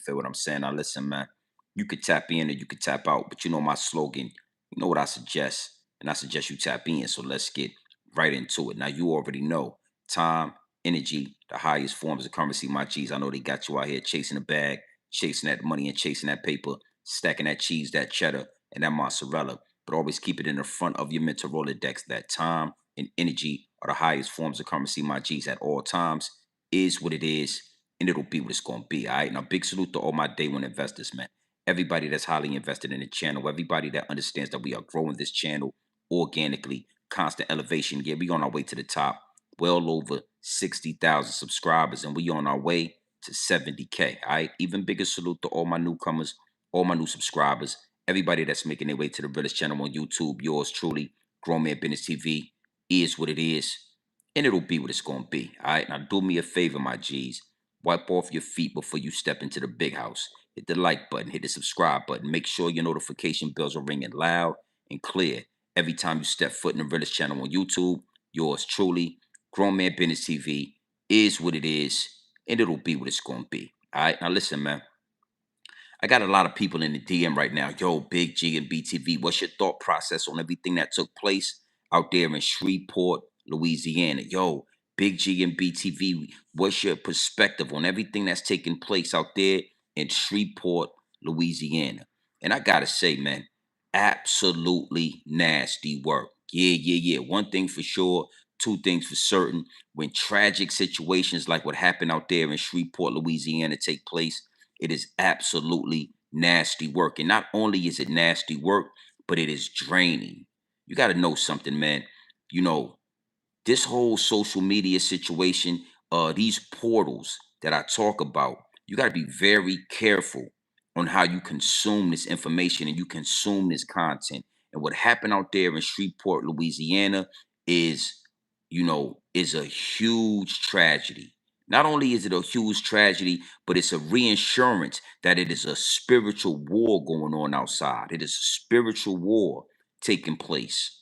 feel what I'm saying? Now listen, man, you could tap in or you could tap out, but you know my slogan. You know what I suggest, and I suggest you tap in. So let's get right into it. Now you already know time, energy, the highest forms of currency. My G's, I know they got you out here chasing the bag, chasing that money, and chasing that paper, stacking that cheese, that cheddar, and that mozzarella. But always keep it in the front of your mental Rolodex. That time and energy are the highest forms of currency. My G's, at all times is what it is, and it'll be what it's gonna be. All right. Now, big salute to all my day one investors, man. Everybody that's highly invested in the channel, everybody that understands that we are growing this channel organically, constant elevation. Yeah, we on our way to the top, well over 60,000 subscribers, and we on our way to 70K. All right. Even bigger salute to all my newcomers, all my new subscribers, everybody that's making their way to the Realest channel on YouTube. Yours truly, Grown Man Business TV, is what it is, and it'll be what it's gonna be. All right. Now do me a favor, my G's. Wipe off your feet before you step into the big house. Hit the like button, hit the subscribe button. Make sure your notification bells are ringing loud and clear every time you step foot in the Realest channel on YouTube. Yours truly, Grown Man Business TV, is what it is, and it'll be what it's gonna be. All right. Now listen, man. I got a lot of people in the DM right now. Yo, Big G and BTV, what's your thought process on everything that took place out there in Shreveport, Louisiana? Yo, Big G and BTV, what's your perspective on everything that's taking place out there in Shreveport, Louisiana? And I gotta say, man, absolutely nasty work. Yeah. One thing for sure, two things for certain. When tragic situations like what happened out there in Shreveport, Louisiana take place, it is absolutely nasty work. And not only is it nasty work, but it is draining. You got to know something, man. You know, this whole social media situation, these portals that I talk about, you got to be very careful on how you consume this information and you consume this content. And what happened out there in Shreveport, Louisiana is, is a huge tragedy. Not only is it a huge tragedy, but it's a reinsurance that it is a spiritual war going on outside. It is a spiritual war taking place.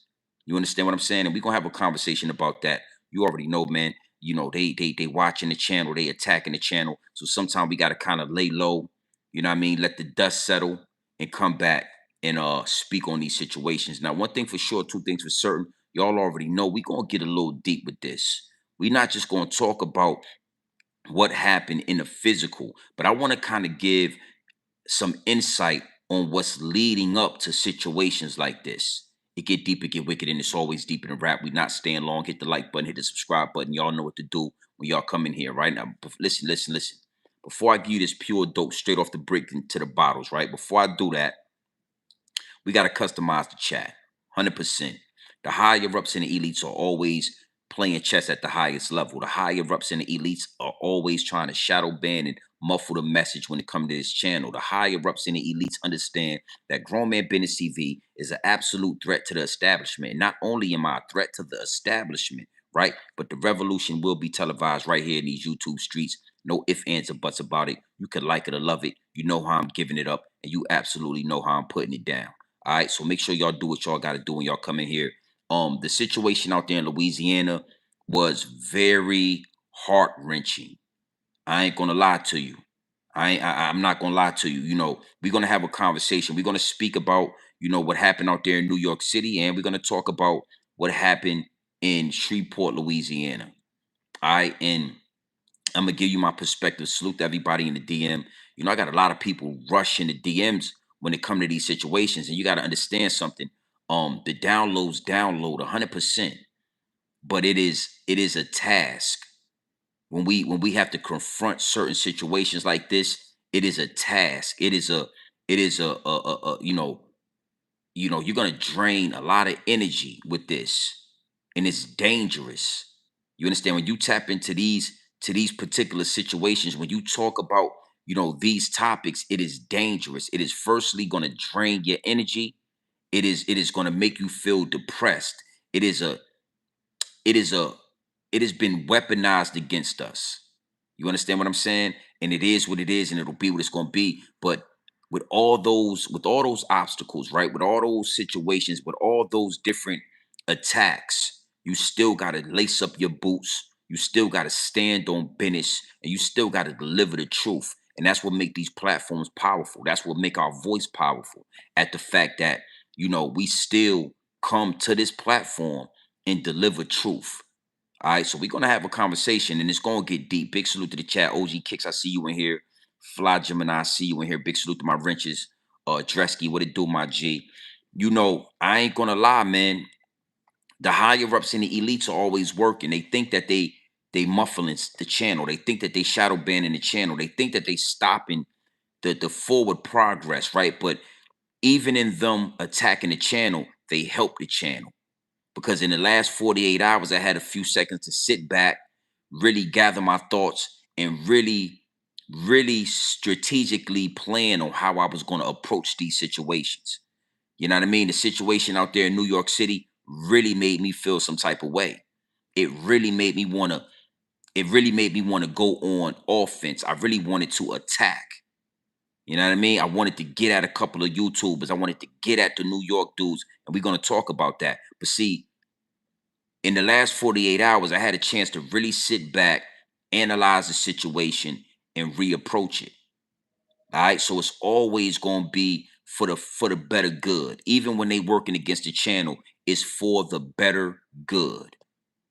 You understand what I'm saying? And we're gonna have a conversation about that. You already know, man. They watching the channel, they attacking the channel. So sometimes we gotta kind of lay low, you know what I mean? Let the dust settle and come back and speak on these situations. Now, one thing for sure, two things for certain, y'all already know we gonna get a little deep with this. We're not just gonna talk about what happened in the physical, but I want to kind of give some insight on what's leading up to situations like this. It get deep, it get wicked, and it's always deep in the rap. We not staying long. Hit the like button, hit the subscribe button. Y'all know what to do when y'all come in here right now. Listen. Before I give you this pure dope straight off the brick into the bottles, right? Before I do that, we got to customize the chat. 100%. The higher ups and the elites are always playing chess at the highest level. The higher ups and the elites are always trying to shadow ban and muffle the message when it comes to this channel. The higher ups and the elites understand that Grown Man Business TV is an absolute threat to the establishment. And not only am I a threat to the establishment, right? But the revolution will be televised right here in these YouTube streets. No ifs, ands, or buts about it. You can like it or love it. You know how I'm giving it up, and you absolutely know how I'm putting it down. All right, so make sure y'all do what y'all got to do when y'all come in here. The situation out there in Louisiana was very heart wrenching. I ain't gonna lie to you. I'm not gonna lie to you. We're gonna have a conversation. We're gonna speak about what happened out there in New York City, and we're gonna talk about what happened in Shreveport, Louisiana. All right, and I'm gonna give you my perspective. Salute to everybody in the DM. I got a lot of people rushing the DMs when it come to these situations, and you got to understand something. The downloads download 100%, but it is a task when we have to confront certain situations like this. It is a task. It is a you're gonna drain a lot of energy with this, and it's dangerous. You understand? When you tap into these particular situations, when you talk about these topics, it is dangerous. It is firstly going to drain your energy. It is going to make you feel depressed. It is a it is a it has been weaponized against us. You understand what I'm saying? And it is what it is, and it'll be what it's going to be. But with all those obstacles, right? With all those situations, with all those different attacks, you still got to lace up your boots. You still got to stand on business, and you still got to deliver the truth. And that's what make these platforms powerful. That's what make our voice powerful. At the fact that, we still come to this platform and deliver truth. All right, so we're gonna have a conversation and it's gonna get deep. Big salute to the chat. OG Kicks, I see you in here. Fly Gemini, I see you in here. Big salute to my wrenches. Dresky, what it do, my G? I ain't gonna lie, man. The higher ups and the elites are always working. They think that they muffling the channel. They think that they shadow banning the channel. They think that they stopping the forward progress, right? But even in them attacking the channel, they help the channel. Because in the last 48 hours, I had a few seconds to sit back, really gather my thoughts, and really, really strategically plan on how I was going to approach these situations. You know what I mean? The situation out there in New York City really made me feel some type of way. It really made me want to, it really made me want to go on offense. I really wanted to attack. You know what I mean? I wanted to get at a couple of YouTubers. I wanted to get at the New York dudes, and we're going to talk about that. But see, in the last 48 hours, I had a chance to really sit back, analyze the situation, and reapproach it. All right. So it's always gonna be for the better good. Even when they working against the channel, it's for the better good.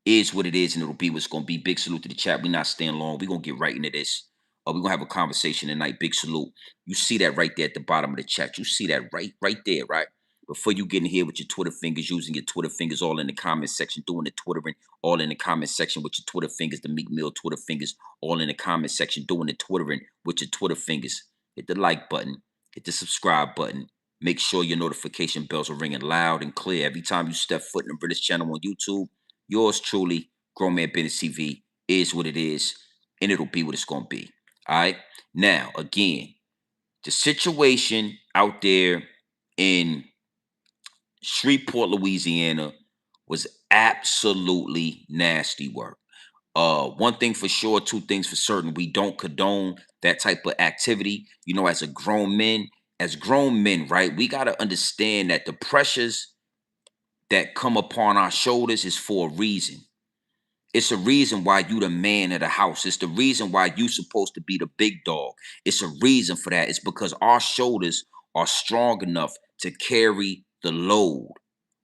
Is what it is, and it'll be what's gonna be. Big salute to the chat. We're not staying long. We're gonna get right into this. We're gonna have a conversation tonight. Big salute. You see that right there at the bottom of the chat. You see that right there, right? Before you get in here with your Twitter fingers, using your Twitter fingers all in the comment section, doing the Twittering all in the comment section with your Twitter fingers, the Meek Mill Twitter fingers all in the comment section, doing the Twittering with your Twitter fingers. Hit the like button, hit the subscribe button. Make sure your notification bells are ringing loud and clear every time you step foot in the British channel on YouTube. Yours truly, Grown Man Business TV, is what it is, and it'll be what it's going to be. All right. Now, again, the situation out there in Shreveport, Louisiana was absolutely nasty work. One thing for sure, two things for certain. We don't condone that type of activity. As grown men, right? We got to understand that the pressures that come upon our shoulders is for a reason. It's a reason why you the man of the house. It's the reason why you supposed to be the big dog. It's a reason for that. It's because our shoulders are strong enough to carry the load.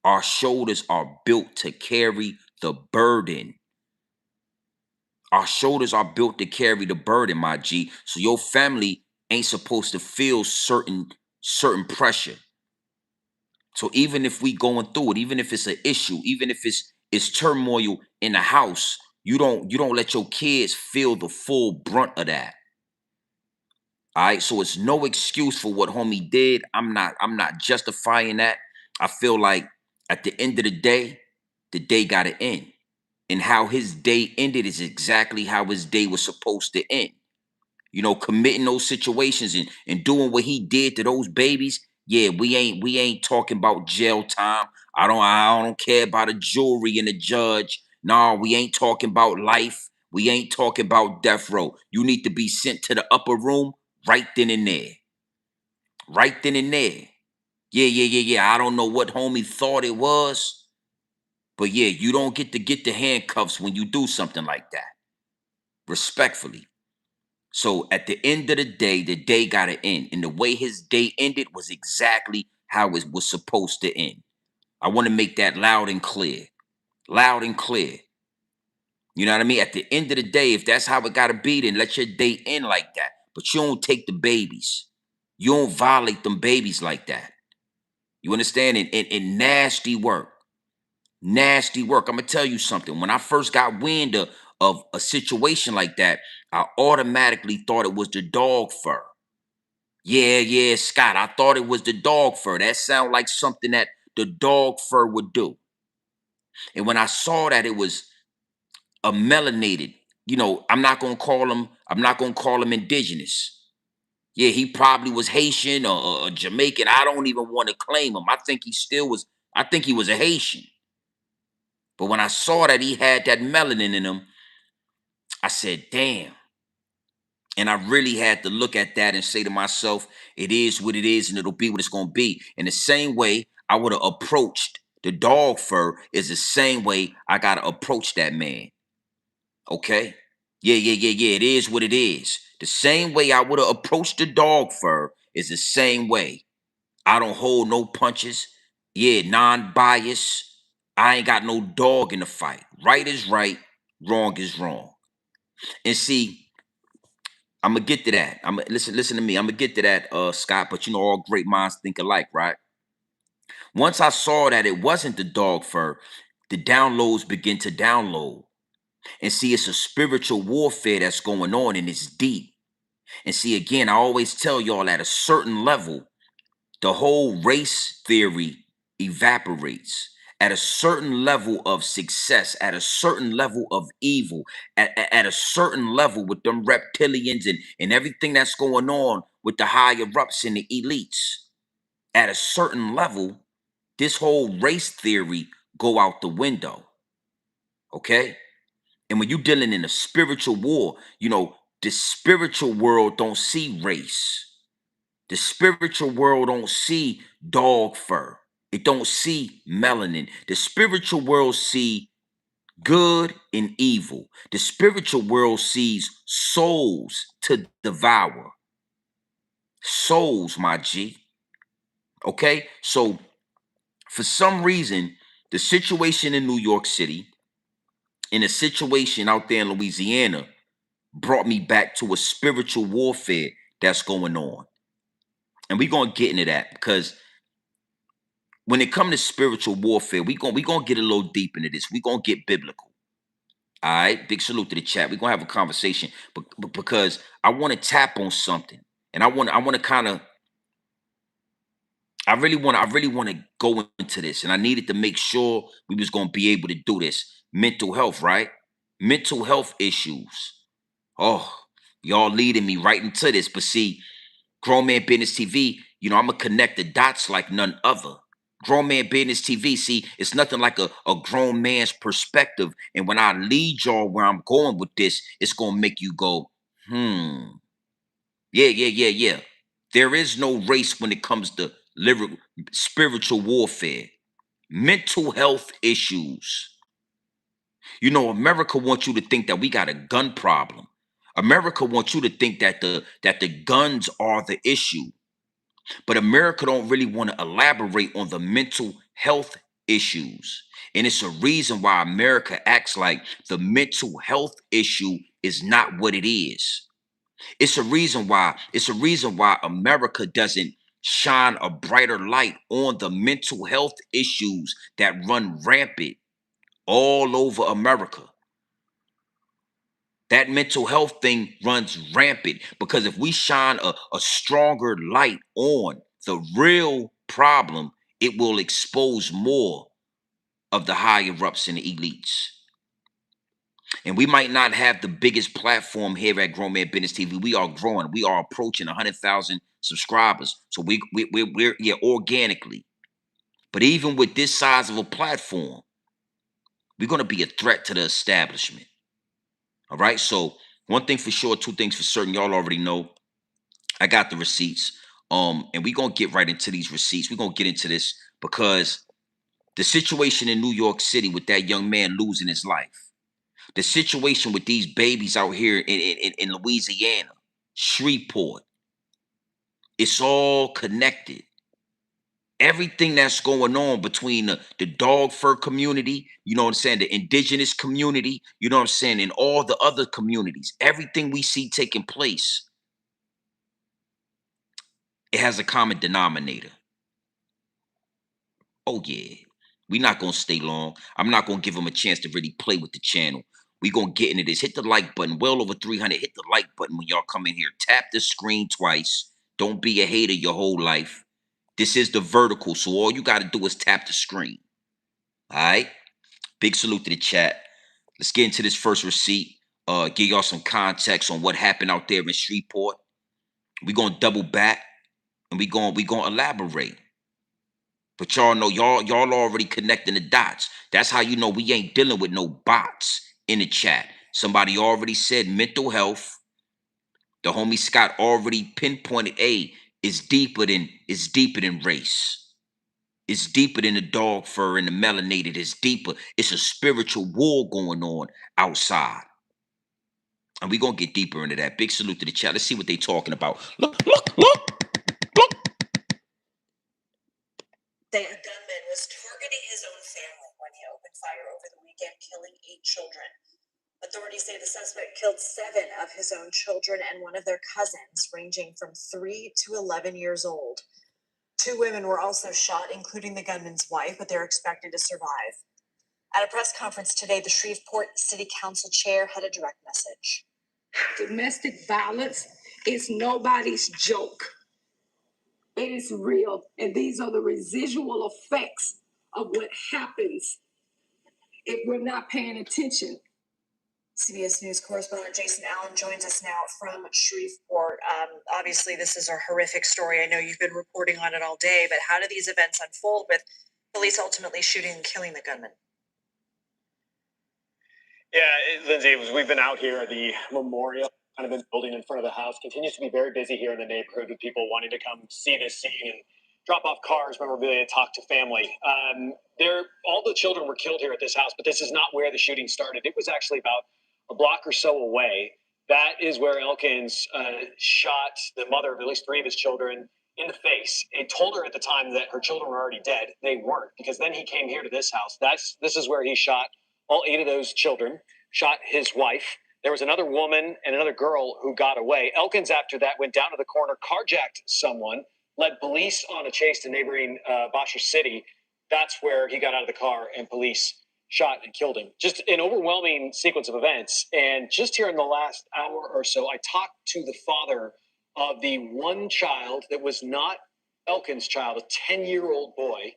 Our shoulders are built to carry the burden. Our shoulders are built to carry the burden, my G. So your family ain't supposed to feel certain pressure. So even if we going through it, even if it's an issue, even if it's turmoil in the house, you don't let your kids feel the full brunt of that. All right. So it's no excuse for what homie did. I'm not justifying that. I feel like at the end of the day gotta end. And how his day ended is exactly how his day was supposed to end. Committing those situations and doing what he did to those babies. Yeah, we ain't talking about jail time. I don't care about a jury and a judge. No, we ain't talking about life. We ain't talking about death row. You need to be sent to the upper room right then and there. Right then and there. Yeah. I don't know what homie thought it was, but yeah, you don't get the handcuffs when you do something like that. Respectfully. So at the end of the day got to end. And the way his day ended was exactly how it was supposed to end. I want to make that loud and clear. Loud and clear. You know what I mean? At the end of the day, if that's how it got to be, then let your day end like that. But you don't take the babies. You don't violate them babies like that. You understand? And nasty work. Nasty work. I'm going to tell you something. When I first got wind of a situation like that, I automatically thought it was the dog fur. Yeah, Scott. I thought it was the dog fur. That sounded like something that the dog fur would do. And when I saw that it was a melanated, I'm not gonna call him indigenous. Yeah, he probably was Haitian or Jamaican. I don't even want to claim him. I think he was a Haitian. But when I saw that he had that melanin in him, I said, damn. And I really had to look at that and say to myself, it is what it is and it'll be what it's going to be. In the same way I would have approached the dog fur is the same way I got to approach that man. Okay? Yeah, yeah, yeah, yeah. It is what it is. The same way I would have approached the dog fur is the same way. I don't hold no punches. Yeah, non-bias. I ain't got no dog in the fight. Right is right, wrong is wrong. And see, I'm gonna get to that. Listen to me. I'm gonna get to that, Scott. But you know, all great minds think alike, right? Once I saw that it wasn't the dog fur, the downloads begin to download. And see, it's a spiritual warfare that's going on, and it's deep. And see, again, I always tell y'all at a certain level, the whole race theory evaporates. At a certain level of success, at a certain level of evil, at a certain level with them reptilians and everything that's going on with the higher ups and the elites, at a certain level, this whole race theory go out the window. Okay? And when you're dealing in a spiritual war, you know, the spiritual world don't see race. The spiritual world don't see dog fur. It don't see melanin. The spiritual world see good and evil. The spiritual world sees souls to devour. Souls, my G. Okay? So for some reason, the situation in New York City and the situation out there in Louisiana brought me back to a spiritual warfare that's going on. And we're gonna get into that because when it comes to spiritual warfare, we gonna get a little deep into this. We're gonna get biblical. All right. Big salute to the chat. We're gonna have a conversation. But because I want to tap on something. And I wanna kind of I really want to go into this. And I needed to make sure we was gonna be able to do this. Mental health, right? Mental health issues. Oh, y'all leading me right into this. But see, Grown Man Business TV, you know, I'm gonna connect the dots like none other. Grown Man Business TV, see, it's nothing like a grown man's perspective. And when I lead y'all where I'm going with this, it's gonna make you go, yeah, yeah, yeah, yeah. There is no race when it comes to spiritual warfare, mental health issues. You know, America wants you to think that we got a gun problem. America wants you to think that the guns are the issue. But America don't really want to elaborate on the mental health issues. And it's a reason why America acts like the mental health issue is not what it is. It's a reason why America doesn't shine a brighter light on the mental health issues that run rampant all over America. That mental health thing runs rampant because if we shine a stronger light on the real problem, it will expose more of the higher ups and the elites. And we might not have the biggest platform here at Grown Man Business TV. We are growing. We are approaching 100,000 subscribers. So we're yeah, organically. But even with this size of a platform, we're going to be a threat to the establishment. All right. So one thing for sure, two things for certain. Y'all already know. I got the receipts. And we're gonna get right into these receipts. We're gonna get into this because the situation in New York City with that young man losing his life, the situation with these babies out here in Louisiana, Shreveport, it's all connected. Everything that's going on between the dog fur community, you know what I'm saying, the indigenous community, you know what I'm saying, and all the other communities, everything we see taking place, it has a common denominator. Oh yeah. We're not gonna stay long. I'm not gonna give them a chance to really play with the channel. We gonna get into this. Hit the like button. Well over 300. Hit the like button when y'all come in here. Tap the screen twice. Don't be a hater your whole life. This is the vertical, so all you gotta do is tap the screen. All right. Big salute to the chat. Let's get into this first receipt. Give y'all some context on what happened out there in Shreveport. We gonna double back and we gonna elaborate. But y'all know y'all already connecting the dots. That's how you know we ain't dealing with no bots in the chat. Somebody already said mental health. The homie Scott already pinpointed it's deeper than race. It's deeper than the dog fur and the melanated. It's deeper. It's a spiritual war going on outside. And we're gonna get deeper into that. Big salute to the chat. Let's see what they talking about. Look, look, look, look. Say a gunman was targeting his own family when he opened fire over the weekend, killing 8 children. Authorities say the suspect killed 7 of his own children and one of their cousins, ranging from 3 to 11 years old. 2 women were also shot, including the gunman's wife, but they're expected to survive. At a press conference today, the Shreveport City Council chair had a direct message. Domestic violence is nobody's joke. It is real, and these are the residual effects of what happens if we're not paying attention. CBS News correspondent Jason Allen joins us now from Shreveport. Obviously, this is a horrific story. I know you've been reporting on it all day, but how do these events unfold with police ultimately shooting and killing the gunman? Yeah, Lindsay, we've been out here at the memorial, kind of been building in front of the house. Continues to be very busy here in the neighborhood with people wanting to come see this scene and drop off cars, memorabilia, talk to family. All the children were killed here at this house, but this is not where the shooting started. It was actually about a block or so away. That is where Elkins shot the mother of at least 3 of his children in the face and told her at the time that her children were already dead. They weren't, because then he came here to this house. This is where he shot all 8 of those children, shot his wife. There was another woman and another girl who got away. Elkins, after that, went down to the corner, carjacked someone, led police on a chase to neighboring Bosher City. That's where he got out of the car and police shot and killed him. Just an overwhelming sequence of events. And just here in the last hour or so, I talked to the father of the one child that was not Elkins' child, a 10-year-old boy.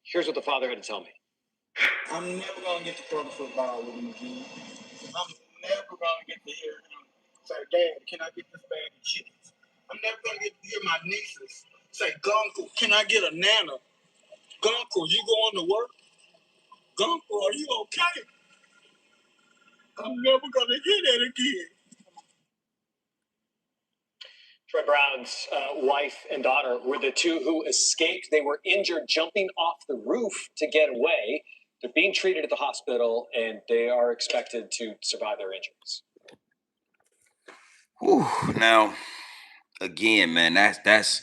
Here's what the father had to tell me. I'm never gonna get to throw the football with him again. I'm never gonna get to hear him say, "Dad, can I get this bag of chickens?" I'm never gonna get to hear my nieces say, "Guncle, can I get a nana? Guncle, you going to work? Guncle, are you okay?" I'm never gonna hear that again. Troy Brown's wife and daughter were the 2 who escaped. They were injured jumping off the roof to get away. They're being treated at the hospital, and they are expected to survive their injuries. Whew. Now, again, man, that's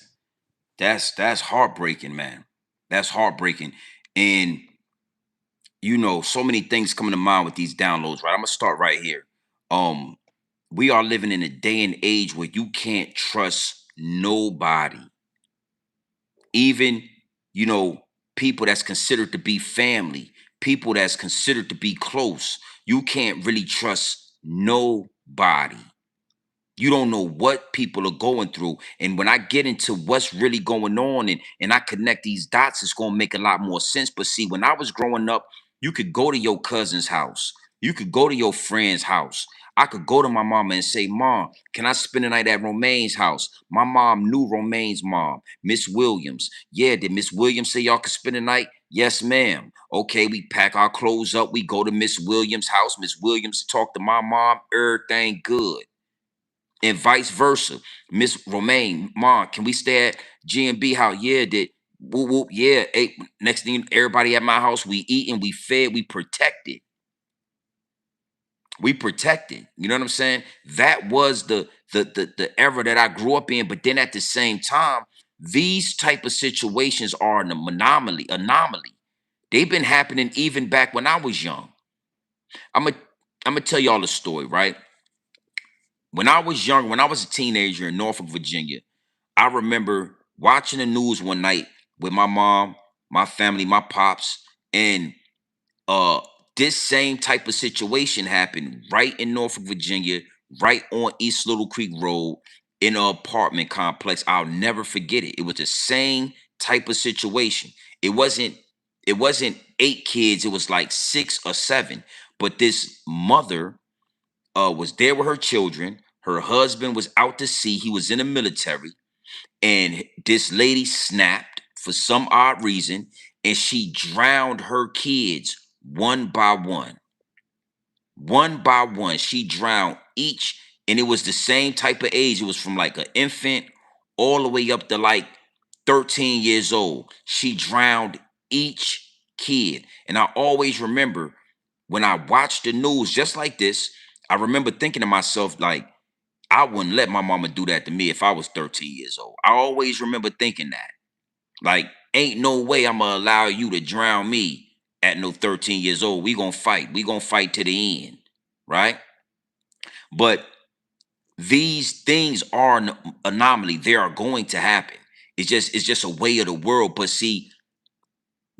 heartbreaking, man. That's heartbreaking. And so many things coming to mind with these downloads, right? I'm gonna start right here. We are living in a day and age where you can't trust nobody. Even, people that's considered to be family, people that's considered to be close. You can't really trust nobody. You don't know what people are going through. And when I get into what's really going on and I connect these dots, it's going to make a lot more sense. But see, when I was growing up, you could go to your cousin's house. You could go to your friend's house. I could go to my mama and say, "Mom, can I spend the night at Romaine's house?" My mom knew Romaine's mom, Miss Williams. Yeah, did Miss Williams say y'all could spend the night? Yes, ma'am. Okay, we pack our clothes up. We go to Miss Williams' house. Miss Williams talk to my mom. Everything good. And vice versa. Miss Romaine, Mom, can we stay at G&B house? Yeah, did whoop whoop, yeah. Hey, next thing, everybody at my house, we eating, we fed, we protected. We protected. You know what I'm saying? That was the era that I grew up in. But then at the same time, these type of situations are an anomaly. They've been happening even back when I was young. I'm gonna tell y'all a story, right? When I was young, when I was a teenager in Norfolk, Virginia, I remember watching the news one night with my mom, my family, my pops, and uh this same type of situation happened right in Norfolk, Virginia, right on East Little Creek Road in an apartment complex. I'll never forget it. It was the same type of situation. It wasn't 8 kids, it was like 6 or 7. But this mother was there with her children. Her husband was out to sea. He was in the military. And this lady snapped for some odd reason, and she drowned her kids one by one. One by one, she drowned each, and it was the same type of age. It was from like an infant all the way up to like 13 years old. She drowned each kid. And I always remember when I watched the news just like this, I remember thinking to myself, like, I wouldn't let my mama do that to me if I was 13 years old. I always remember thinking that. Like, ain't no way I'm gonna allow you to drown me at no 13 years old. We gonna fight. We gonna fight to the end, right? But these things are an anomaly. They are going to happen. It's just a way of the world. But see,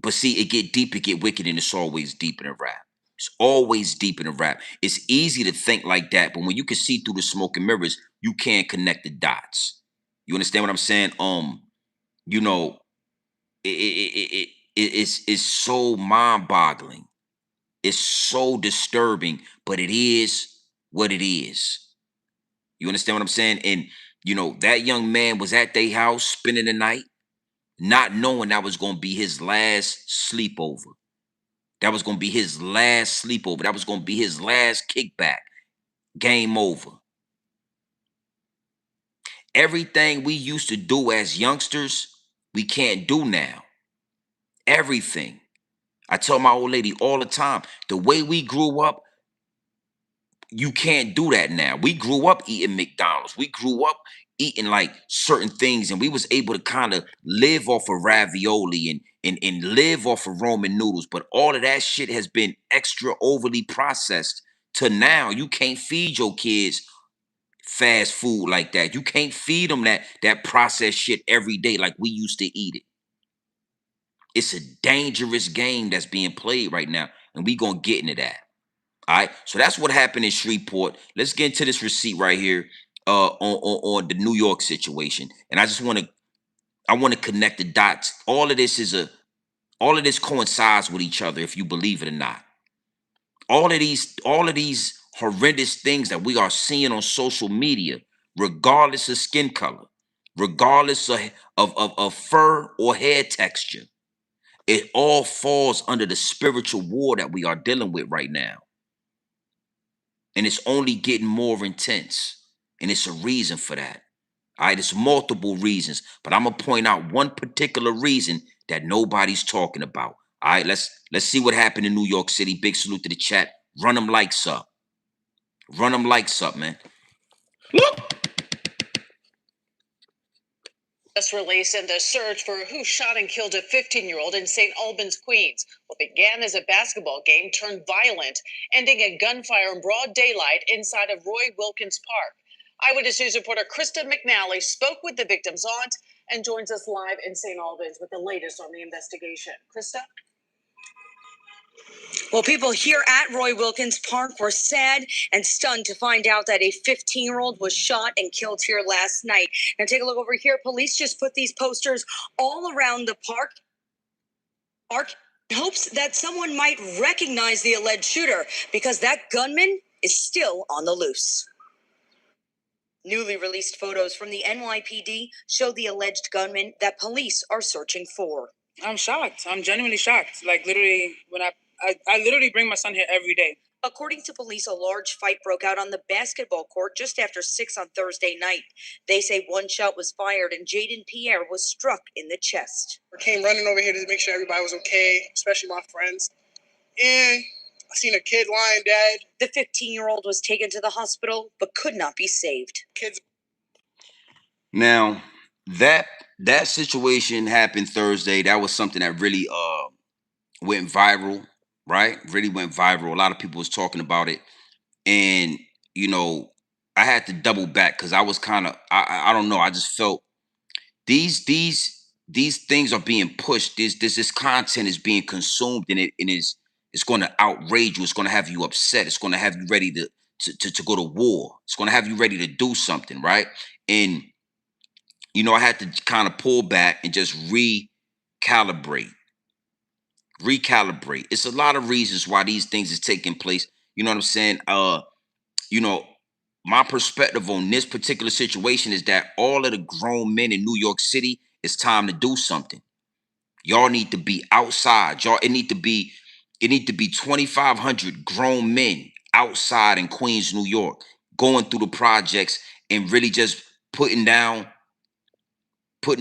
it get deep, it get wicked, and it's always deep in a rap. It's always deep in a rap. It's easy to think like that, but when you can see through the smoke and mirrors, you can't connect the dots. You understand what I'm saying? You know, it's so mind-boggling. It's so disturbing, but it is what it is. You understand what I'm saying? And that young man was at their house spending the night, not knowing that was gonna be his last sleepover. That was gonna be his last sleepover. That was gonna be his last kickback. Game over. Everything we used to do as youngsters, we can't do now. Everything. I tell my old lady all the time, the way we grew up, you can't do that now. We grew up eating McDonald's. We grew up eating like certain things, and we was able to kind of live off of ravioli and live off of Roman noodles. But all of that shit has been extra overly processed to now. You can't feed your kids fast food like that. You can't feed them that processed shit every day like we used to eat it. It's a dangerous game that's being played right now, and we gonna get into that. All right, so that's what happened in Shreveport. Let's get into this receipt right here, on the New York situation, and I want to connect the dots. All of this coincides with each other, if you believe it or not. All of these horrendous things that we are seeing on social media, regardless of skin color, regardless of fur or hair texture, it all falls under the spiritual war that we are dealing with right now. And it's only getting more intense. And it's a reason for that. All right, it's multiple reasons, but I'm gonna point out one particular reason that nobody's talking about. All right, let's see what happened in New York City. Big salute to the chat. Run them likes up. Run them likes up, man. Look. Just released in the search for who shot and killed a 15-year-old in St. Albans, Queens. What began as a basketball game turned violent, ending in gunfire in broad daylight inside of Roy Wilkins Park. Eyewitness News reporter Krista McNally spoke with the victim's aunt and joins us live in St. Albans with the latest on the investigation. Krista? Well, people here at Roy Wilkins Park were sad and stunned to find out that a 15-year-old was shot and killed here last night. Now, take a look over here. Police just put these posters all around the park. Hopes that someone might recognize the alleged shooter because that gunman is still on the loose. Newly released photos from the NYPD show the alleged gunman that police are searching for. I'm shocked. I'm genuinely shocked. Like literally, I literally bring my son here every day. According to police, a large fight broke out on the basketball court just after 6 on Thursday night. They say one shot was fired and Jaden Pierre was struck in the chest. I came running over here to make sure everybody was okay, especially my friends. And I seen a kid lying dead. The 15-year-old was taken to the hospital but could not be saved. Kids. Now, that situation happened Thursday. That was something that really went viral, right? Really went viral. A lot of people was talking about it. And, I had to double back because I was kind of, I don't know. I just felt these things are being pushed. This content is being consumed, and it's going to outrage you. It's going to have you upset. It's going to have you ready to go to war. It's going to have you ready to do something, right? And I had to kind of pull back and just recalibrate. It's a lot of reasons why these things is taking place. You know what I'm saying? You know, my perspective on this particular situation is that all of the grown men in New York City, it's time to do something. Y'all need to be outside. It need to be 2,500 grown men outside in Queens, New York, going through the projects and really just putting the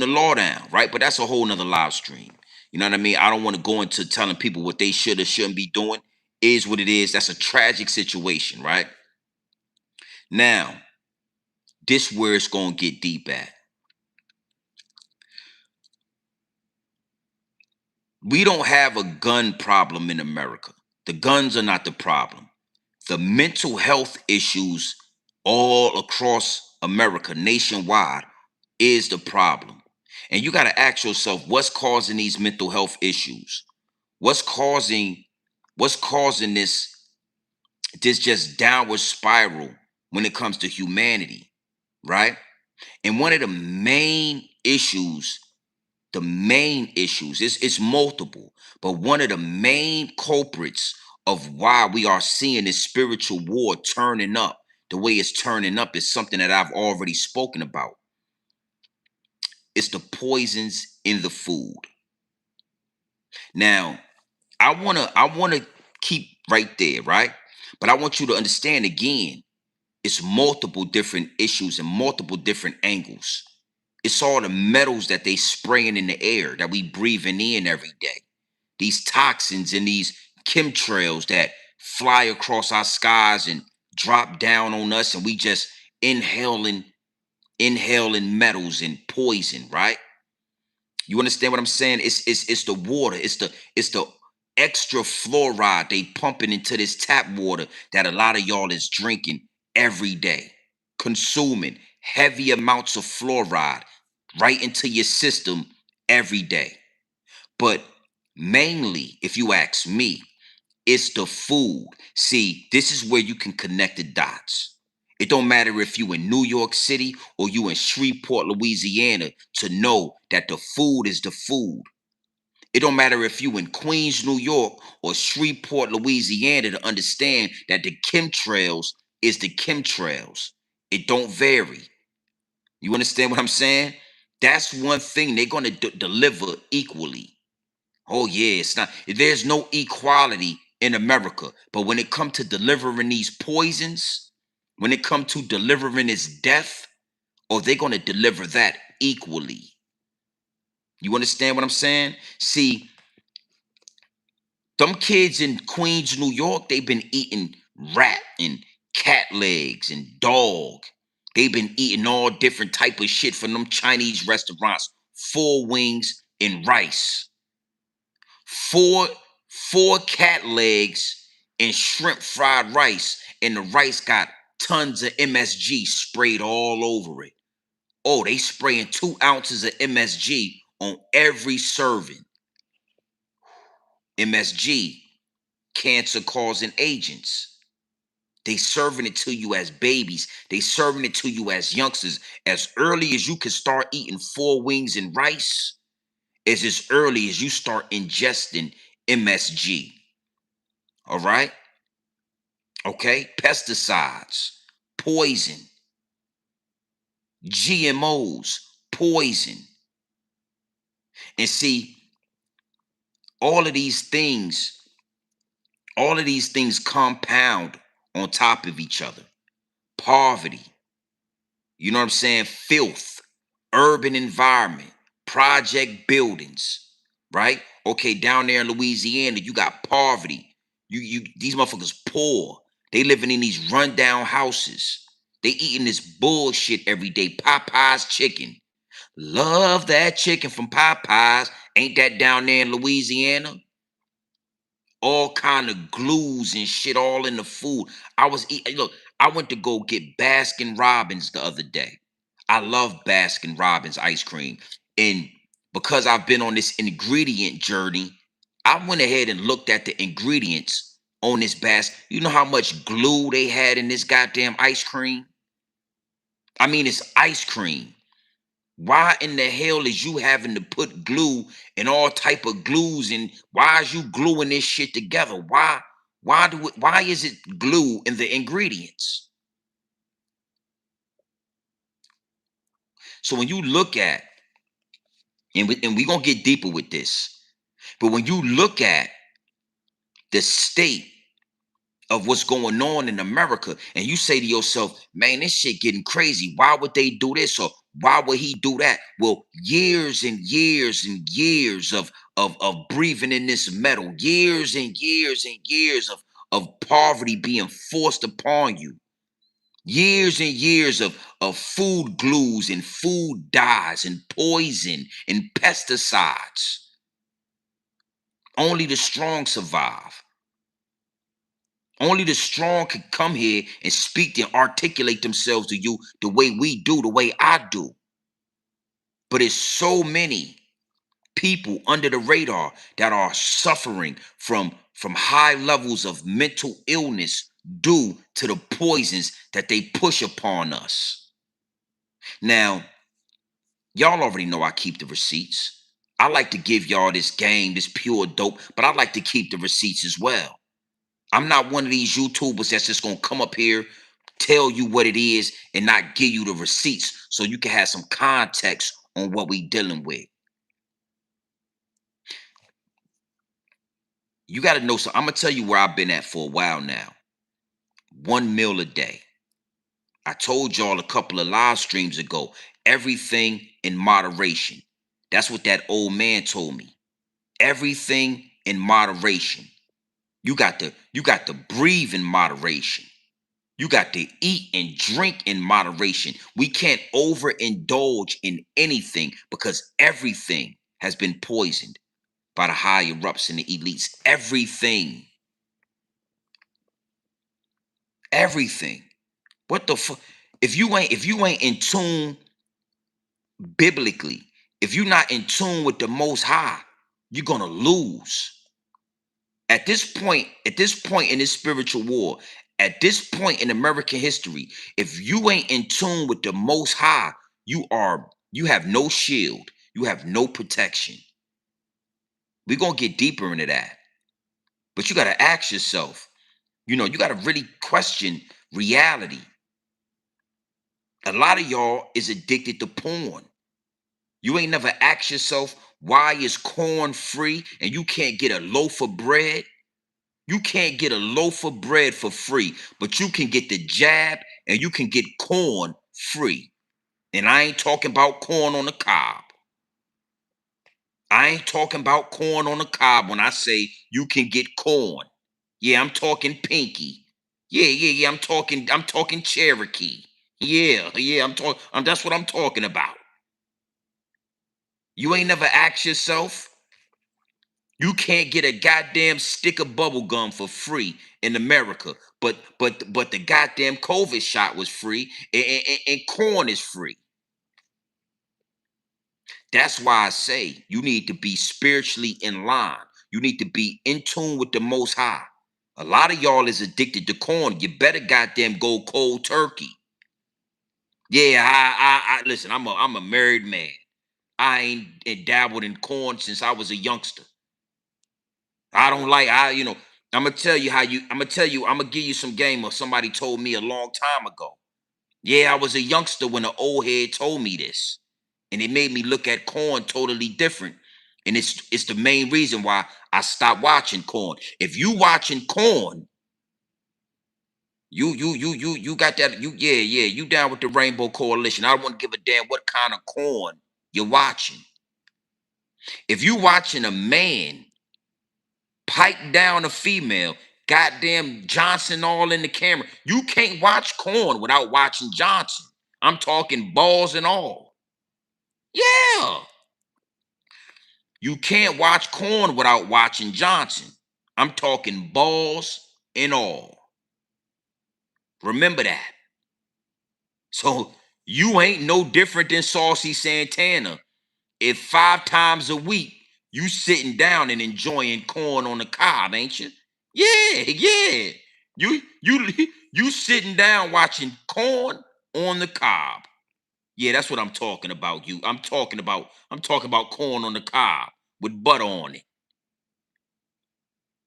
law down, right? But that's a whole nother live stream. You know what I mean? I don't want to go into telling people what they should or shouldn't be doing. Is what it is. That's a tragic situation, right? Now, this where it's gonna get deep at. We don't have a gun problem in America. The guns are not the problem. The mental health issues all across America, nationwide, is the problem. And you got to ask yourself, what's causing these mental health issues? What's causing this just downward spiral when it comes to humanity, right? And one of the main issues, it's multiple, but one of the main culprits of why we are seeing this spiritual war turning up the way it's turning up is something that I've already spoken about. It's the poisons in the food. Now, I wanna keep right there, right? But I want you to understand again, it's multiple different issues and multiple different angles. It's all the metals that they spraying in the air that we breathing in every day. These toxins and these chemtrails that fly across our skies and drop down on us, and we just inhaling inhaling metals and poison, right? You understand what I'm saying? It's the water. It's the extra fluoride they pumping into this tap water that a lot of y'all is drinking every day, consuming heavy amounts of fluoride right into your system every day. But mainly, if you ask me, it's the food. See, this is where you can connect the dots. It don't matter if you in New York City or you in Shreveport, Louisiana, to know that the food is the food. It don't matter if you in Queens, New York or Shreveport, Louisiana to understand that the chemtrails is the chemtrails. It don't vary. You understand what I'm saying? That's one thing they're going to deliver equally. Oh yeah, it's not. There's no equality in America. But when it comes to delivering these poisons, when it comes to delivering this death, or they're gonna deliver that equally. You understand what I'm saying? See, them kids in Queens, New York, they've been eating rat and cat legs and dog. They've been eating all different type of shit from them Chinese restaurants, four wings and rice. four four cat legs and shrimp fried rice, and the rice got tons of MSG sprayed all over it. Oh, they spraying 2 ounces of MSG on every serving. MSG, cancer causing agents. They serving it to you as babies. They serving it to you as youngsters. As early as you can start eating four wings and rice, is as early as you start ingesting MSG. All right? Okay? Pesticides, poison, GMOs, poison. And see, all of these things, all of these things compound on top of each other. Poverty, you know what I'm saying? Filth, urban environment, project buildings, right? Okay, down there in Louisiana, you got poverty. You these motherfuckers poor. They living in these rundown houses. They eating this bullshit every day. Popeye's chicken. Love that chicken from Popeyes. Ain't that down there in Louisiana? All kind of glues and shit all in the food. I was eating. Look, I went to go get Baskin Robbins the other day. I love Baskin Robbins ice cream. And because I've been on this ingredient journey, I went ahead and looked at the ingredients on this You know how much glue they had in this goddamn ice cream? I mean, it's ice cream. Why in the hell is you having to put glue and all type of glues, and why is you gluing this shit together? Why is it glue in the ingredients? So when you look at, and we gonna get deeper with this, but when you look at the state of what's going on in America, and you say to yourself, man, this shit getting crazy. Why would they do this? Or why would he do that? Well, years and years and years of breathing in this metal, years and years and years of poverty being forced upon you. Years and years of food glues and food dyes and poison and pesticides. Only the strong survive. Only the strong can come here and speak and articulate themselves to you the way we do, the way I do. But it's so many people under the radar that are suffering from high levels of mental illness due to the poisons that they push upon us. Now, y'all already know I keep the receipts. I like to give y'all this game, this pure dope, but I like to keep the receipts as well. I'm not one of these YouTubers that's just gonna come up here, tell you what it is, and not give you the receipts so you can have some context on what we dealing with. You got to know something. I'm gonna tell you where I've been at for a while now. 1 meal a day. I told y'all a couple of live streams ago. Everything in moderation. That's what that old man told me. Everything in moderation. You got to breathe in moderation. You got to eat and drink in moderation. We can't overindulge in anything because everything has been poisoned by the higher ups and the elites. Everything. Everything. What the fuck? If you ain't in tune biblically, if you're not in tune with the most high, you're gonna lose. At this point in this spiritual war, at this point in American history, if you ain't in tune with the most high, you have no shield, you have no protection. We're gonna get deeper into that. But you gotta ask yourself, you gotta really question reality. A lot of y'all is addicted to porn. You ain't never asked yourself why is corn free and you can't get a loaf of bread? You can't get a loaf of bread for free, but you can get the jab and you can get corn free. And I ain't talking about corn on the cob. I ain't talking about corn on the cob when I say you can get corn. Yeah, I'm talking pinky. Yeah. I'm talking Cherokee. Yeah, that's what I'm talking about. You ain't never asked yourself. You can't get a goddamn stick of bubble gum for free in America, but the goddamn COVID shot was free and corn is free. That's why I say you need to be spiritually in line. You need to be in tune with the Most High. A lot of y'all is addicted to corn. You better goddamn go cold turkey. Yeah, I listen. I'm a married man. I ain't dabbled in corn since I was a youngster. I don't like I'm gonna tell you I'm gonna give you some game of somebody told me a long time ago. Yeah, I was a youngster when an old head told me this. And it made me look at corn totally different. And it's the main reason why I stopped watching corn. If you watching corn, you got that, you down with the Rainbow Coalition. I don't want to give a damn what kind of corn you're watching. If you watching a man pipe down a female, goddamn Johnson all in the camera. You can't watch corn without watching Johnson. I'm talking balls and all. Yeah. You can't watch corn without watching Johnson. I'm talking balls and all. Remember that. So you ain't no different than Saucy Santana. If 5 times a week you sitting down and enjoying corn on the cob, ain't you? Yeah. You sitting down watching corn on the cob. Yeah, that's what I'm talking about. I'm talking about corn on the cob with butter on it.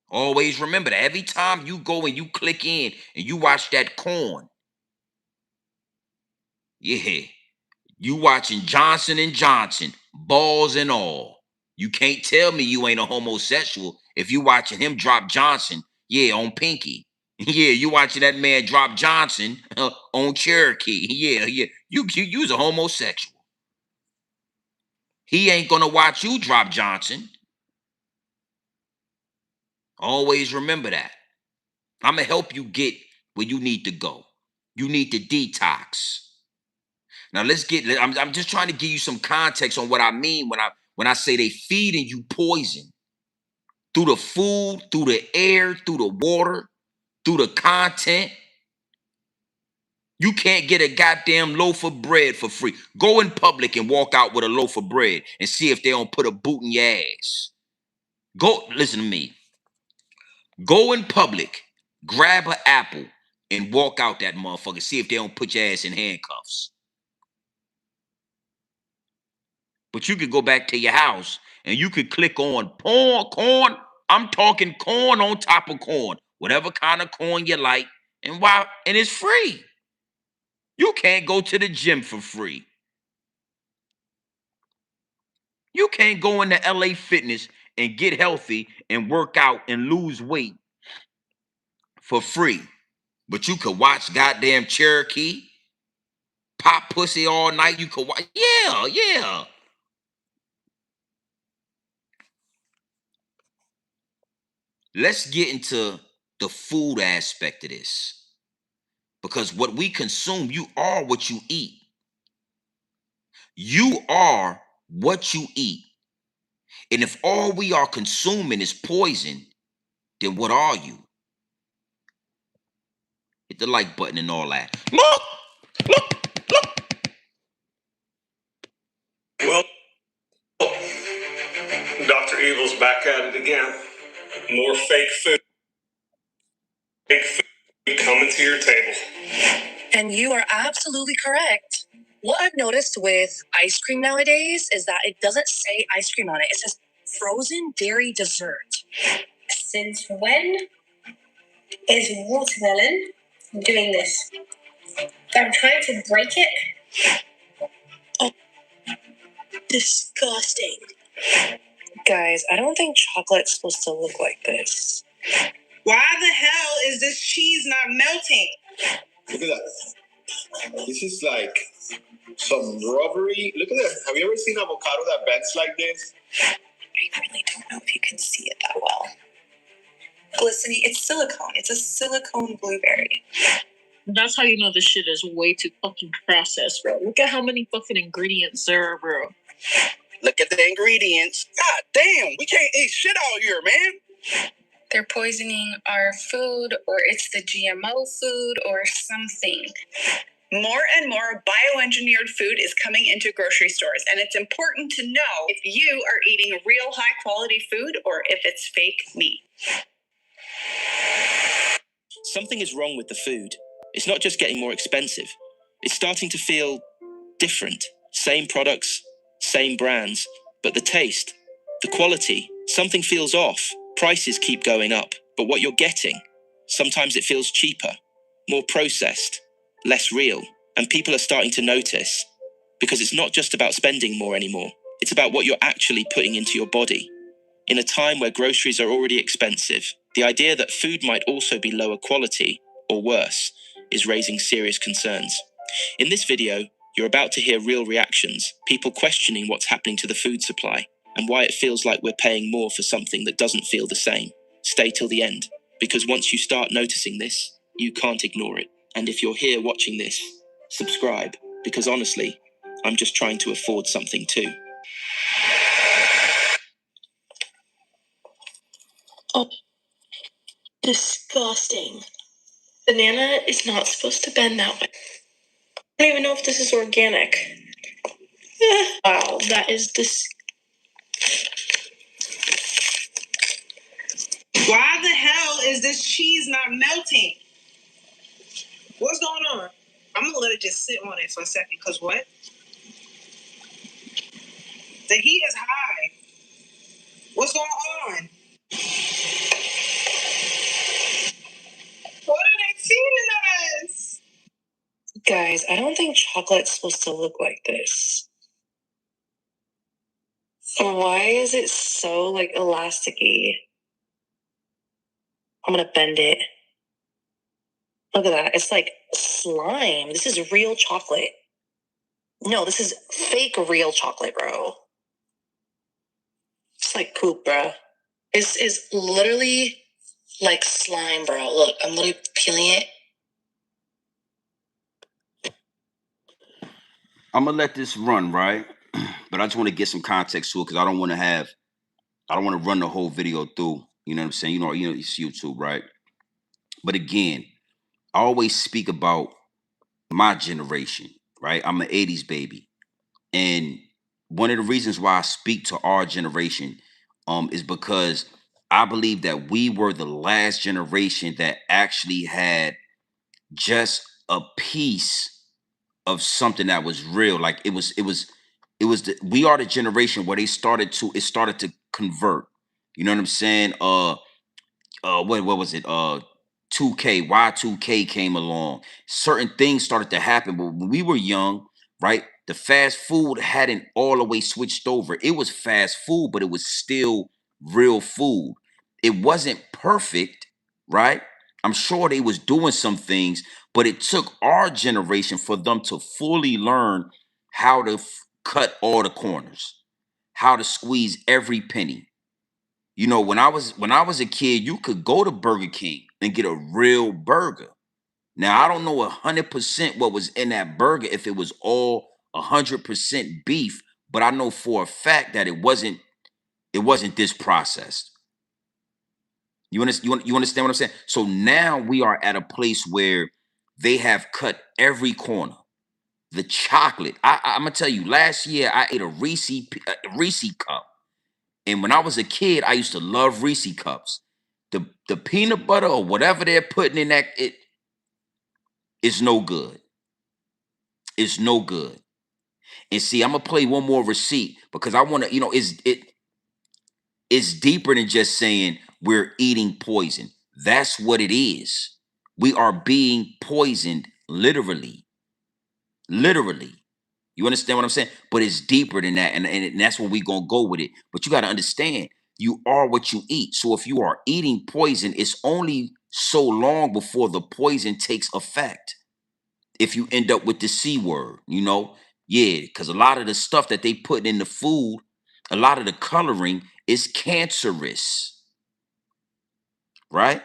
Always remember that. Every time you go and you click in and you watch that corn, yeah, you watching Johnson and Johnson, balls and all. You can't tell me you ain't a homosexual if you watching him drop Johnson, yeah, on Pinky. Yeah, you watching that man drop Johnson on Cherokee. Yeah. You's a homosexual. He ain't gonna watch you drop Johnson. Always remember that. I'm gonna help you get where you need to go. You need to detox. Now I'm just trying to give you some context on what I mean when I say they feeding you poison through the food, through the air, through the water, through the content. You can't get a goddamn loaf of bread for free. Go in public and walk out with a loaf of bread and see if they don't put a boot in your ass. Go, listen to me. Go in public, grab an apple, and walk out that motherfucker. See if they don't put your ass in handcuffs. But you could go back to your house and you could click on corn. I'm talking corn on top of corn. Whatever kind of corn you like. And it's free. You can't go to the gym for free. You can't go into LA Fitness and get healthy and work out and lose weight for free. But you could watch goddamn Cherokee, pop pussy all night. You could watch. Yeah. Let's get into the food aspect of this. Because what we consume, you are what you eat. You are what you eat. And if all we are consuming is poison, then what are you? Hit the like button and all that. Look! Well, Dr. Evil's back at it again. More fake food. Fake food coming to your table. And you are absolutely correct. What I've noticed with ice cream nowadays is that it doesn't say ice cream on it. It says frozen dairy dessert. Since when is watermelon doing this? I'm trying to break it. Oh, disgusting. Guys, I don't think chocolate's supposed to look like this. Why the hell is this cheese not melting? Look at that. This is like some rubbery. Look at that. Have you ever seen avocado that bends like this? I really don't know if you can see it that well. Glistening, it's silicone. It's a silicone blueberry. That's how you know this shit is way too fucking processed, bro. Look at how many fucking ingredients there are, bro. Look at the ingredients. God damn, we can't eat shit out here, man. They're poisoning our food, or it's the GMO food, or something. More and more bioengineered food is coming into grocery stores, and it's important to know if you are eating real high-quality food or if it's fake meat. Something is wrong with the food. It's not just getting more expensive. It's starting to feel different. Same products, same brands, but the taste, the quality, something feels off. Prices keep going up, but what you're getting, sometimes it feels cheaper, more processed, less real, and people are starting to notice. Because it's not just about spending more anymore. It's about what you're actually putting into your body. In a time where groceries are already expensive, the idea that food might also be lower quality, or worse, is raising serious concerns. In this video, you're about to hear real reactions, people questioning what's happening to the food supply, and why it feels like we're paying more for something that doesn't feel the same. Stay till the end, because once you start noticing this, you can't ignore it. And if you're here watching this, subscribe, because honestly, I'm just trying to afford something too. Oh, disgusting. Banana is not supposed to bend that way. I don't even know if this is organic. Wow, that is Why the hell is this cheese not melting? What's going on? I'm gonna let it just sit on it for a second, because what? The heat is high. What's going on? What are they feeding us? Guys, I don't think chocolate's supposed to look like this. Why is it so, like, elasticy? I'm gonna bend it. Look at that. It's like slime. This is real chocolate. No, this is fake real chocolate, bro. It's like poop, bro. This is literally like slime, bro. Look, I'm literally peeling it. I'm gonna let this run, right? But I just want to get some context to it because I don't want to run the whole video through. You know what I'm saying? It's YouTube, right? But again, I always speak about my generation, right? I'm an 80s baby. And one of the reasons why I speak to our generation is because I believe that we were the last generation that actually had just a piece of something that was real. Like we are the generation where it started to convert. You know what I'm saying? What was it? 2K, Y2K came along. Certain things started to happen, but when we were young, right? The fast food hadn't all the way switched over. It was fast food, but it was still real food. It wasn't perfect, right? I'm sure they was doing some things, but it took our generation for them to fully learn how to cut all the corners, how to squeeze every penny. When I was a kid, you could go to Burger King and get a real burger. Now I don't know 100% what was in that burger if it was all 100% beef, but I know for a fact that it wasn't this processed. You understand what I'm saying? So now we are at a place where they have cut every corner. The chocolate. I'm gonna tell you. Last year I ate a Reese cup. And when I was a kid, I used to love Reese cups. The peanut butter or whatever they're putting in that it's no good. It's no good. And see, I'm gonna play one more receipt because I want to, it's deeper than just saying we're eating poison. That's what it is. We are being poisoned literally. Literally. You understand what I'm saying? But it's deeper than that. And that's where we're going to go with it. But you got to understand, you are what you eat. So if you are eating poison, it's only so long before the poison takes effect. If you end up with the C word, yeah, because a lot of the stuff that they put in the food, a lot of the coloring is cancerous, right?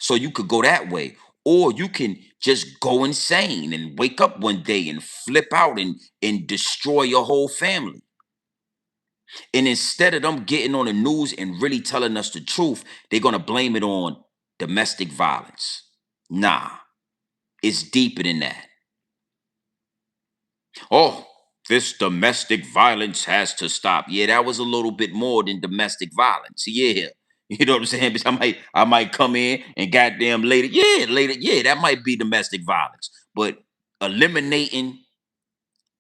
So you could go that way. Or you can just go insane and wake up one day and flip out and destroy your whole family. And instead of them getting on the news and really telling us the truth, they're going to blame it on domestic violence. Nah, it's deeper than that. Oh, this domestic violence has to stop. Yeah, that was a little bit more than domestic violence. Yeah. You know what I'm saying? But I might come in and goddamn later. Yeah, later. Yeah, that might be domestic violence. But eliminating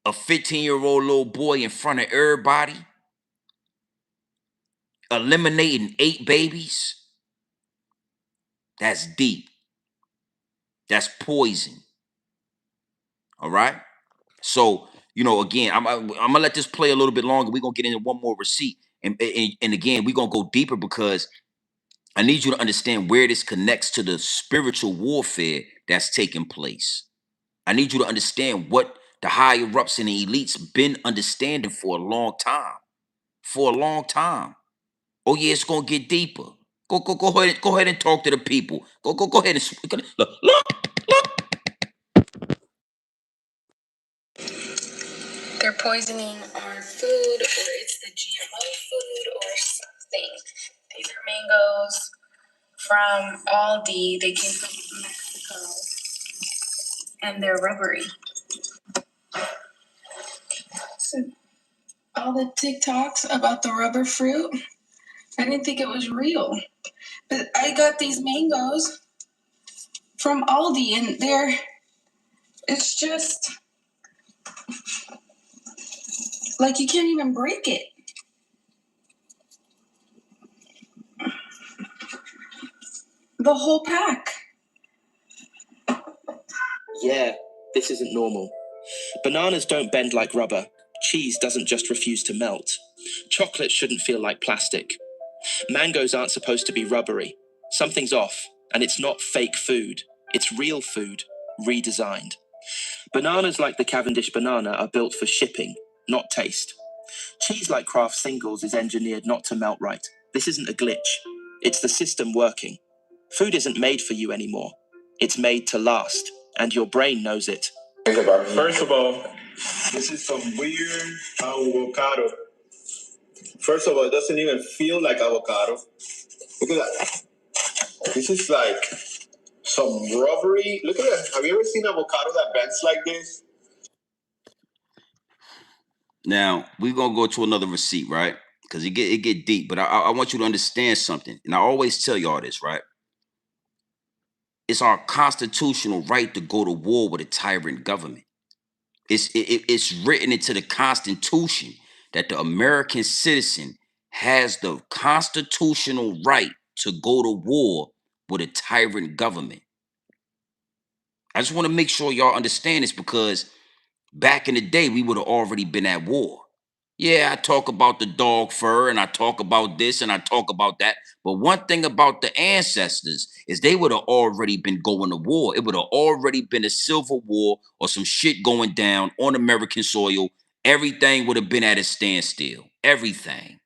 a 15-year-old little boy in front of everybody, eliminating 8 babies, that's deep. That's poison. All right. So, again, I'm gonna let this play a little bit longer. We're gonna get into one more receipt. And again, we're gonna go deeper because I need you to understand where this connects to the spiritual warfare that's taking place. I need you to understand what the higher ups and the elites been understanding for a long time. For a long time. Oh yeah, it's gonna get deeper. Go ahead and talk to the people. Go ahead and look. They're poisoning our food, or it's the GMO food, or something. These are mangoes from Aldi. They came from Mexico, and they're rubbery. So all the TikToks about the rubber fruit, I didn't think it was real. But I got these mangoes from Aldi, and it's just like you can't even break it. The whole pack. Yeah, this isn't normal. Bananas don't bend like rubber. Cheese doesn't just refuse to melt. Chocolate shouldn't feel like plastic. Mangoes aren't supposed to be rubbery. Something's off, and it's not fake food. It's real food, redesigned. Bananas like the Cavendish banana are built for shipping, not taste. Cheese like Kraft Singles is engineered not to melt right. This isn't a glitch. It's the system working. Food isn't made for you anymore. It's made to last, and your brain knows it. First of all, This is some weird avocado. First of all, it doesn't even feel like avocado. Look at that. This is like some rubbery. Look at that. Have you ever seen avocado that bends like this? Now we're gonna go to another receipt, right? Because it get deep, but I want you to understand something, and I always tell y'all this, right? It's our constitutional right to go to war with a tyrant government. It's written into the Constitution that the American citizen has the constitutional right to go to war with a tyrant government. I just want to make sure y'all understand this because back in the day, we would have already been at war. Yeah, I talk about the dog fur and I talk about this and I talk about that. But one thing about the ancestors is they would have already been going to war. It would have already been a civil war or some shit going down on American soil. Everything would have been at a standstill. Everything.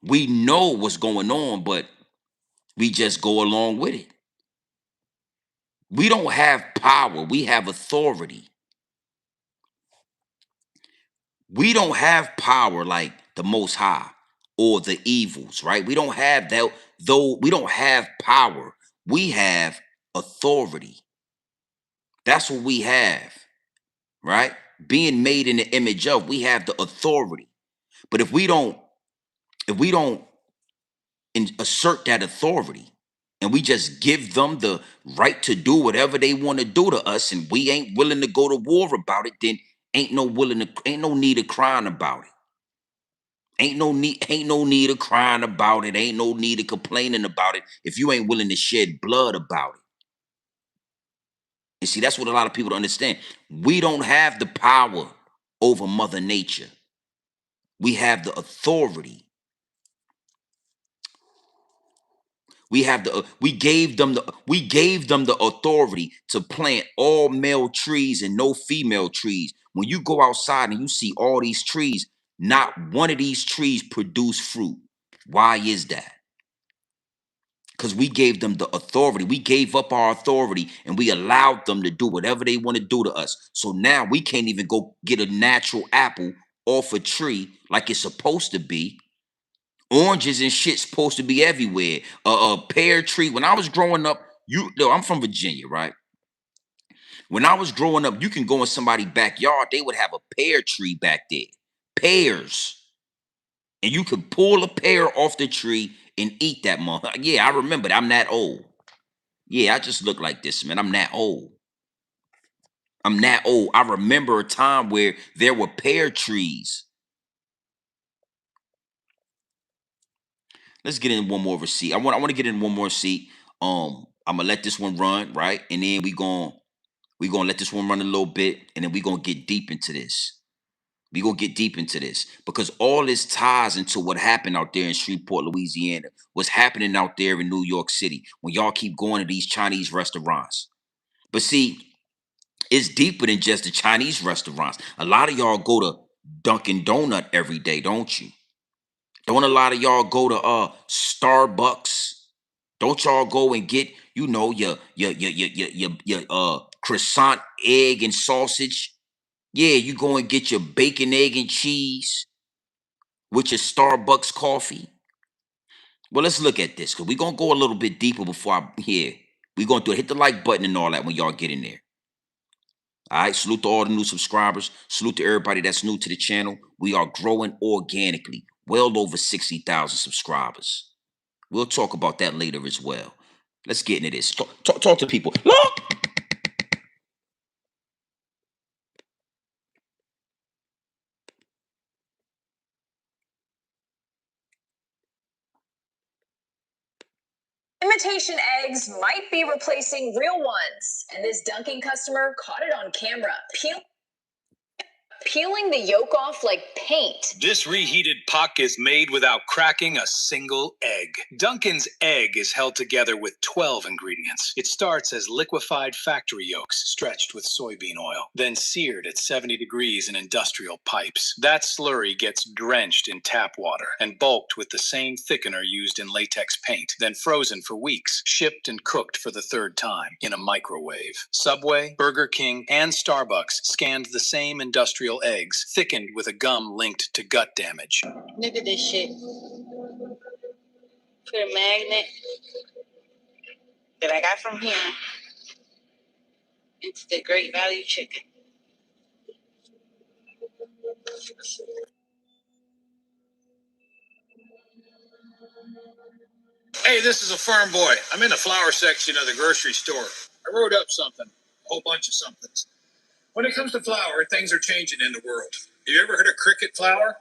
We know what's going on, but we just go along with it. We don't have power, we have authority. We don't have power like the Most High or the evils, right? We don't have that, though we don't have power. We have authority. That's what we have, right? Being made in the image of, we have the authority. But if we don't assert that authority and we just give them the right to do whatever they want to do to us and we ain't willing to go to war about it, then ain't no need of crying about it. Ain't no need of crying about it. Ain't no need of complaining about it if you ain't willing to shed blood about it. And see, that's what a lot of people don't understand. We don't have the power over Mother Nature. We have the authority. We gave them the authority to plant all male trees and no female trees. When you go outside and you see all these trees, not one of these trees produce fruit. Why is that? Because we gave them the authority. We gave up our authority and we allowed them to do whatever they want to do to us. So now we can't even go get a natural apple off a tree like it's supposed to be. Oranges and shit's supposed to be everywhere. A pear tree. When I was growing up, I'm from Virginia, right? When I was growing up, you can go in somebody's backyard, they would have a pear tree back there. Pears. And you could pull a pear off the tree and eat that mother. Yeah, I remember that. I'm that old. Yeah, I just look like this, man. I'm that old. I'm that old. I remember a time where there were pear trees. Let's get in one more receipt. I want to get in one more receipt. I'm gonna let this one run, right? And then we gonna let this one run a little bit, and then we gonna get deep into this. We gonna get deep into this because all this ties into what happened out there in Shreveport, Louisiana. What's happening out there in New York City when y'all keep going to these Chinese restaurants. But see, it's deeper than just the Chinese restaurants. A lot of y'all go to Dunkin' Donut every day, don't you? Don't a lot of y'all go to Starbucks? Don't y'all go and get, your croissant, egg, and sausage? Yeah, you go and get your bacon, egg, and cheese with your Starbucks coffee. Well, let's look at this because we're gonna go a little bit deeper before we're gonna do it. Hit the like button and all that when y'all get in there. All right, salute to all the new subscribers. Salute to everybody that's new to the channel. We are growing organically, well over 60,000 subscribers. We'll talk about that later as well. Let's get into this. Talk to people. Look! Imitation eggs might be replacing real ones, and this dunking customer caught it on camera. peeling the yolk off like paint. This reheated puck is made without cracking a single egg. Dunkin's egg is held together with 12 ingredients. It starts as liquefied factory yolks stretched with soybean oil, then seared at 70 degrees in industrial pipes. That slurry gets drenched in tap water and bulked with the same thickener used in latex paint, then frozen for weeks, shipped and cooked for the third time in a microwave. Subway, Burger King, and Starbucks scanned the same industrial eggs, thickened with a gum linked to gut damage. Look at this shit. Put a magnet that I got from here into the Great Value chicken. Hey, this is a farm boy. I'm in the flower section of the grocery store. I wrote up something, a whole bunch of somethings. When it comes to flour, things are changing in the world. Have you ever heard of cricket flour?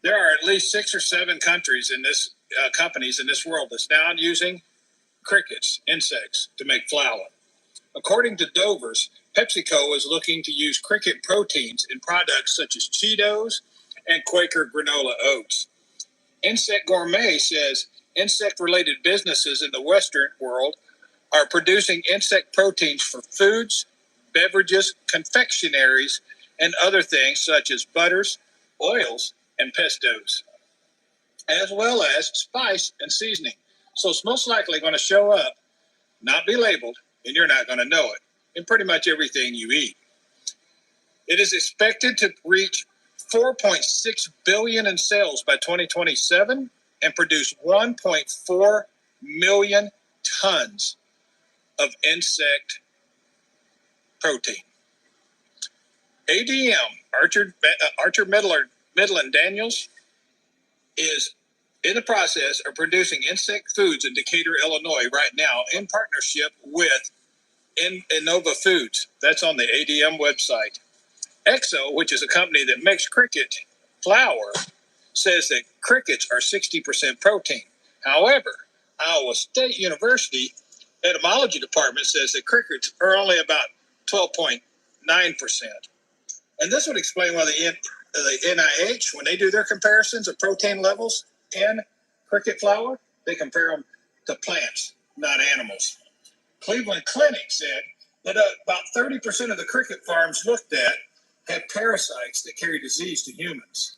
There are at least 6 or 7 countries in this companies in this world that's now using crickets, insects, to make flour. According to Dover's, PepsiCo is looking to use cricket proteins in products such as Cheetos and Quaker granola oats. Insect Gourmet says insect-related businesses in the Western world are producing insect proteins for foods, beverages, confectionaries, and other things such as butters, oils, and pestos, as well as spice and seasoning. So it's most likely going to show up, not be labeled, and you're not going to know it in pretty much everything you eat. It is expected to reach 4.6 billion in sales by 2027 and produce 1.4 million tons of insect protein. ADM, Archer Midland Daniels, is in the process of producing insect foods in Decatur, Illinois right now in partnership with Innova Foods. That's on the ADM website. Exo, which is a company that makes cricket flour, says that crickets are 60% protein. However, Iowa State University etymology department says that crickets are only about 12.9%. And this would explain why the NIH, when they do their comparisons of protein levels in cricket flour, they compare them to plants, not animals. Cleveland Clinic said that about 30% of the cricket farms looked at have parasites that carry disease to humans,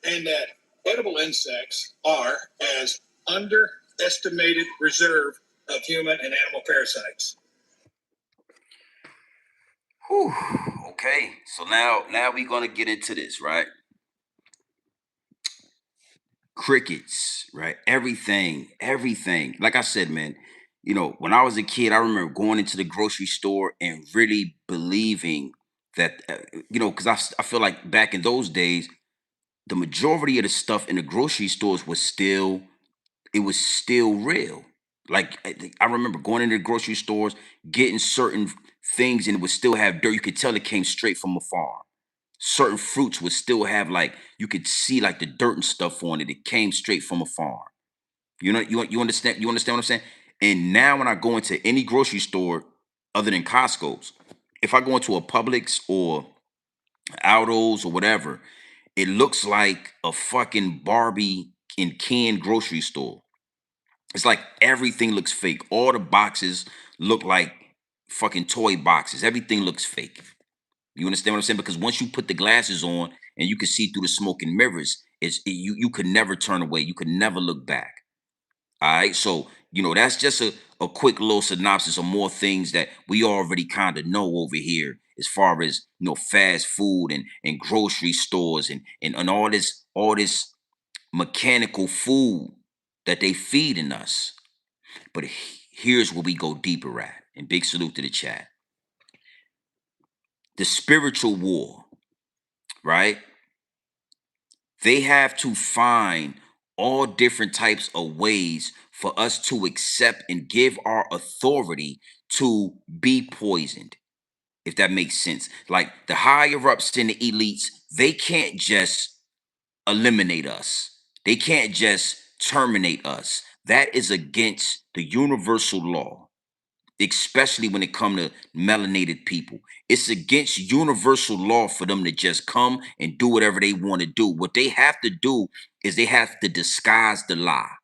and that edible insects are as underestimated reserve of human and animal parasites. Whew. Okay, so now we're gonna get into this, right? Crickets, right? Everything. Like I said, man, when I was a kid, I remember going into the grocery store and really believing that, because I feel like back in those days, the majority of the stuff in the grocery stores was still real. Like I remember going into the grocery stores, getting certain things, and it would still have dirt. You could tell it came straight from a farm. Certain fruits would still have, like, you could see like the dirt and stuff on it. It came straight from a farm. You understand what I'm saying? And now when I go into any grocery store other than Costco's, if I go into a Publix or Aldo's or whatever, it looks like a fucking Barbie in Ken grocery store. It's like everything looks fake. All the boxes look like fucking toy boxes. Everything looks fake. You understand what I'm saying? Because once you put the glasses on and you can see through the smoke and mirrors, you could never turn away. You could never look back. All right. So, that's just a quick little synopsis of more things that we already kind of know over here as far as, fast food and grocery stores and all this mechanical food that they feeding us. But here's where we go deeper at. And big salute to the chat. The spiritual war, right? They have to find all different types of ways for us to accept and give our authority to be poisoned, if that makes sense. Like the higher ups and the elites, they can't just eliminate us. They can't just terminate us. That is against the universal law. especially when it comes to melanated people. It's against universal law for them to just come and do whatever they want to do. What they have to do is they have to disguise the lie.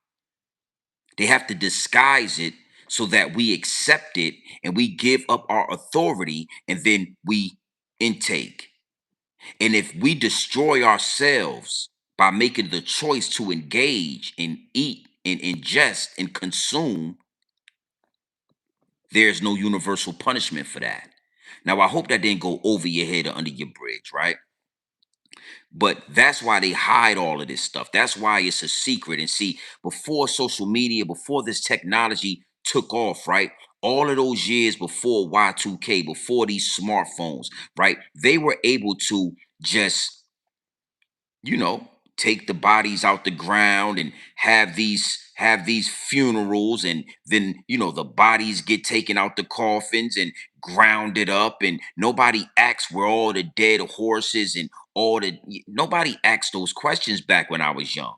They have to disguise it so that we accept it and we give up our authority and then we intake. And if we destroy ourselves by making the choice to engage and eat and ingest and consume, there's no universal punishment for that. Now, I hope that didn't go over your head or under your bridge, right? But that's why they hide all of this stuff. That's why it's a secret. And see, before social media, before this technology took off, right? All of those years before Y2K, before these smartphones, right? They were able to just, you know, take the bodies out the ground and have these funerals, and then the bodies get taken out the coffins and grounded up, and nobody asks where all the dead horses and nobody asked those questions back when I was young.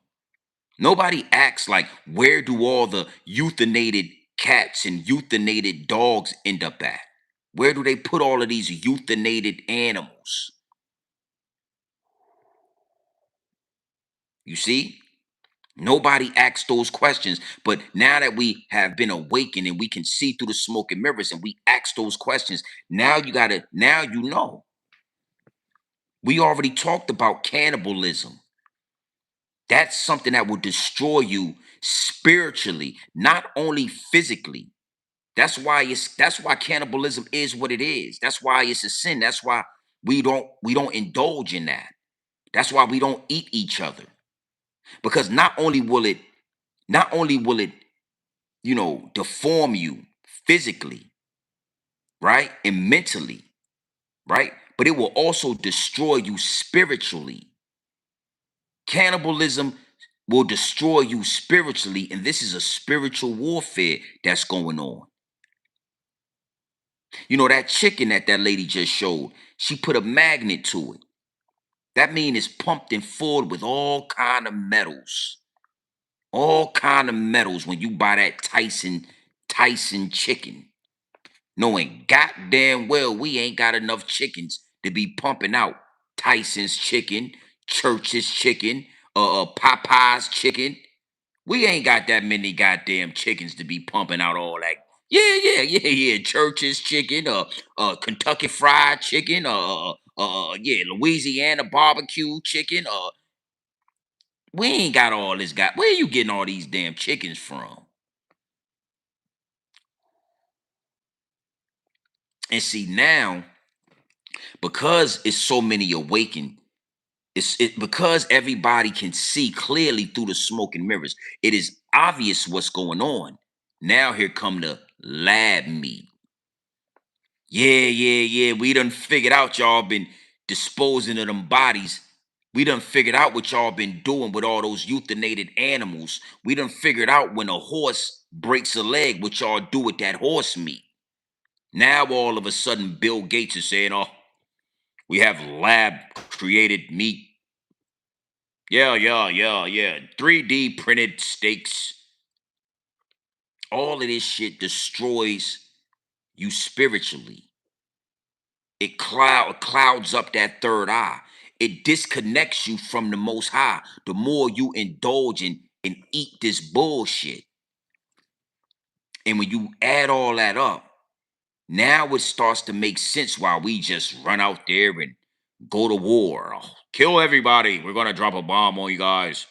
Nobody asks, like, where do all the euthanated cats and euthanated dogs end up at? Where do they put all of these euthanated animals? You see? Nobody asks those questions. But now that we have been awakened and we can see through the smoke and mirrors and we ask those questions, now you know. We already talked about cannibalism. That's something that will destroy you spiritually, not only physically. That's why cannibalism is what it is. That's why it's a sin. That's why we don't indulge in that. That's why we don't eat each other. Because not only will it deform you physically, right? And mentally, right? But it will also destroy you spiritually. Cannibalism will destroy you spiritually, and this is a spiritual warfare that's going on. That chicken that lady just showed, she put a magnet to it. That means it's pumped and filled with all kind of metals. All kind of metals when you buy that Tyson chicken. Knowing goddamn well we ain't got enough chickens to be pumping out Tyson's chicken, Church's chicken, Popeye's chicken. We ain't got that many goddamn chickens to be pumping out all that. Yeah. Church's chicken, Kentucky Fried Chicken, yeah, Louisiana barbecue chicken. We ain't got all this. Where you getting all these damn chickens from? And see now, because it's so many awakened, because everybody can see clearly through the smoke and mirrors. It is obvious what's going on. Now here come the lab meat. Yeah. We done figured out y'all been disposing of them bodies. We done figured out what y'all been doing with all those euthanated animals. We done figured out when a horse breaks a leg, what y'all do with that horse meat. Now all of a sudden Bill Gates is saying, oh, we have lab created meat. Yeah. 3D printed steaks. All of this shit destroys you spiritually. It clouds up that third eye. It disconnects you from the most high. The more you indulge in and eat this bullshit. And when you add all that up, now it starts to make sense why we just run out there and go to war. Oh, kill everybody. We're gonna drop a bomb on you guys.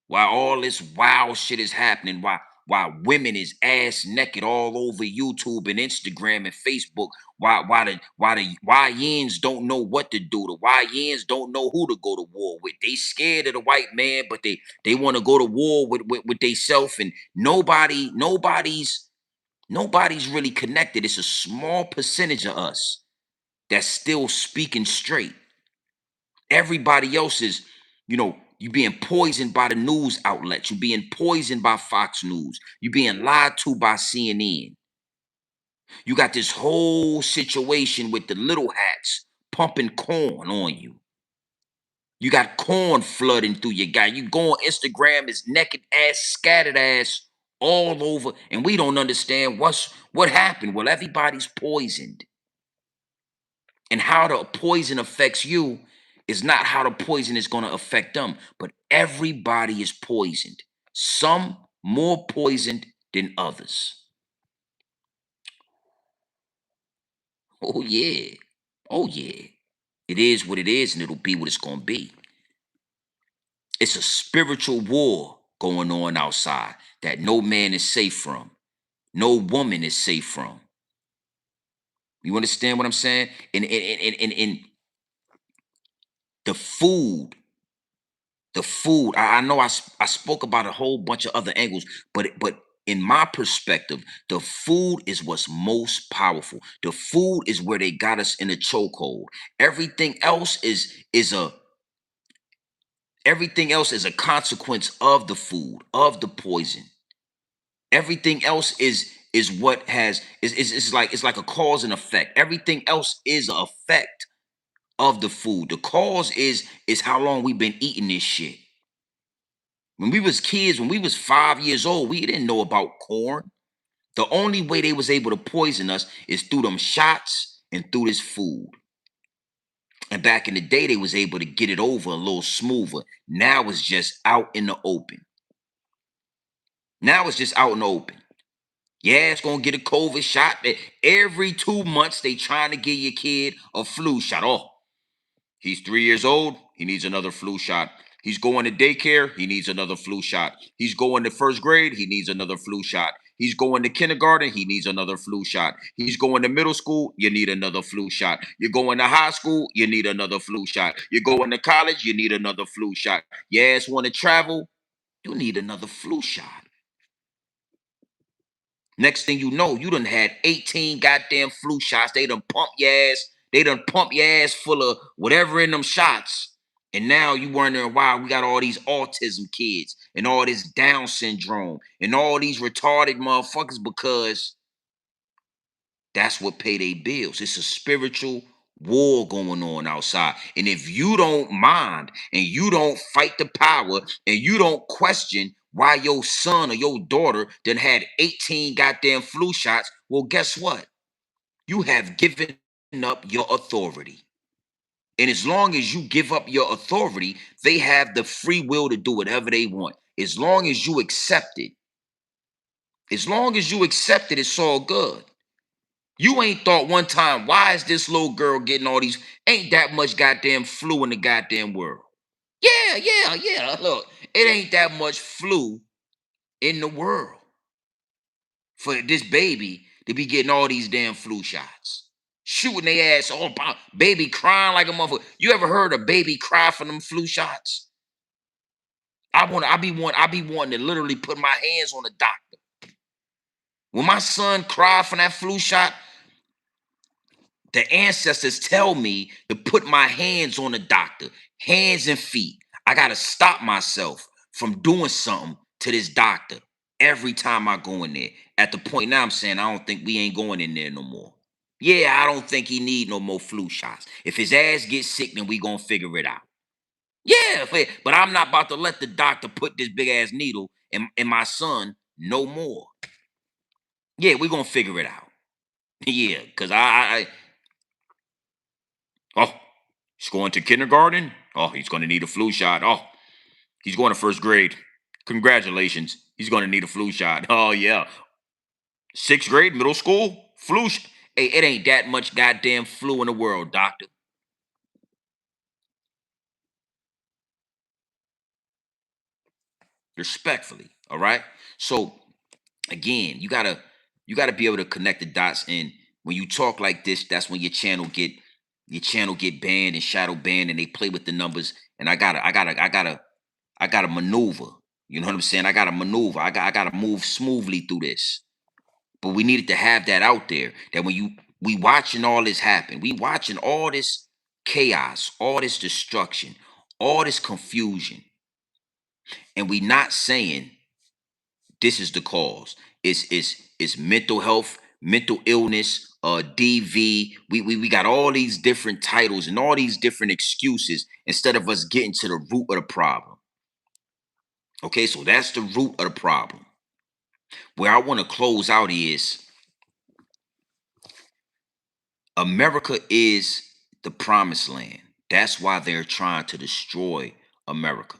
While all this wild shit is happening, while women is ass naked all over YouTube and Instagram and Facebook, why the YNs don't know what to do. The YNs don't know who to go to war with. They scared of the white man, but they want to go to war with theyself, and nobody's really connected. It's a small percentage of us that's still speaking straight. Everybody else is, you being poisoned by the news outlets. You being poisoned by Fox News. You being lied to by CNN. You got this whole situation with the little hats pumping corn on you. You got corn flooding through your guy. You go on Instagram, it's naked ass, scattered ass all over, and we don't understand what happened. Well, everybody's poisoned. And how the poison affects you is not how the poison is going to affect them. But everybody is poisoned. Some more poisoned than others. Oh, yeah. Oh, yeah. It is what it is, and it'll be what it's going to be. It's a spiritual war going on outside that no man is safe from. No woman is safe from. You understand what I'm saying? And the food, I know I spoke about a whole bunch of other angles, but in my perspective, the food is what's most powerful. The food is where they got us in a chokehold. Everything else is a consequence of the food, of the poison. Everything else is what has is like it's like a cause and effect. Everything else is an effect of the food. The cause is how long we've been eating this shit. When we was kids, when we was 5 years old, we didn't know about corn. The only way they was able to poison us is through them shots and through this food. And back in the day, they was able to get it over a little smoother. Now it's just out in the open. Now it's just out in the open. Yeah, it's gonna get a COVID shot. Every 2 months, they trying to give your kid a flu shot. Oh, he's 3 years old. He needs another flu shot. He's going to daycare. He needs another flu shot. He's going to first grade. He needs another flu shot. He's going to kindergarten. He needs another flu shot. He's going to middle school. You need another flu shot. You're going to high school. You need another flu shot. You're going to college. You need another flu shot. Your ass want to travel. You need another flu shot. Next thing you know, you done had 18 goddamn flu shots. They done pump your ass. They done pump your ass full of whatever in them shots. And now you wondering why we got all these autism kids and all this Down syndrome and all these retarded motherfuckers because that's what pay their bills. It's a spiritual war going on outside. And if you don't mind and you don't fight the power and you don't question why your son or your daughter done had 18 goddamn flu shots, well, guess what? You have given up your authority. And as long as you give up your authority, they have the free will to do whatever they want. As long as you accept it. As long as you accept it, it's all good. You ain't thought one time, why is this little girl getting all these? Ain't that much goddamn flu in the goddamn world. Yeah. Look, it ain't that much flu in the world for this baby to be getting all these damn flu shots. Shooting their ass all about baby crying like a motherfucker. You ever heard a baby cry for them flu shots? I be wanting to literally put my hands on the doctor. When my son cried for that flu shot, the ancestors tell me to put my hands on the doctor, hands and feet. I got to stop myself from doing something to this doctor every time I go in there. At the point now I'm saying I don't think we ain't going in there no more. Yeah, I don't think he need no more flu shots. If his ass gets sick, then we gonna figure it out. Yeah, but I'm not about to let the doctor put this big ass needle in my son no more. Yeah, we gonna figure it out. Yeah, because oh, he's going to kindergarten. Oh, he's going to need a flu shot. Oh, he's going to first grade. Congratulations. He's going to need a flu shot. Oh, yeah. Sixth grade, middle school, Hey, it ain't that much goddamn flu in the world, doctor. Respectfully, all right? So, again, you gotta be able to connect the dots. And when you talk like this, that's when your channel get banned and shadow banned, and they play with the numbers. And I gotta maneuver. You know what I'm saying? I gotta maneuver. I gotta move smoothly through this. But we needed to have that out there. That we watching all this happen. We watching all this chaos, all this destruction, all this confusion. And we not saying this is the cause. It's mental health, mental illness, DV. We got all these different titles and all these different excuses instead of us getting to the root of the problem. Okay, so that's the root of the problem. Where I want to close out is America is the promised land. That's why they're trying to destroy America.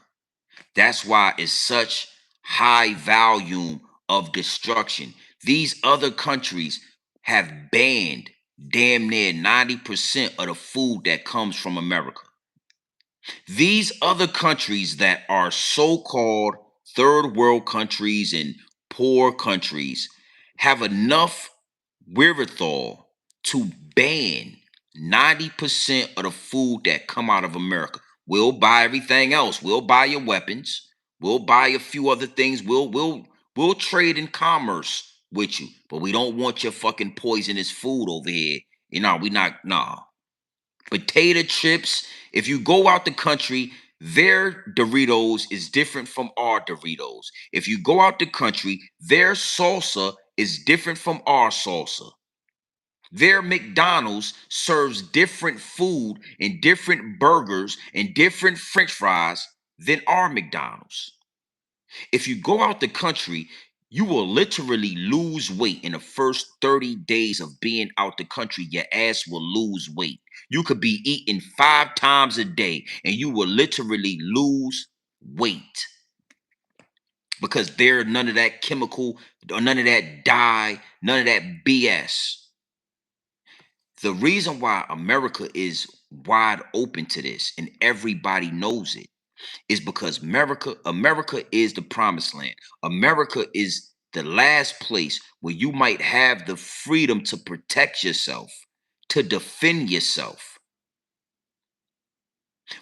That's why it's such high volume of destruction. These other countries have banned damn near 90% of the food that comes from America. These other countries that are so-called third world countries and poor countries have enough wherewithal to ban 90% of the food that come out of America. We'll buy everything else. We'll buy your weapons. We'll buy a few other things. We'll trade in commerce with you. But we don't want your fucking poisonous food over here. You know, we not, nah. Potato chips. If you go out the country, their Doritos is different from our Doritos. If you go out the country, their salsa is different from our salsa. Their McDonald's serves different food and different burgers and different French fries than our McDonald's. If you go out the country, you will literally lose weight in the first 30 days of being out the country. Your ass will lose weight. You could be eating 5 times a day and you will literally lose weight because there none of that chemical or none of that dye, none of that BS. The reason why America is wide open to this and everybody knows it is because America is the promised land. America is the last place where you might have the freedom to protect yourself, to defend yourself.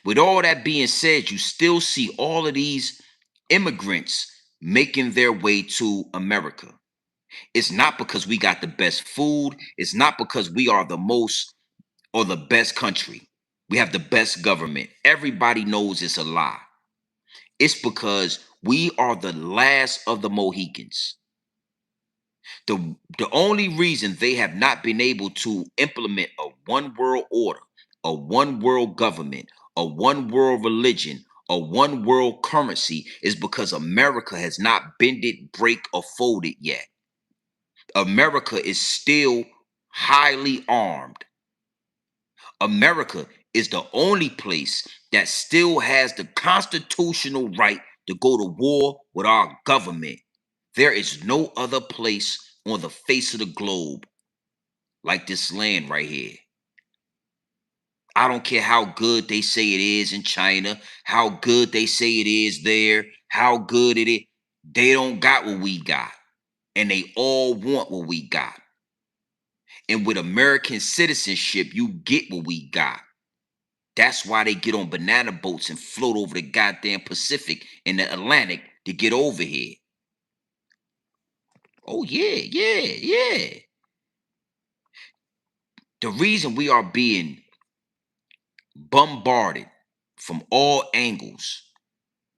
With all that being said, you still see all of these immigrants making their way to America. It's not because we got the best food. It's not because we are the most or the best country. We have the best government. Everybody knows it's a lie. It's because we are the last of the Mohicans. The only reason they have not been able to implement a one world order, a one world government, a one world religion, a one world currency is because America has not bended, break, or folded yet. America is still highly armed. America is the only place that still has the constitutional right to go to war with our government. There is no other place on the face of the globe like this land right here. I don't care how good they say it is in China, how good they say it is there, how good it is. They don't got what we got. And they all want what we got. And with American citizenship, you get what we got. That's why they get on banana boats and float over the goddamn Pacific and the Atlantic to get over here. Oh, yeah, yeah, yeah. The reason we are being bombarded from all angles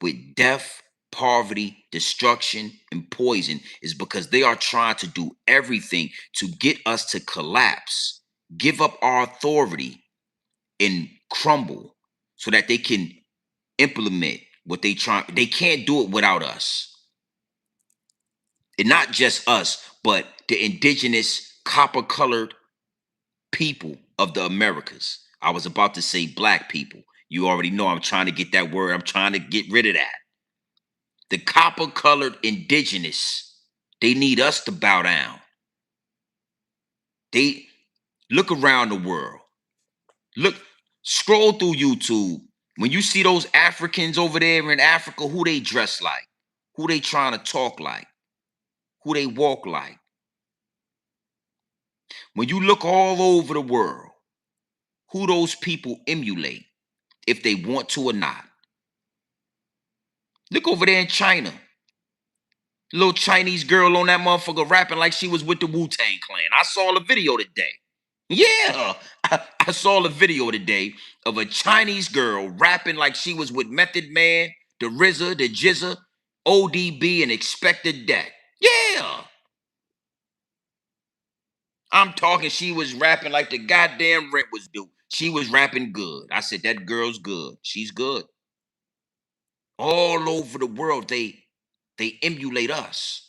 with death, poverty, destruction, and poison is because they are trying to do everything to get us to collapse, give up our authority, and crumble so that they can implement what they try. They can't do it without us. And not just us, but the indigenous copper-colored people of the Americas. I was about to say black people. You already know I'm trying to get that word. I'm trying to get rid of that. The copper-colored indigenous, they need us to bow down. They look around the world. Look, scroll through YouTube. When you see those Africans over there in Africa, who they dress like, who they trying to talk like, who they walk like. When you look all over the world, who those people emulate, if they want to or not. Look over there in China. Little Chinese girl on that motherfucker rapping like she was with the Wu-Tang Clan. I saw the video today. Yeah, I saw the video today of a Chinese girl rapping like she was with Method Man, the RZA, the Jizza, ODB, and Expected Death. Yeah. I'm talking, she was rapping like the goddamn rent was due. She was rapping good. I said, that girl's good. She's good. All over the world, they emulate us.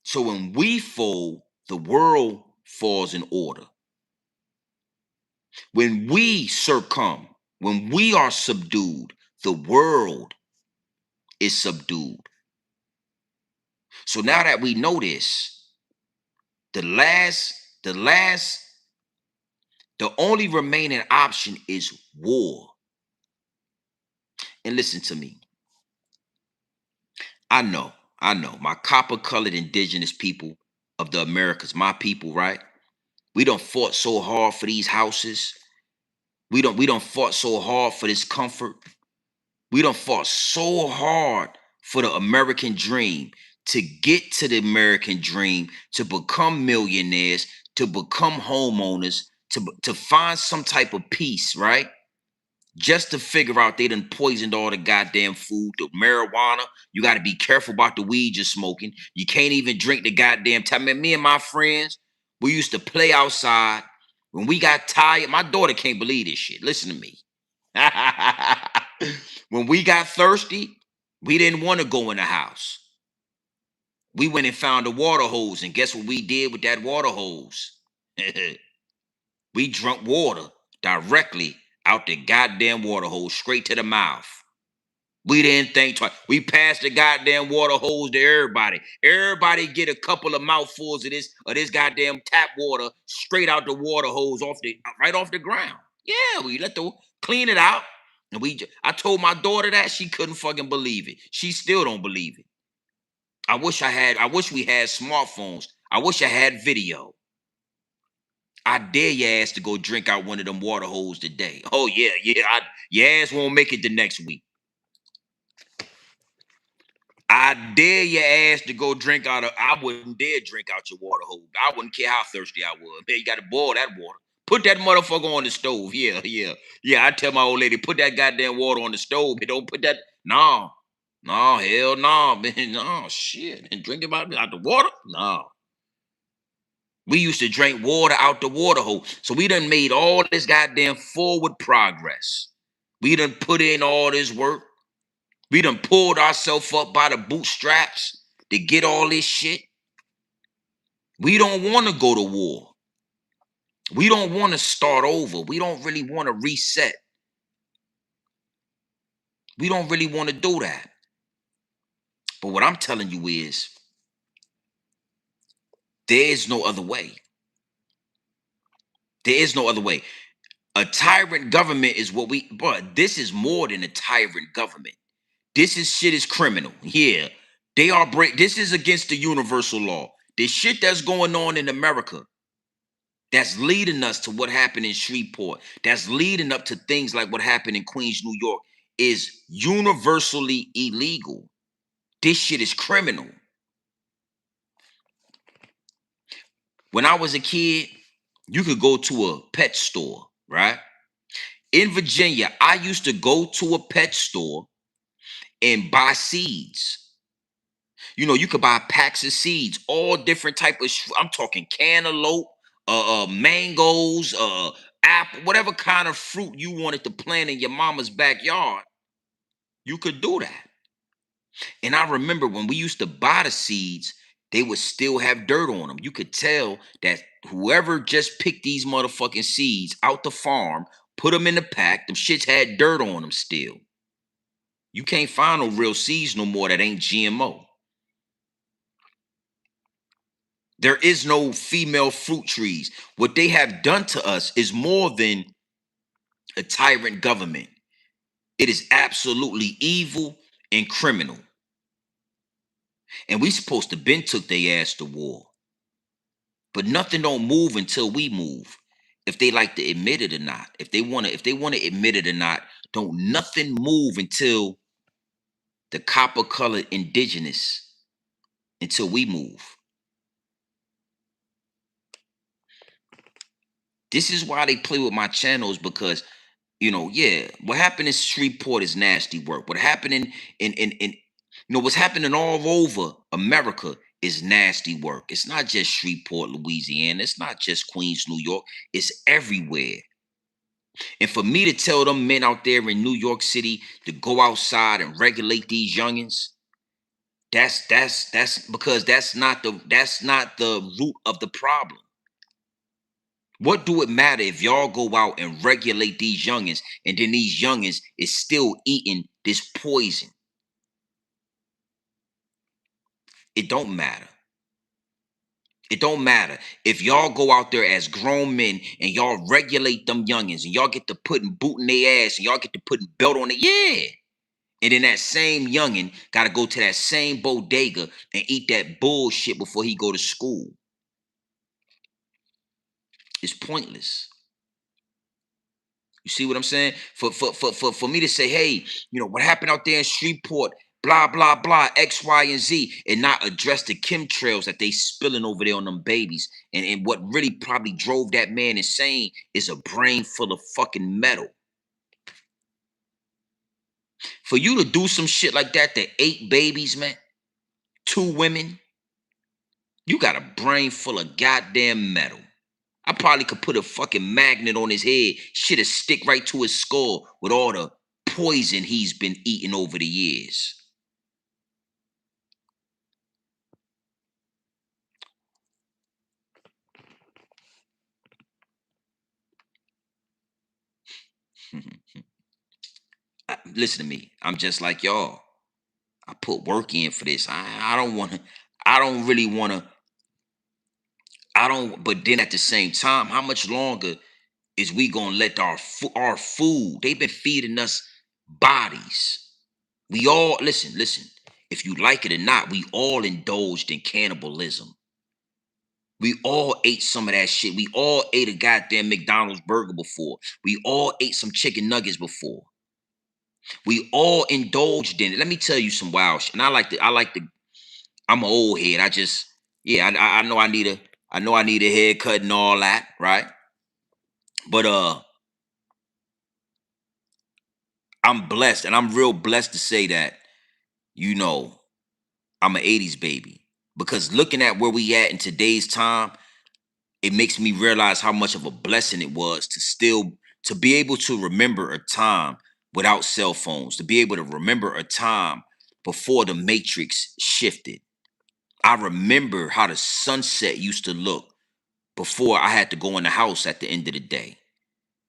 So when we fold, the world falls in order. When we succumb, when we are subdued, the world is subdued. So now that we know this, the last, the last, the only remaining option is war. And listen to me. I know, my copper-colored indigenous people of the Americas, my people, right? We done fought so hard for these houses. We done fought so hard for this comfort. We done fought so hard for the American dream, to get to the American dream, to become millionaires, to become homeowners, to find some type of peace, right? Just to figure out they done poisoned all the goddamn food, the marijuana. You got to be careful about the weed you're smoking. You can't even drink the goddamn time. Man, me and my friends, we used to play outside. When we got tired, my daughter can't believe this shit. Listen to me. When we got thirsty, we didn't want to go in the house. We went and found a water hose, and guess what we did with that water hose? We drunk water directly out the goddamn water hose, straight to the mouth. We didn't think twice. We passed the goddamn water hose to everybody. Everybody get a couple of mouthfuls of this goddamn tap water straight out the water hose right off the ground. Yeah, we let the clean it out. And I told my daughter that, she couldn't fucking believe it. She still don't believe it. I wish we had smartphones. I wish I had video. I dare your ass to go drink out one of them water holes today. Oh yeah, your ass won't make it the next week. I dare your ass to go drink I wouldn't dare drink out your water hole. I wouldn't care how thirsty I was. Man, you got to boil that water. Put that motherfucker on the stove. Yeah. I tell my old lady, put that goddamn water on the stove. And don't put that. No, hell no, man. No, shit. And drink it out the water? No. We used to drink water out the water hole. So we done made all this goddamn forward progress. We done put in all this work. We done pulled ourselves up by the bootstraps to get all this shit. We don't want to go to war. We don't want to start over. We don't really want to reset. We don't really want to do that. But what I'm telling you is, there is no other way. There is no other way. A tyrant government is but this is more than a tyrant government. This shit is criminal. Yeah. This is against the universal law. This shit that's going on in America, that's leading us to what happened in Shreveport, that's leading up to things like what happened in Queens, New York, is universally illegal. This shit is criminal. When I was a kid, you could go to a pet store, right? In Virginia, I used to go to a pet store and buy seeds. You could buy packs of seeds, all different type of. I'm talking cantaloupe, mangoes, apple, whatever kind of fruit you wanted to plant in your mama's backyard. You could do that. And I remember when we used to buy the seeds, they would still have dirt on them. You could tell that whoever just picked these motherfucking seeds out the farm, put them in the pack, them shits had dirt on them still. You can't find no real seeds no more that ain't GMO. There is no female fruit trees. What they have done to us is more than a tyrant government. It is absolutely evil and criminal. And we supposed to been took their ass to war. But nothing don't move until we move. If they like to admit it or not. If they want to admit it or not, don't nothing move until the copper-colored indigenous, until we move. This is why they play with my channels, because what happened in Shreveport is nasty work. What happened in what's happening all over America is nasty work. It's not just Shreveport, Louisiana. It's not just Queens, New York. It's everywhere. And for me to tell them men out there in New York City to go outside and regulate these youngins, That's because that's not the root of the problem. What do it matter if y'all go out and regulate these youngins and then these youngins is still eating this poison? It don't matter. It don't matter. If y'all go out there as grown men and y'all regulate them youngins and y'all get to putting boot in their ass and y'all get to putting belt on it, yeah. And then that same youngin got to go to that same bodega and eat that bullshit before he go to school. It's pointless. You see what I'm saying? For me to say, hey, what happened out there in Shreveport, blah, blah, blah, X, Y, and Z, and not address the chemtrails that they spilling over there on them babies. And what really probably drove that man insane is a brain full of fucking metal. For you to do some shit like that to 8 babies, man, 2 women, you got a brain full of goddamn metal. I probably could put a fucking magnet on his head, shit'll stick right to his skull with all the poison he's been eating over the years. Listen to me. I'm just like y'all. I put work in for this. I don't want to. I don't really want to. I don't. But then at the same time, how much longer is we gonna let our food? They've been feeding us bodies. We all listen. Listen. If you like it or not, we all indulged in cannibalism. We all ate some of that shit. We all ate a goddamn McDonald's burger before. We all ate some chicken nuggets before. We all indulged in it. Let me tell you some wild shit. And I'm an old head. I know I need a haircut and all that, right? But I'm blessed, and I'm real blessed to say that, I'm an 80s baby. Because looking at where we at in today's time, it makes me realize how much of a blessing it was to be able to remember a time without cell phones, to be able to remember a time before the matrix shifted. I remember how the sunset used to look before I had to go in the house at the end of the day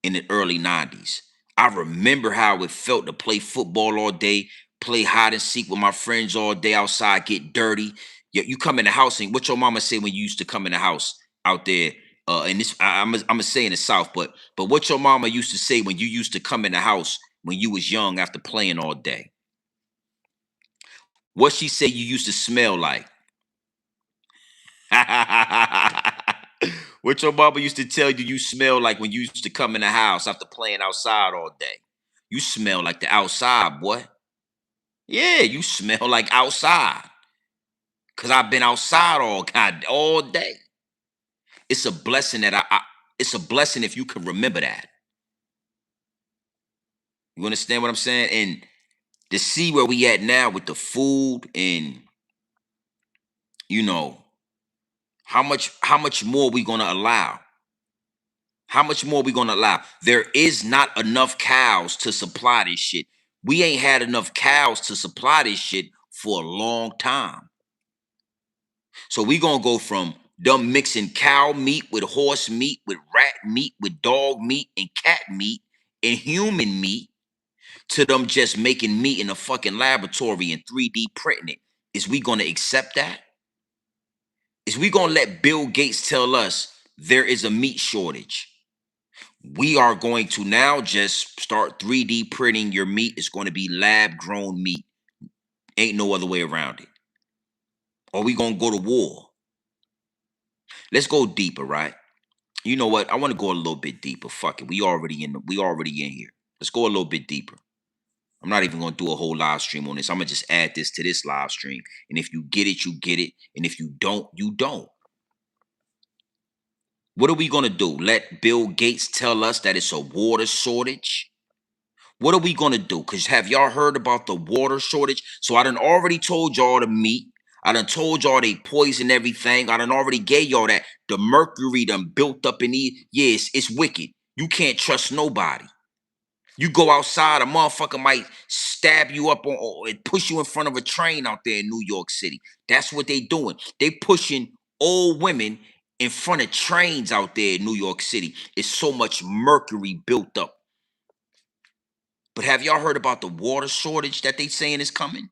in the early 90s. I remember how it felt to play football all day, play hide and seek with my friends all day outside, get dirty. You come in the house, and what your mama say when you used to come in the house out there? And this I'm gonna say in the South, but what your mama used to say when you used to come in the house when you was young after playing all day? What she say you used to smell like? What your mama used to tell you smell like when you used to come in the house after playing outside all day? You smell like the outside, boy. Yeah, you smell like outside. Cause I've been outside all day. It's a blessing that it's a blessing if you can remember that. You understand what I'm saying? And to see where we at now with the food and you know how much more we gonna allow. How much more we gonna allow? There is not enough cows to supply this shit. We ain't had enough cows to supply this shit for a long time. So we gonna go from them mixing cow meat with horse meat, with rat meat, with dog meat and cat meat and human meat to them just making meat in a fucking laboratory and 3D printing it. Is we gonna accept that? Is we gonna let Bill Gates tell us there is a meat shortage? We are going to now just start 3D printing your meat. It's going to be lab grown meat. Ain't no other way around it. Or we going to go to war. Let's go deeper, right? You know what? I want to go a little bit deeper. Fuck it. We already in here. Let's go a little bit deeper. I'm not even going to do a whole live stream on this. I'm going to just add this to this live stream. And if you get it, you get it. And if you don't, you don't. What are we going to do? Let Bill Gates tell us that it's a water shortage? What are we going to do? Because have y'all heard about the water shortage? So I done already told y'all the meat. I done told y'all they poison everything. I done already gave y'all that. The mercury done built up in the... Yes, it's wicked. You can't trust nobody. You go outside, a motherfucker might stab you up and push you in front of a train out there in New York City. That's what they doing. They pushing old women in front of trains out there in New York City. It's so much mercury built up. But have y'all heard about the water shortage that they saying is coming?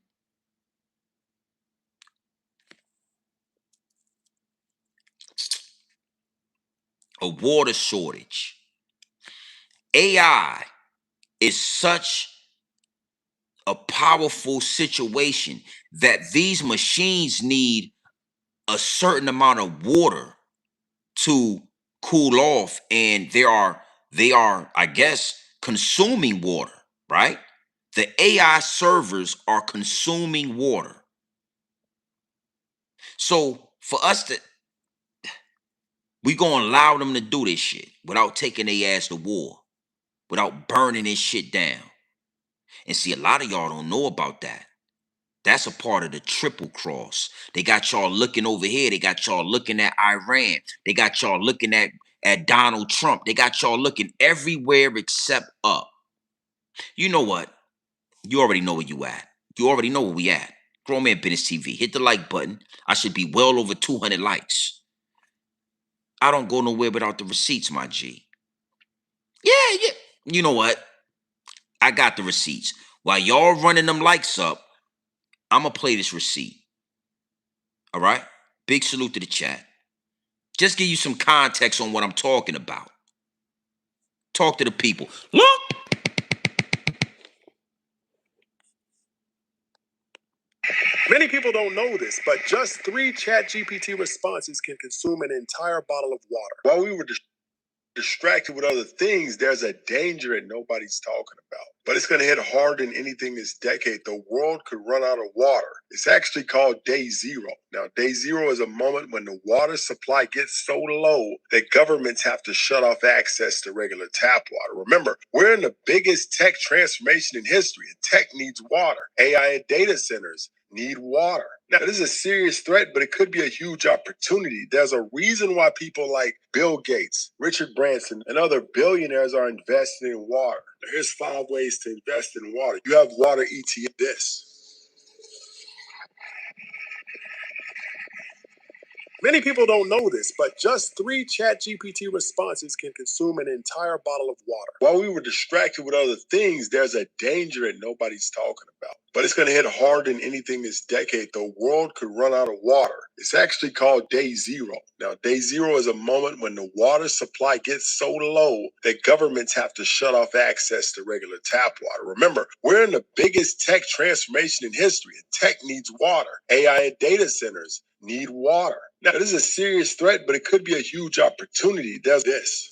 A water shortage. AI is such a powerful situation that these machines need a certain amount of water to cool off, and they are I guess consuming water, right? The AI servers are consuming water. So for us to we gonna allow them to do this shit without taking their ass to war, without burning this shit down. And see, a lot of y'all don't know about that. That's a part of the triple cross. They got y'all looking over here. They got y'all looking at Iran. They got y'all looking at Donald Trump. They got y'all looking everywhere except up. You know what? You already know where you at. You already know where we at. Grown Man Business TV. Hit the like button. I should be well over 200 likes. I don't go nowhere without the receipts, my G. Yeah. You know what? I got the receipts. While y'all running them likes up, I'm going to play this receipt. All right? Big salute to the chat. Just give you some context on what I'm talking about. Talk to the people. Look! Many people don't know this, but just 3 ChatGPT responses can consume an entire bottle of water. While we were distracted with other things, there's a danger that nobody's talking about. But it's going to hit harder than anything this decade. The world could run out of water. It's actually called day zero. Now, day zero is a moment when the water supply gets so low that governments have to shut off access to regular tap water. Remember, we're in the biggest tech transformation in history, and tech needs water. AI and data centers need water. Now, this is a serious threat, but it could be a huge opportunity. There's a reason why people like Bill Gates, Richard Branson, and other billionaires are investing in water. Now, here's 5 ways to invest in water. You have water ETF. This. Many people don't know this, but just 3 ChatGPT responses can consume an entire bottle of water. While we were distracted with other things, there's a danger that nobody's talking about. But it's going to hit harder than anything this decade. The world could run out of water. It's actually called day zero. Now, day zero is a moment when the water supply gets so low that governments have to shut off access to regular tap water. Remember, we're in the biggest tech transformation in history, and tech needs water. AI and data centers need water. Now, this is a serious threat, but it could be a huge opportunity. There's this.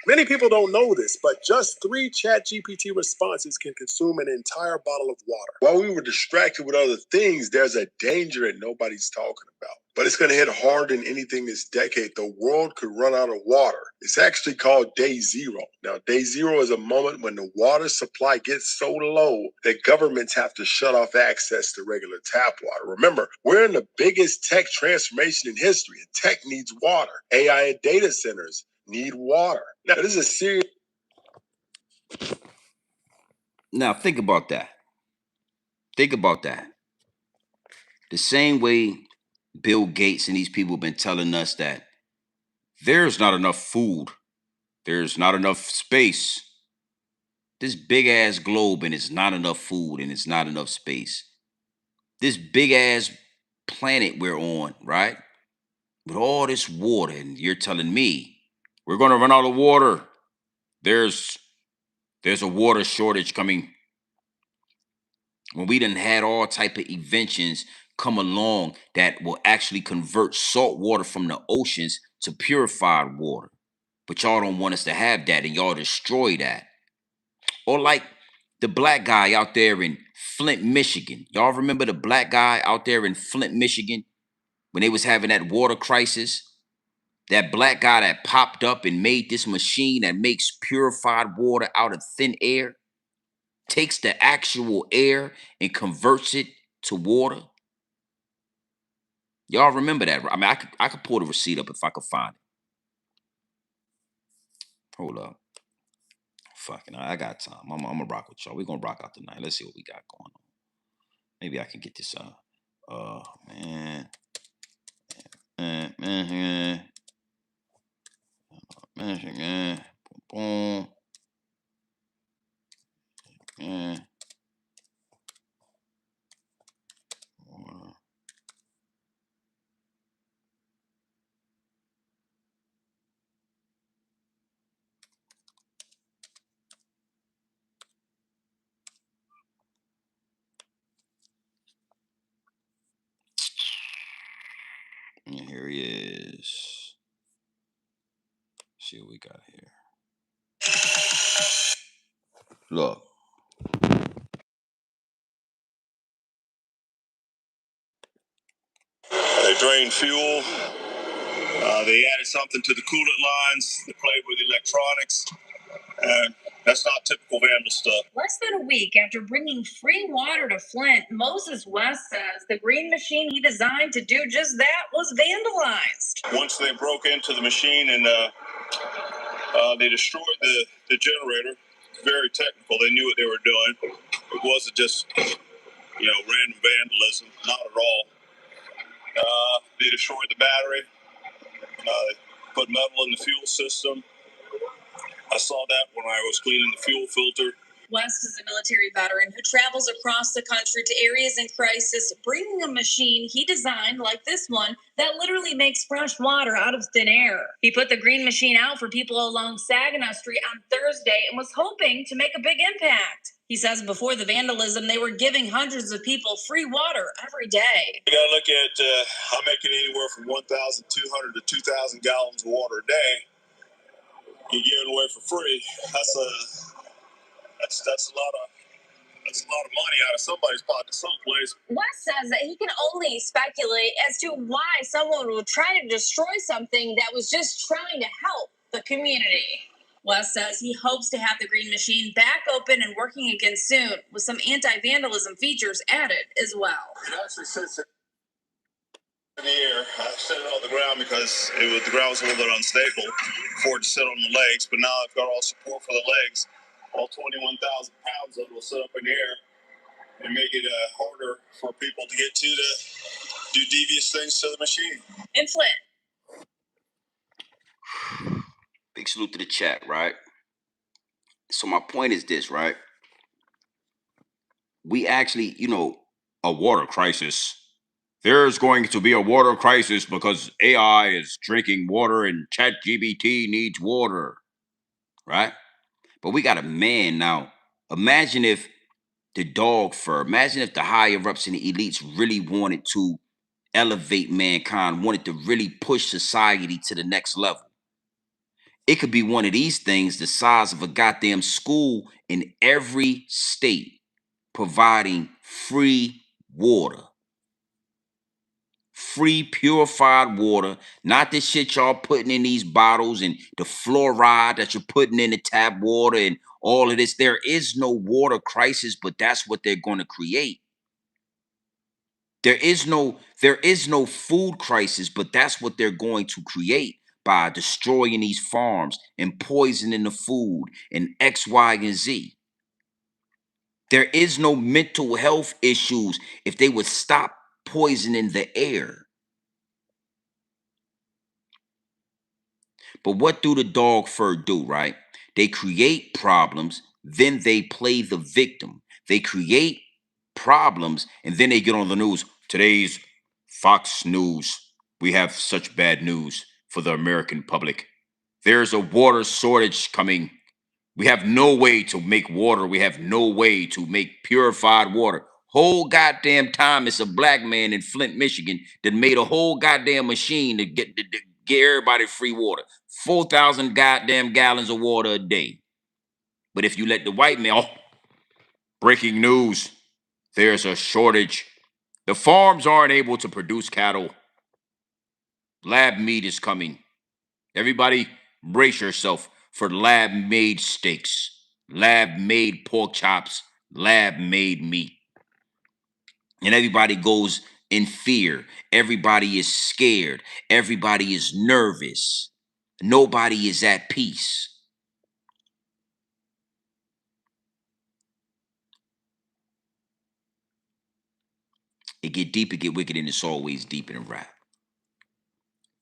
Many people don't know this, but just 3 ChatGPT responses can consume an entire bottle of water. While we were distracted with other things, there's a danger that nobody's talking about. But it's going to hit harder than anything this decade. The world could run out of water. It's actually called day zero. Now, day zero is a moment when the water supply gets so low that governments have to shut off access to regular tap water. Remember, we're in the biggest tech transformation in history, and tech needs water. AI and data centers need water. Now, this is a serious. Now, think about that. Think about that. The same way Bill Gates and these people have been telling us that there's not enough food, there's not enough space. This big ass globe, and it's not enough food, and it's not enough space. This big ass planet we're on, right? With all this water, and you're telling me we're gonna run out of water. There's a water shortage coming. When we done had all type of inventions come along that will actually convert salt water from the oceans to purified water. But y'all don't want us to have that, and y'all destroy that. Or like the black guy out there in Flint, Michigan. Y'all remember the black guy out there in Flint, Michigan when they was having that water crisis? That black guy that popped up and made this machine that makes purified water out of thin air, takes the actual air and converts it to water. Y'all remember that? I mean, I could pull the receipt up if I could find it. Hold up. fucking, I got time. I'm gonna rock with y'all. We're gonna rock out tonight. Let's see what we got going on. Maybe I can get this. Man, man, man, boom, man. And here he is. See what we got here. Look. They drained fuel. They added something to the coolant lines. They played with electronics. And that's not typical vandal stuff. Less than a week after bringing free water to Flint, Moses West says the green machine he designed to do just that was vandalized. Once they broke into the machine and they destroyed the generator, very technical. They knew what they were doing. It wasn't just, random vandalism. Not at all. They destroyed the battery. They put metal in the fuel system. I saw that when I was cleaning the fuel filter. West is a military veteran who travels across the country to areas in crisis, bringing a machine he designed, like this one, that literally makes fresh water out of thin air. He put the green machine out for people along Saginaw Street on Thursday and was hoping to make a big impact. He says before the vandalism, they were giving hundreds of people free water every day. You gotta look at, I'm making anywhere from 1,200 to 2,000 gallons of water a day. You give it away for free. That's a lot of money out of somebody's pocket someplace. West says that he can only speculate as to why someone would try to destroy something that was just trying to help the community. West says he hopes to have the green machine back open and working again soon, with some anti-vandalism features added as well. It actually sits in the air. I set it on the ground because the ground was a little bit unstable for it to sit on the legs, but now I've got all support for the legs. All 21,000 pounds of it will sit up in the air and make it harder for people to get to do devious things to the machine. In Flint. Big salute to the chat, right? So my point is this, right? We actually, a water crisis. There's going to be a water crisis because AI is drinking water and ChatGPT needs water, right? But we got a man now. Imagine if imagine if the higher ups and the elites really wanted to elevate mankind, wanted to really push society to the next level. It could be one of these things the size of a goddamn school in every state providing free water. Free purified water, not this shit y'all putting in these bottles and the fluoride that you're putting in the tap water and all of this. There is no water crisis, but that's what they're going to create. There is no food crisis, but that's what they're going to create by destroying these farms and poisoning the food and X, Y, and Z. There is no mental health issues if they would stop poisoning the air. But what do the dog fur do, right? They create problems, then they play the victim. They create problems, and then they get on the news. Today's Fox News, we have such bad news for the American public. There's a water shortage coming. We have no way to make water. We have no way to make purified water. Whole goddamn time it's a black man in Flint, Michigan that made a whole goddamn machine to get everybody free water. 4,000 goddamn gallons of water a day. But if you let the white man, breaking news, there's a shortage. The farms aren't able to produce cattle. Lab meat is coming. Everybody brace yourself for lab-made steaks, lab-made pork chops, lab-made meat. And everybody goes in fear. Everybody is scared. Everybody is nervous. Nobody is at peace. It get deep, it get wicked, and it's always deeper than rap.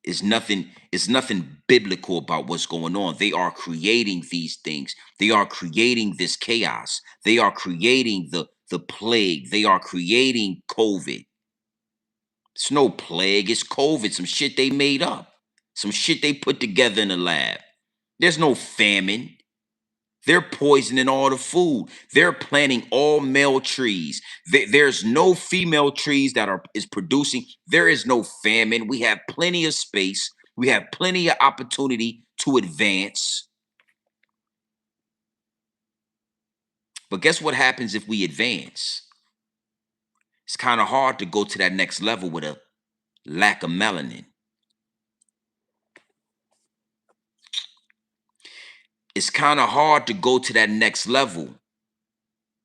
It's nothing biblical about what's going on. They are creating these things. They are creating this chaos. They are creating the plague. They are creating COVID. It's no plague, it's COVID. Some shit they made up. Some shit they put together in the lab. There's no famine. They're poisoning all the food. They're planting all male trees. There's no female trees that is producing. There is no famine. We have plenty of space. We have plenty of opportunity to advance. But guess what happens if we advance? It's kind of hard to go to that next level with a lack of melanin. It's kind of hard to go to that next level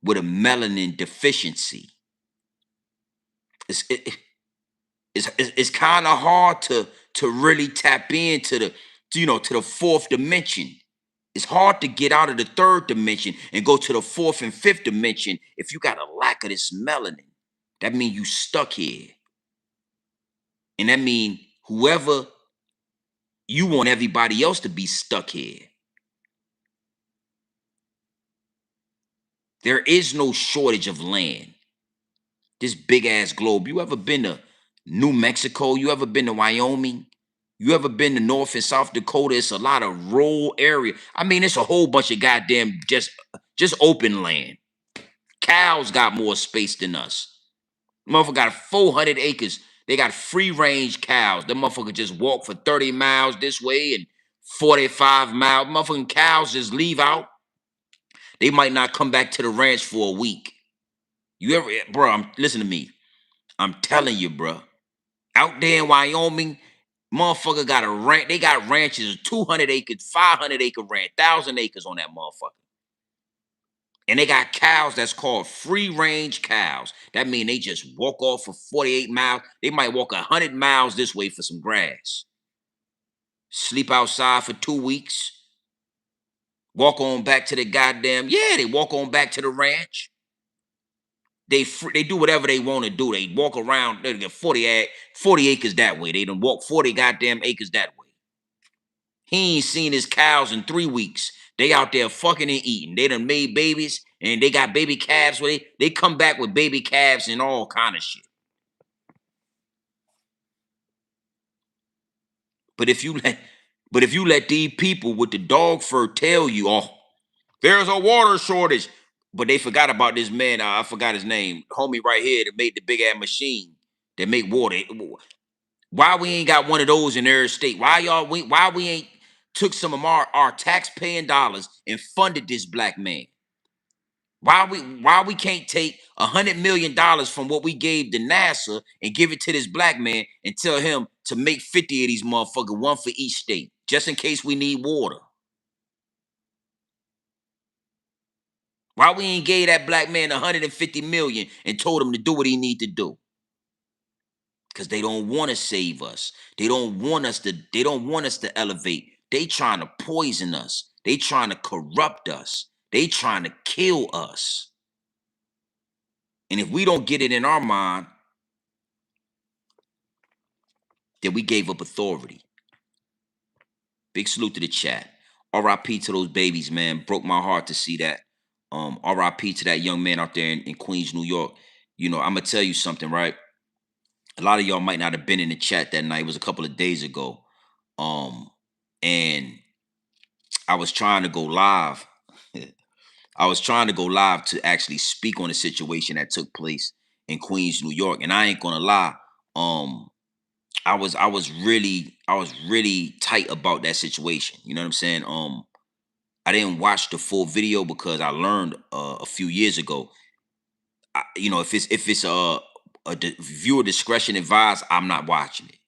with a melanin deficiency. It's kind of hard to really tap into to the fourth dimension. It's hard to get out of the third dimension and go to the fourth and fifth dimension if you got a lack of this melanin. That means you stuck here. And that means whoever you want everybody else to be stuck here. There is no shortage of land. This big ass globe. You ever been to New Mexico? You ever been to Wyoming? You ever been to North and South Dakota? It's a lot of rural area. I mean, it's a whole bunch of goddamn just open land. Cows got more space than us. Motherfucker got 400 acres. They got free range cows. The motherfucker just walk for 30 miles this way and 45 miles. Motherfucking cows just leave out. They might not come back to the ranch for a week. You ever, bro, listen to me. I'm telling you, bro. Out there in Wyoming, motherfucker got a ranch. They got ranches, 200 acres, 500 acre ranch, 1,000 acres on that motherfucker. And they got cows that's called free range cows. That means they just walk off for 48 miles. They might walk 100 miles this way for some grass. Sleep outside for 2 weeks. Walk on back to the goddamn, they walk on back to the ranch. They do whatever they want to do. They walk around, they get 40 acres that way. They done walk 40 goddamn acres that way. He ain't seen his cows in 3 weeks. They out there fucking and eating. They done made babies and they got baby calves where they come back with baby calves and all kind of shit. But if you let these people with the dog fur tell you, oh, there's a water shortage. But they forgot about this man. I forgot his name. Homie right here that made the big ass machine that make water. Why we ain't got one of those in every state? Why we ain't took some of our tax paying dollars and funded this black man? Why we can't take $100 million from what we gave to NASA and give it to this black man and tell him to make 50 of these motherfuckers, one for each state, just in case we need water? Why we ain't gave that black man 150 million and told him to do what he need to do? Because they don't want to save us. They don't want us to elevate. They trying to poison us. They trying to corrupt us. They trying to kill us. And if we don't get it in our mind, then we gave up authority. Big salute to the chat. RIP to those babies, man. Broke my heart to see that. RIP to that young man out there in Queens, New York. You know, I'm gonna tell you something, right? A lot of y'all might not have been in the chat that night. It was a couple of days ago. And I was trying to go live. I was trying to go live to actually speak on the situation that took place in Queens, New York. And I ain't gonna lie. I was really tight about that situation. You know what I'm saying? I didn't watch the full video because I learned a few years ago. If it's viewer discretion advised, I'm not watching it.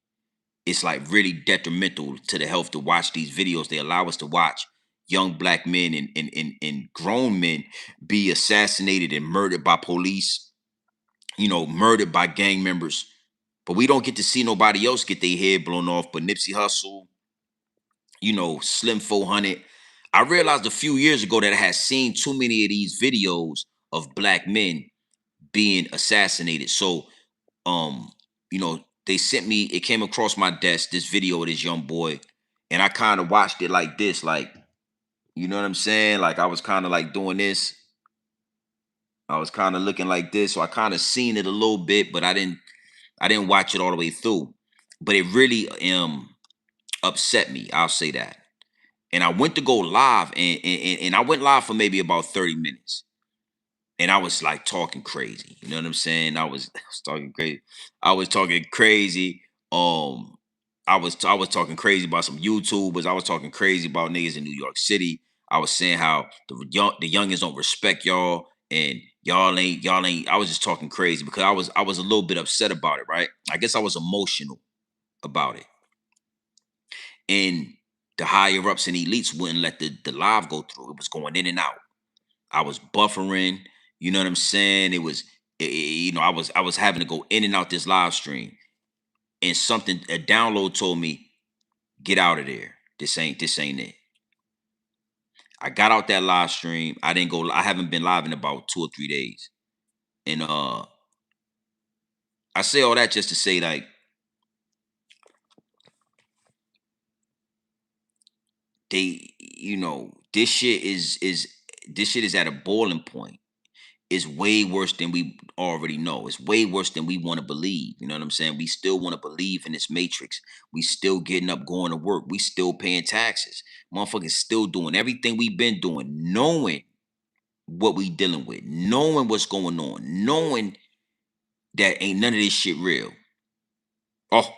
It's like really detrimental to the health to watch these videos. They allow us to watch young black men and grown men be assassinated and murdered by police, murdered by gang members. But we don't get to see nobody else get their head blown off but Nipsey Hussle, Slim 400. I realized a few years ago that I had seen too many of these videos of black men being assassinated. So you know, they sent me, it came across my desk, this video of this young boy, and I kind of watched it like this, like, you know what I'm saying? Like I was kind of like doing this. I was kind of looking like this. So I kind of seen it a little bit, but I didn't watch it all the way through. But it really upset me. I'll say that. And I went to go live and I went live for maybe about 30 minutes. And I was like talking crazy. You know what I'm saying? I was talking crazy. I was talking crazy. Um, I was talking crazy about some YouTubers. I was talking crazy about niggas in New York City. I was saying how the youngins don't respect y'all and y'all ain't. I was just talking crazy because I was a little bit upset about it, right? I guess I was emotional about it. And the higher ups and elites wouldn't let the live go through. It was going in and out. I was buffering. You know what I'm saying? You know, I was having to go in and out this live stream, and a download told me, get out of there. This ain't it. I got out that live stream. I didn't go. I haven't been live in about 2 or 3 days, and I say all that just to say like this shit is at a boiling point. It's way worse than we already know. It's way worse than we want to believe. You know what I'm saying? We still want to believe in this matrix. We still getting up, going to work. We still paying taxes. Motherfuckers still doing everything we've been doing, knowing what we dealing with, knowing what's going on, knowing that ain't none of this shit real. Oh,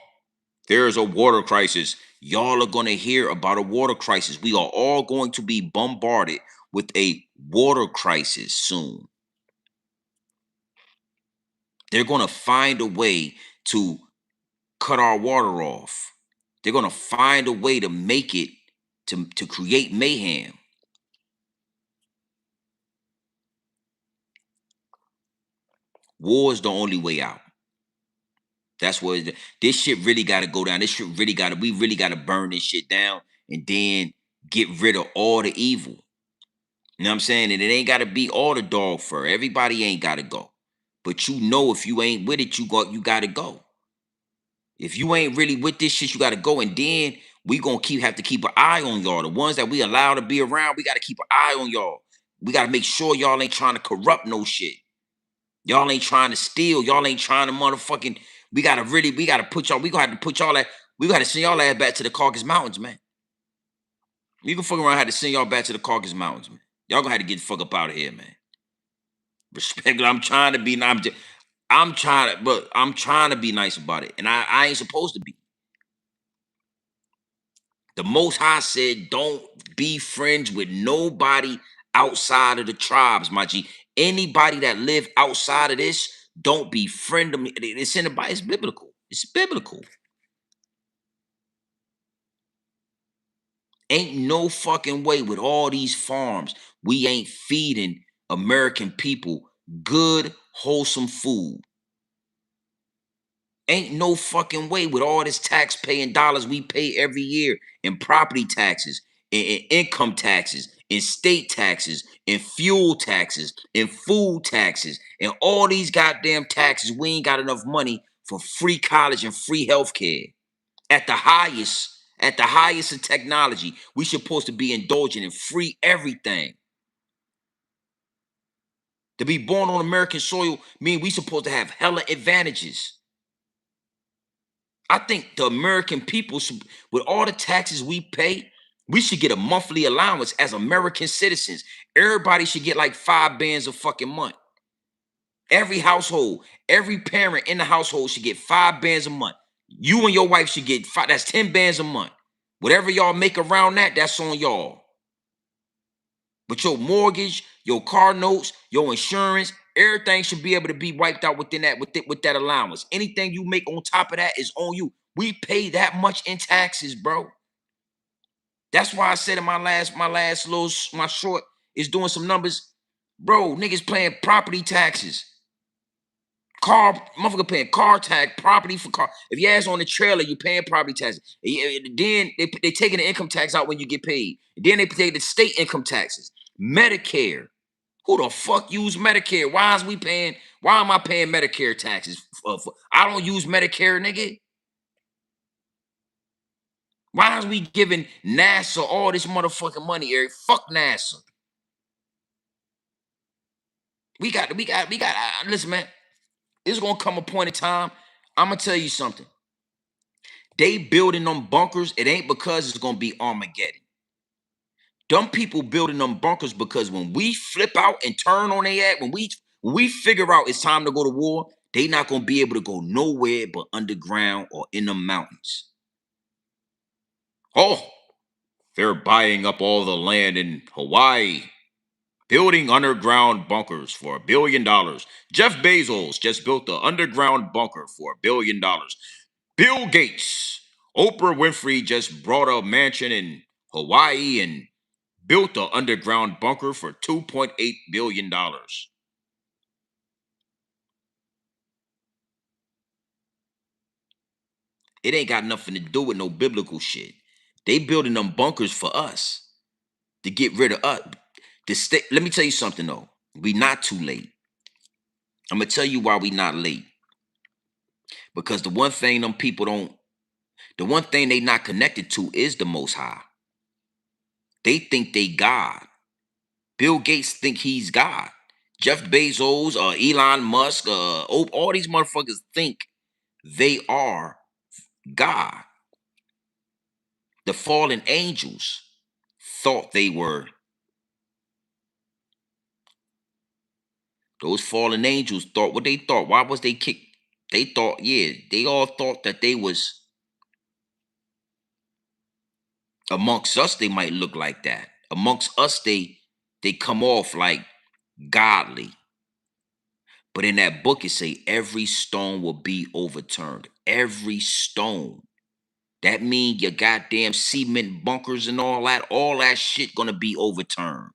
there's a water crisis. Y'all are going to hear about a water crisis. We are all going to be bombarded with a water crisis soon. They're going to find a way to cut our water off. They're going to find a way to make it, to create mayhem. War is the only way out. That's what this shit really got to go down. We really got to burn this shit down and then get rid of all the evil. You know what I'm saying? And it ain't got to be all the dog fur. Everybody ain't got to go. But you know, if you ain't with it, you got to go. If you ain't really with this shit, you got to go. And then we gonna have to keep an eye on y'all. The ones that we allow to be around, we got to keep an eye on y'all. We got to make sure y'all ain't trying to corrupt no shit. Y'all ain't trying to steal. Y'all ain't trying to motherfucking. We gotta put y'all. We gonna have to put y'all at. We gotta send y'all ass back to the Caucasus Mountains, man. You can fuck around. Have to send y'all back to the Caucasus Mountains, man. Y'all gonna have to get the fuck up out of here, man. Respect. I'm trying to be. I'm trying to be nice about it, and I ain't supposed to be. The Most High said, don't be friends with nobody outside of the tribes, my G. Anybody that live outside of this, don't be friend of me. It's in the Bible. It's biblical. It's biblical. Ain't no fucking way with all these farms. We ain't feeding American people good, wholesome food. Ain't no fucking way with all this tax paying dollars we pay every year in property taxes, in income taxes, in state taxes, in fuel taxes, in food taxes, and all these goddamn taxes. We ain't got enough money for free college and free healthcare. At the highest of technology, we supposed to be indulging in free everything. To be born on American soil mean we supposed to have hella advantages. I think the American people, with all the taxes we pay, we should get a monthly allowance as American citizens. Everybody should get like 5 bands a fucking month. Every household, every parent in the household should get 5 bands a month. You and your wife should get 5. That's 10 bands a month. Whatever y'all make around that, that's on y'all. But your mortgage, your car notes, your insurance, everything should be able to be wiped out within that with that allowance. Anything you make on top of that is on you. We pay that much in taxes, bro. That's why I said in my short is doing some numbers, bro. Niggas paying property taxes, motherfucker paying car tax, property for car. If your ass on the trailer, you paying property taxes. Then they taking the income tax out when you get paid. Then they take the state income taxes, Medicare. Who the fuck use Medicare? Why am I paying Medicare taxes I don't use Medicare, nigga. Why is we giving NASA all this motherfucking money, Eric? Fuck NASA. We got. Listen, man. There's gonna come a point in time. I'm gonna tell you something. They building them bunkers. It ain't because it's gonna be Armageddon. Dumb people building them bunkers because when we flip out and turn on their ass, when we figure out it's time to go to war, they not gonna be able to go nowhere but underground or in the mountains. Oh, they're buying up all the land in Hawaii, building underground bunkers for $1 billion. Jeff Bezos just built an underground bunker for $1 billion. Bill Gates, Oprah Winfrey just brought a mansion in Hawaii and built an underground bunker for $2.8 billion. It ain't got nothing to do with no biblical shit. They building them bunkers for us to get rid of us. Let me tell you something though. We not too late. I'm gonna tell you why we not late. Because the one thing they not connected to is the Most High. They think they God. Bill Gates think he's God. Jeff Bezos, Elon Musk, all these motherfuckers think they are God. The fallen angels thought they were. Those fallen angels thought what they thought. Why was they kicked? They thought, yeah, they all thought that they was amongst us. They might look like that. Amongst us, they come off like godly. But in that book, it say every stone will be overturned. Every stone. That mean your goddamn cement bunkers and all that shit gonna be overturned.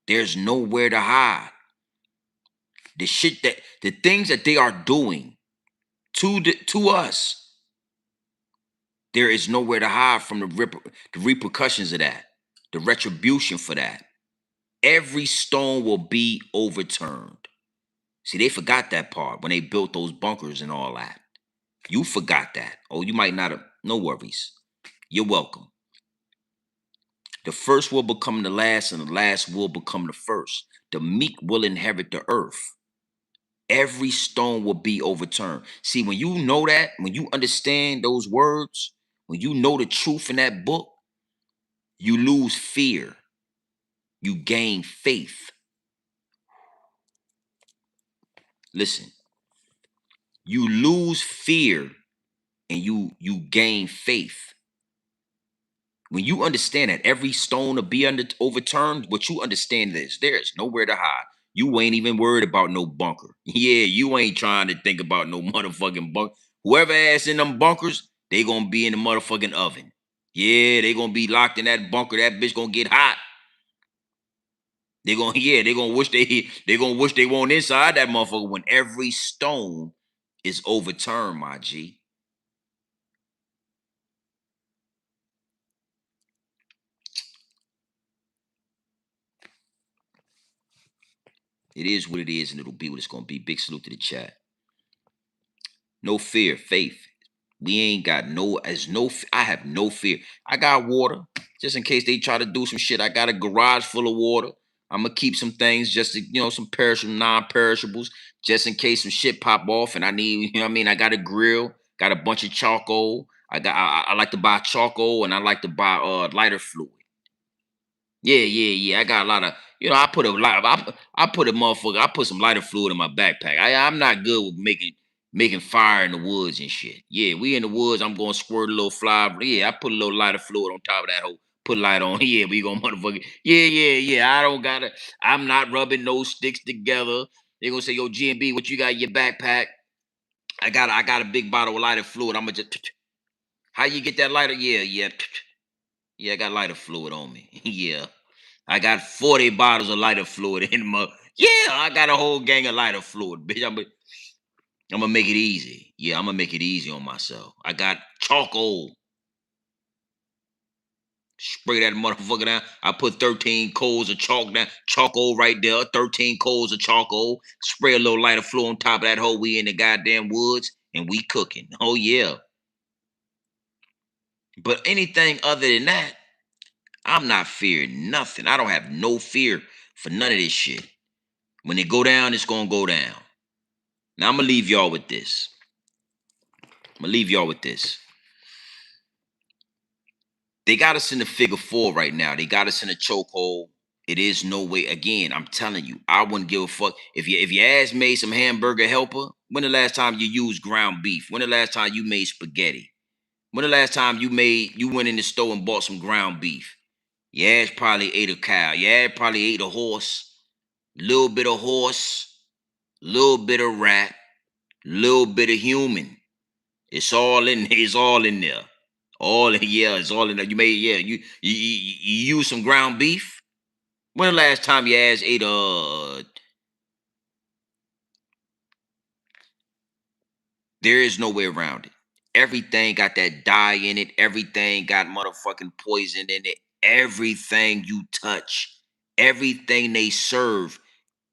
There's nowhere to hide. The things that they are doing to us, there is nowhere to hide from the repercussions of that, the retribution for that. Every stone will be overturned. See, they forgot that part when they built those bunkers and all that. You forgot that. Oh, you might not have. No worries. You're welcome. The first will become the last, and the last will become the first. The meek will inherit the earth. Every stone will be overturned. See, when you know that, when you understand those words, when you know the truth in that book, you lose fear. You gain faith. Listen, you lose fear and you gain faith. When you understand that every stone will be overturned, what you understand is there's nowhere to hide. You ain't even worried about no bunker. Yeah, you ain't trying to think about no motherfucking bunker. Whoever ass in them bunkers, they gonna be in the motherfucking oven. Yeah, they gonna be locked in that bunker. That bitch gonna get hot. They gonna wish they weren't inside that motherfucker when every stone is overturned, my G. It is what it is, and it'll be what it's gonna be. Big salute to the chat. No fear, faith. We ain't got I have no fear. I got water just in case they try to do some shit. I got a garage full of water. I'm gonna keep some things just to, some perishable, non-perishables, just in case some shit pop off and I need, I got a grill, got a bunch of charcoal. I like to buy charcoal and I like to buy lighter fluid. Yeah. I got a lot of, I put a lot of, I put a motherfucker, I put some lighter fluid in my backpack. I'm not good with making fire in the woods and shit. Yeah, we in the woods, I'm going to squirt a little fly. Yeah, I put a little lighter fluid on top of that hole. Put light on. Yeah, we gonna motherfucker. Yeah. I'm not rubbing no sticks together. They gonna say, yo, GMB, what you got in your backpack? I got a big bottle of lighter fluid. I'ma just how you get that lighter? Yeah. Yeah, I got lighter fluid on me. Yeah. I got 40 bottles of lighter fluid in my. Yeah, I got a whole gang of lighter fluid, bitch. I'm gonna make it easy. Yeah, I'm gonna make it easy on myself. I got charcoal. Spray that motherfucker down. I put 13 coals of chalk down, charcoal right there. 13 coals of charcoal. Spray a little lighter fluid on top of that hole. We in the goddamn woods and we cooking. Oh yeah. But anything other than that, I'm not fearing nothing. I don't have no fear for none of this shit. When it go down, it's gonna go down. Now I'm gonna leave y'all with this. They got us in the figure four right now. They got us in a chokehold. It is no way. Again, I'm telling you, I wouldn't give a fuck if your ass made some hamburger helper. When the last time you used ground beef? When the last time you made spaghetti? When the last time you went in the store and bought some ground beef? Your ass probably ate a cow. Your ass probably ate a horse. Little bit of horse, little bit of rat, little bit of human. It's all in. It's all in there. It's all in there. You use some ground beef. When the last time your ass ate there is no way around it. Everything got that dye in it. Everything got motherfucking poison in it. Everything you touch, everything they serve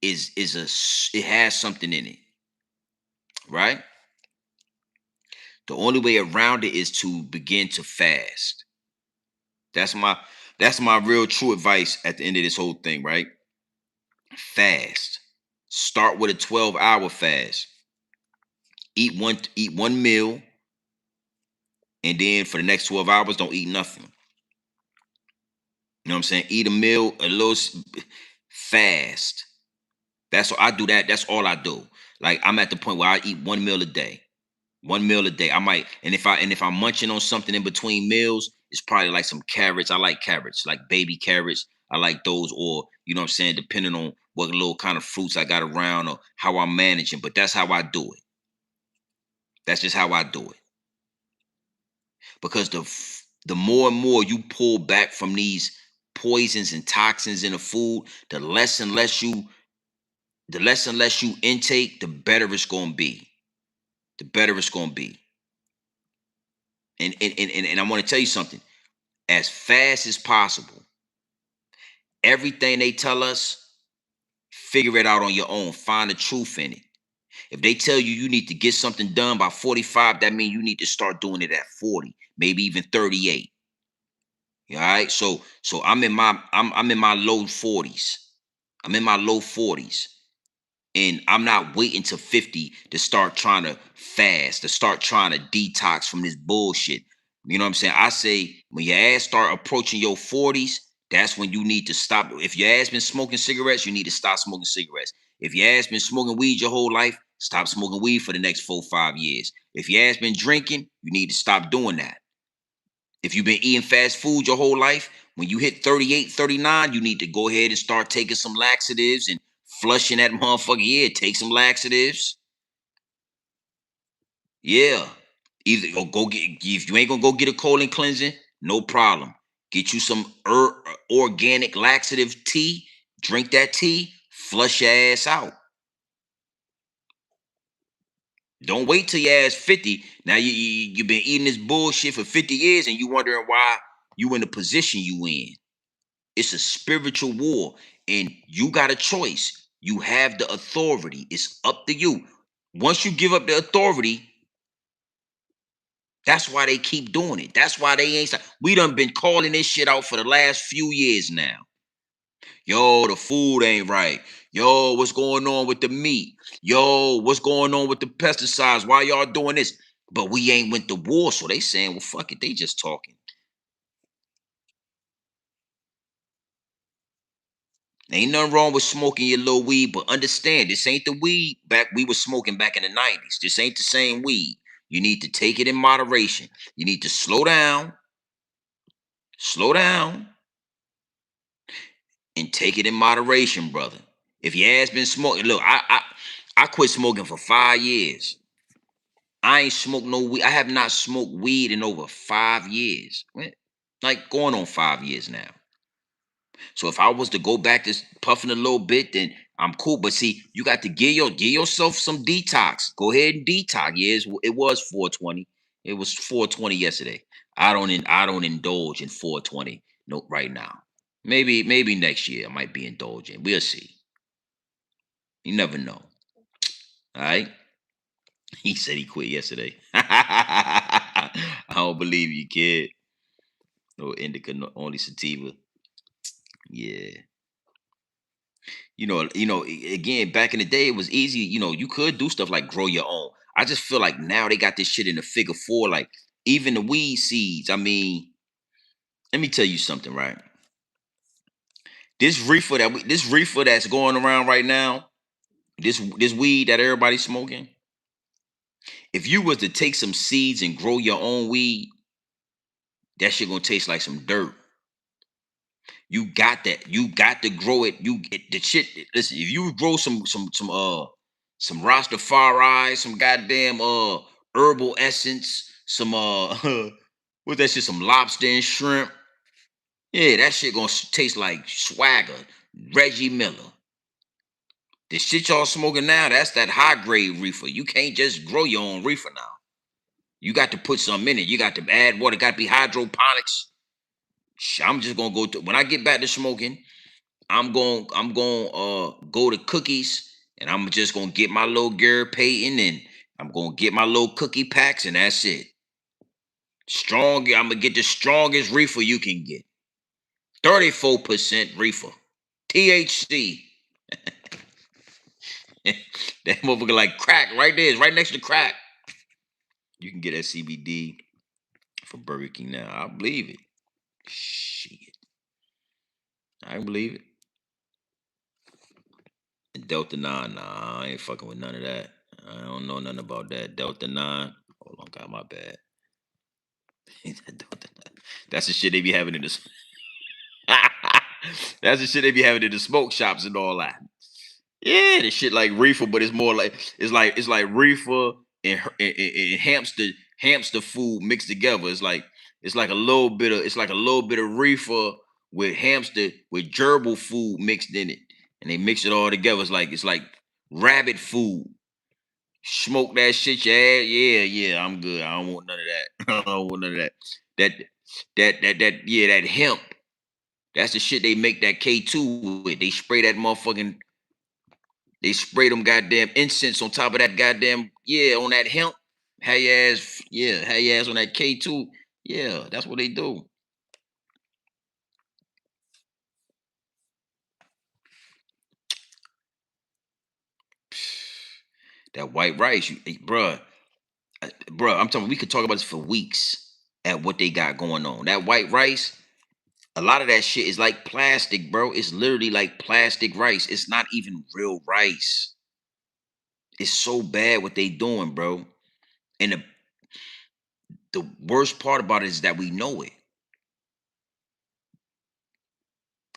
it has something in it, right? The only way around it is to begin to fast. That's my real true advice at the end of this whole thing, right? Fast. Start with a 12-hour fast. Eat one meal, and then for the next 12 hours, don't eat nothing. You know what I'm saying? Eat a meal, fast. That's all I do. That's all I do. Like I'm at the point where I eat one meal a day. One meal a day. I might, and if I'm munching on something in between meals, it's probably like some carrots. I like carrots, like baby carrots. I like those, or you know what I'm saying, depending on what little kind of fruits I got around or how I'm managing. But that's how I do it. That's just how I do it. Because the more and more you pull back from these poisons and toxins in the food, the less and less you intake, the better it's gonna be. The better it's gonna be. And I want to tell you something. As fast as possible, everything they tell us, figure it out on your own. Find the truth in it. If they tell you you need to get something done by 45, that means you need to start doing it at 40, maybe even 38. All right. So I'm in my low 40s. I'm in my low 40s. And I'm not waiting to 50 to start trying to fast, to start trying to detox from this bullshit. You know what I'm saying? I say when your ass start approaching your 40s, that's when you need to stop. If your ass been smoking cigarettes, you need to stop smoking cigarettes. If your ass been smoking weed your whole life, stop smoking weed for the next 4-5 years. If your ass been drinking, you need to stop doing that. If you've been eating fast food your whole life, when you hit 38, 39, you need to go ahead and start taking some laxatives and flushing that motherfucker. Yeah, take some laxatives. Yeah. Either or go get, if you ain't gonna go get a colon cleansing, no problem. Get you some organic laxative tea, drink that tea, flush your ass out. Don't wait till your ass 50. Now you've been eating this bullshit for 50 years and you wondering why you in the position you in. It's a spiritual war, and you got a choice. You have the authority. It's up to you. Once you give up the authority, that's why they keep doing it. That's why they ain't. We done been calling this shit out for the last few years now. Yo, the food ain't right. Yo, what's going on with the meat? Yo, what's going on with the pesticides? Why y'all doing this? But we ain't went to war, so they saying, well, fuck it. They just talking. Ain't nothing wrong with smoking your little weed, but understand this ain't the weed back we was smoking back in the 90s. This ain't the same weed. You need to take it in moderation. You need to slow down, and take it in moderation, brother. If your ass been smoking, look, I quit smoking for 5 years. I ain't smoked no weed. I have not smoked weed in over 5 years. Like going on 5 years now. So if I was to go back to puffing a little bit, then I'm cool. But see, you got to give yourself some detox. Go ahead and detox. Yeah, it was 420. It was 420 yesterday. I don't indulge in 420. Nope, right now. Maybe next year I might be indulging. We'll see. You never know. All right. He said he quit yesterday. I don't believe you, kid. No indica, no, only sativa. Yeah. Again, back in the day, it was easy. You could do stuff like grow your own. I just feel like now they got this shit in the figure four. Like even the weed seeds. I mean, let me tell you something, right? This reefer that's going around right now, this weed that everybody's smoking. If you was to take some seeds and grow your own weed, that shit gonna taste like some dirt. You got that. You got to grow it. You get the shit. Listen, if you grow some Rastafari, some goddamn herbal essence, some what's that shit? Some lobster and shrimp. Yeah, that shit gonna taste like swagger, Reggie Miller. The shit y'all smoking now, that's that high grade reefer. You can't just grow your own reefer now. You got to put some in it. You got to add water. Got to be hydroponics. I'm just gonna go to when I get back to smoking. I'm going go to cookies and I'm just gonna get my little Gary Payton and I'm gonna get my little cookie packs and that's it. Strong, I'm gonna get the strongest reefer you can get. 34% reefer. THC. That motherfucker like crack right there. It's right next to crack. You can get that CBD for Burger King now. I believe it. Shit. I believe it. And Delta 9, nah, I ain't fucking with none of that. I don't know nothing about that. Delta 9. Hold on, God, my bad. That's the shit they be having in the That's the shit they be having in the smoke shops and all that. Yeah, the shit like reefer, but it's more like it's like reefer and hamster food mixed together. It's like a little bit of reefer with hamster with gerbil food mixed in it, and they mix it all together. It's like rabbit food. Smoke that shit, yeah, yeah. I'm good. I don't want none of that. I don't want none of that. That yeah, that hemp. That's the shit they make that K2 with. They spray that motherfucking. They spray them goddamn incense on top of that goddamn on that hemp. Have your ass on that K2. Yeah, that's what they do. That white rice, bruh, bruh. I'm telling you, we could talk about this for weeks at what they got going on. That white rice, a lot of that shit is like plastic, bro. It's literally like plastic rice. It's not even real rice. It's so bad what they doing, bro. And the worst part about it is that we know it.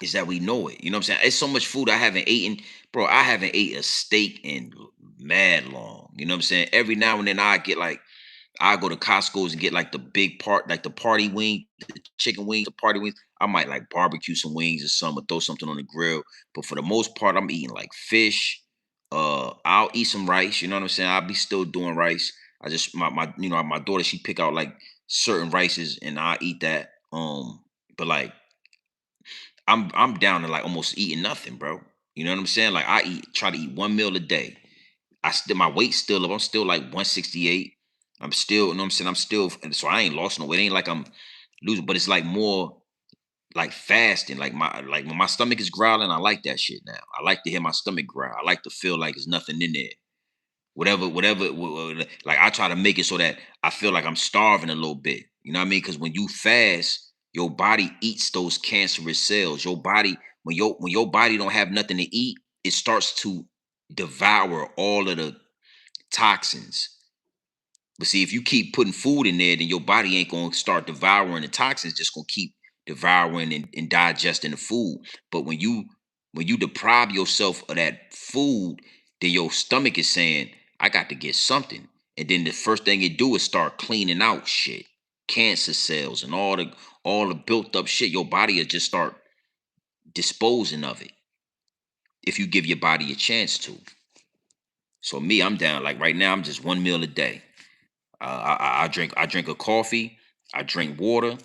Is that we know it. You know what I'm saying? It's so much food I haven't eaten. Bro, I haven't ate a steak in mad long. You know what I'm saying? Every now and then I go to Costco's and get like the big part, like the party wing, the chicken wings, the party wings. I might like barbecue some wings or something, or throw something on the grill. But for the most part, I'm eating like fish. I'll eat some rice. You know what I'm saying? I'll be still doing rice. I just my daughter, she pick out like certain rices and I eat that. But like I'm down to like almost eating nothing, bro. You know what I'm saying? Like try to eat one meal a day. My weight's still up. I'm still like 168. I'm still, you know what I'm saying? I'm still, and so I ain't lost no weight. It ain't like I'm losing, but it's like more like fasting. Like when my stomach is growling, I like that shit now. I like to hear my stomach growl. I like to feel like there's nothing in there. Like I try to make it so that I feel like I'm starving a little bit. You know what I mean? Because when you fast, your body eats those cancerous cells. Your body, when your body don't have nothing to eat, it starts to devour all of the toxins. But see, if you keep putting food in there, then your body ain't gonna start devouring the toxins, just gonna keep devouring and digesting the food. But when you deprive yourself of that food, then your stomach is saying, I got to get something. And then the first thing it do is start cleaning out shit. Cancer cells and all the built up shit. Your body will just start disposing of it if you give your body a chance to. So me, I'm down. Like right now, I'm just one meal a day. I drink a coffee. I drink water. You know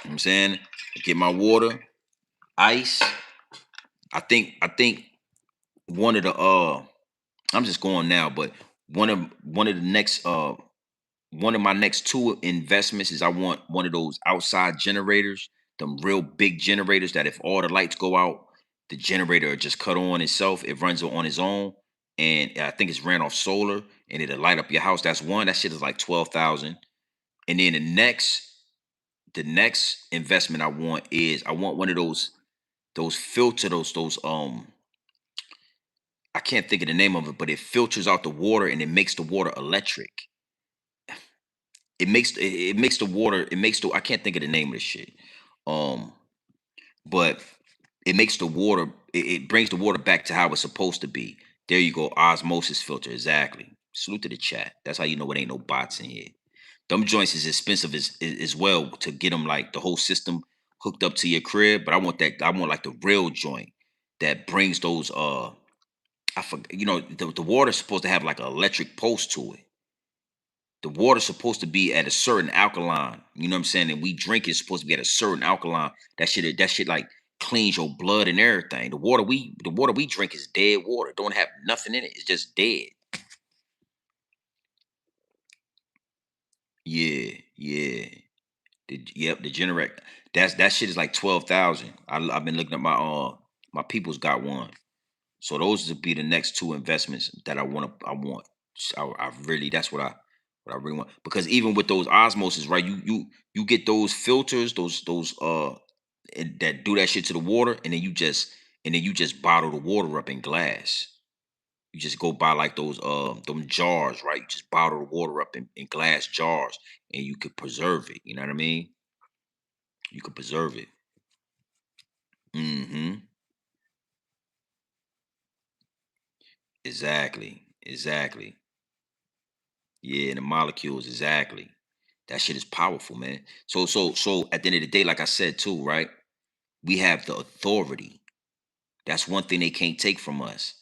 what I'm saying? Get my water, ice. I think one of the I'm just going now, but one of the next one of my next two investments is I want one of those outside generators, them real big generators that if all the lights go out, the generator will just cut on itself. It runs on its own, and I think it's ran off solar, and it'll light up your house. That's one. That shit is like 12,000. And then the next investment I want is I want one of those filter those I can't think of the name of it, but it filters out the water and it makes the water electric. It makes the water, it makes the, I can't think of the name of this shit. Um, but it makes the water, it brings the water back to how it's supposed to be. There you go, osmosis filter, exactly. Salute to the chat. That's how you know it ain't no bots in here. Them joints is expensive as well to get them like the whole system hooked up to your crib. But I want like the real joint that brings those I forget, the water's supposed to have like an electric pulse to it. The water's supposed to be at a certain alkaline. You know what I'm saying? And we drink it's supposed to be at a certain alkaline. That shit like cleans your blood and everything. The water we drink is dead water. Don't have nothing in it. It's just dead. Yeah, yeah. The generator. That shit is like 12,000. I've been looking at my people's got one. So those would be the next two investments that I want. I really, that's what I really want. Because even with those osmosis, right? You get those filters, those that do that shit to the water, and then you just bottle the water up in glass. You just go buy like those them jars, right? You just bottle the water up in glass jars, and you could preserve it. You know what I mean? You could preserve it. Mm-hmm. Exactly. Exactly. Yeah, the molecules, exactly. That shit is powerful, man. So at the end of the day, like I said too, right? We have the authority. That's one thing they can't take from us.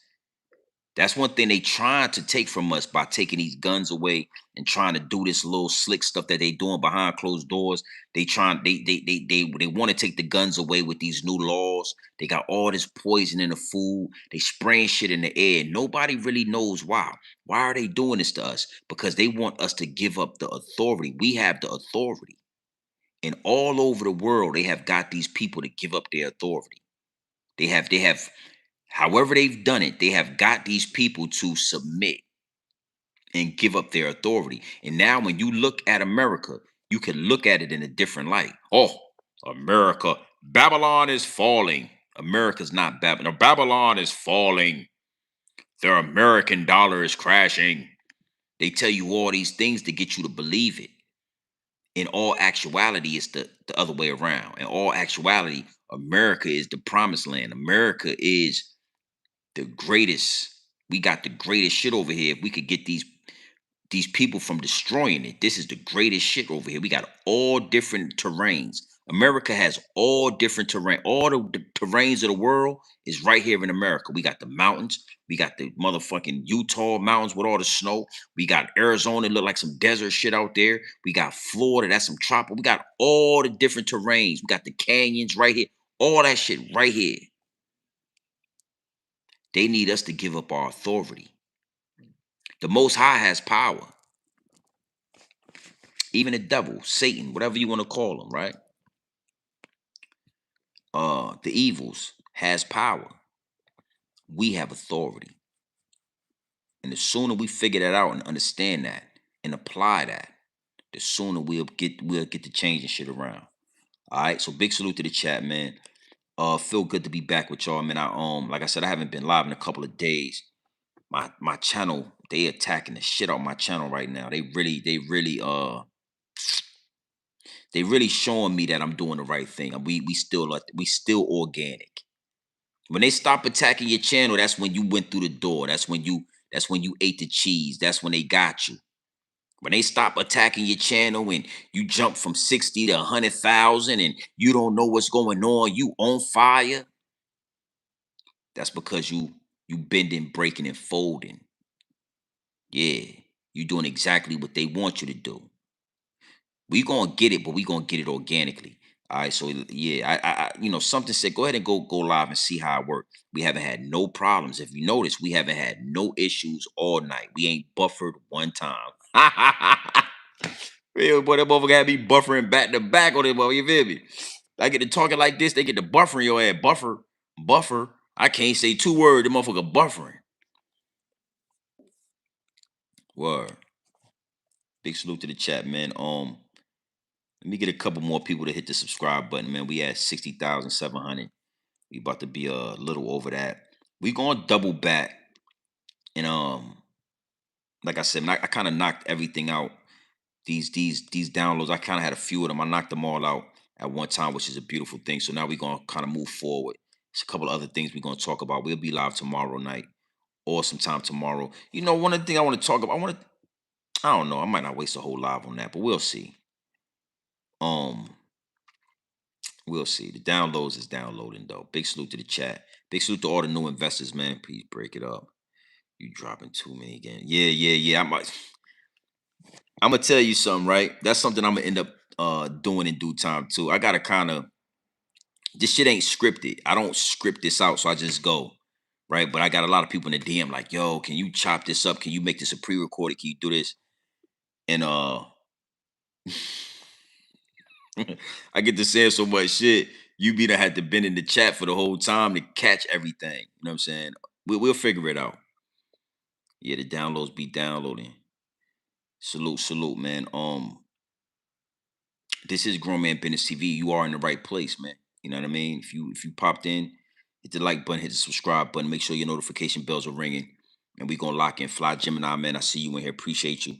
That's one thing they trying to take from us by taking these guns away and trying to do this little slick stuff that they doing behind closed doors. They want to take the guns away with these new laws. They got all this poison in the food. They spraying shit in the air. Nobody really knows why. Why are they doing this to us? Because they want us to give up the authority. We have the authority. And all over the world, they have got these people to give up their authority. They have however they've done it, they have got these people to submit and give up their authority. And now when you look at America, you can look at it in a different light. Oh, America, Babylon is falling. America's not Babylon. No, Babylon is falling. Their American dollar is crashing. They tell you all these things to get you to believe it. In all actuality, it's the other way around. In all actuality, America is the promised land. America is the greatest. We got the greatest shit over here. If we could get these people from destroying it, this is the greatest shit over here. We got all different terrains. America has all different terrain. All the terrains of the world is right here in America. We got the mountains. We got the motherfucking Utah mountains with all the snow. We got Arizona, look like some desert shit out there. We got Florida, that's some tropical. We got all the different terrains. We got the canyons right here. All that shit right here. They need us to give up our authority. The Most High has power. Even the devil, Satan, whatever you want to call him, right? The evils has power. We have authority. And the sooner we figure that out and understand that and apply that, the sooner we'll get the changing shit around. All right. So big salute to the chat, man. Feel good to be back with y'all, man. I like I said, I haven't been live in a couple of days. My channel, they attacking the shit out my channel right now. They really showing me that I'm doing the right thing. We still organic. When they stop attacking your channel, that's when you went through the door. That's when you ate the cheese. That's when they got you. When they stop attacking your channel and you jump from 60 to 100,000 and you don't know what's going on, you on fire. That's because you bending, breaking, and folding. Yeah, you doing exactly what they want you to do. We gonna get it, but we gonna get it organically. All right, so yeah, something said go ahead and go live and see how it works. We haven't had no problems. If you notice, we haven't had no issues all night. We ain't buffered one time. Real boy, that motherfucker had me buffering back to back on it, boy. You feel me? I get to talking like this, they get to buffering your ass. Buffer. I can't say 2 words. The motherfucker buffering. Word. Big salute to the chat, man. Let me get a couple more people to hit the subscribe button, man. We at 60,700. We about to be a little over that. We gonna double back, and like I said, I kind of knocked everything out. These downloads, I kind of had a few of them. I knocked them all out at one time, which is a beautiful thing. So now we're gonna kind of move forward. There's a couple of other things we're gonna talk about. We'll be live tomorrow night or sometime tomorrow. One of the things I want to talk about. I don't know. I might not waste a whole live on that, but we'll see. Um, we'll see. The downloads is downloading though. Big salute to the chat. Big salute to all the new investors, man. Please break it up. You dropping too many again. Yeah. I'm gonna tell you something, right? That's something I'm gonna end up doing in due time too. I gotta kind of, this shit ain't scripted. I don't script this out, so I just go. Right. But I got a lot of people in the DM like, yo, can you chop this up? Can you make this a pre-recorded? Can you do this? And I get to saying so much shit. You be done had to been in the chat for the whole time to catch everything. You know what I'm saying? We'll figure it out. Yeah, the downloads be downloading. Salute, man. This is Grown Man Business TV. You are in the right place, man. You know what I mean? If you popped in, hit the like button, hit the subscribe button, make sure your notification bells are ringing. And we gonna lock in. Fly Gemini, man. I see you in here. Appreciate you.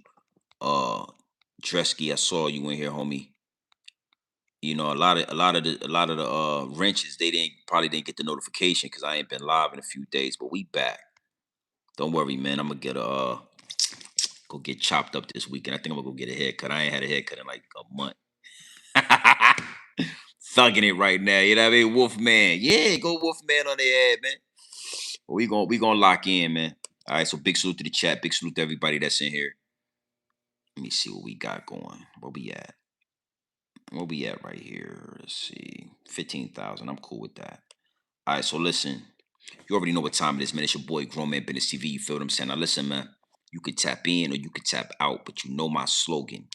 Dresky, I saw you in here, homie. A lot of the wrenches, they probably didn't get the notification because I ain't been live in a few days, but we back. Don't worry, man. I'm gonna get go get chopped up this weekend. I think I'm gonna go get a haircut. I ain't had a haircut in like a month. Thugging it right now. You know what I mean? Wolfman. Yeah, go Wolfman on their head, man. But we gonna lock in, man. All right, so big salute to the chat. Big salute to everybody that's in here. Let me see what we got going. Where we at? Where we at right here? Let's see. 15,000. I'm cool with that. All right, so listen. You already know what time it is, man. It's your boy, Grown Man Business TV. You feel what I'm saying? Now listen, man. You could tap in or you could tap out, but you know my slogan.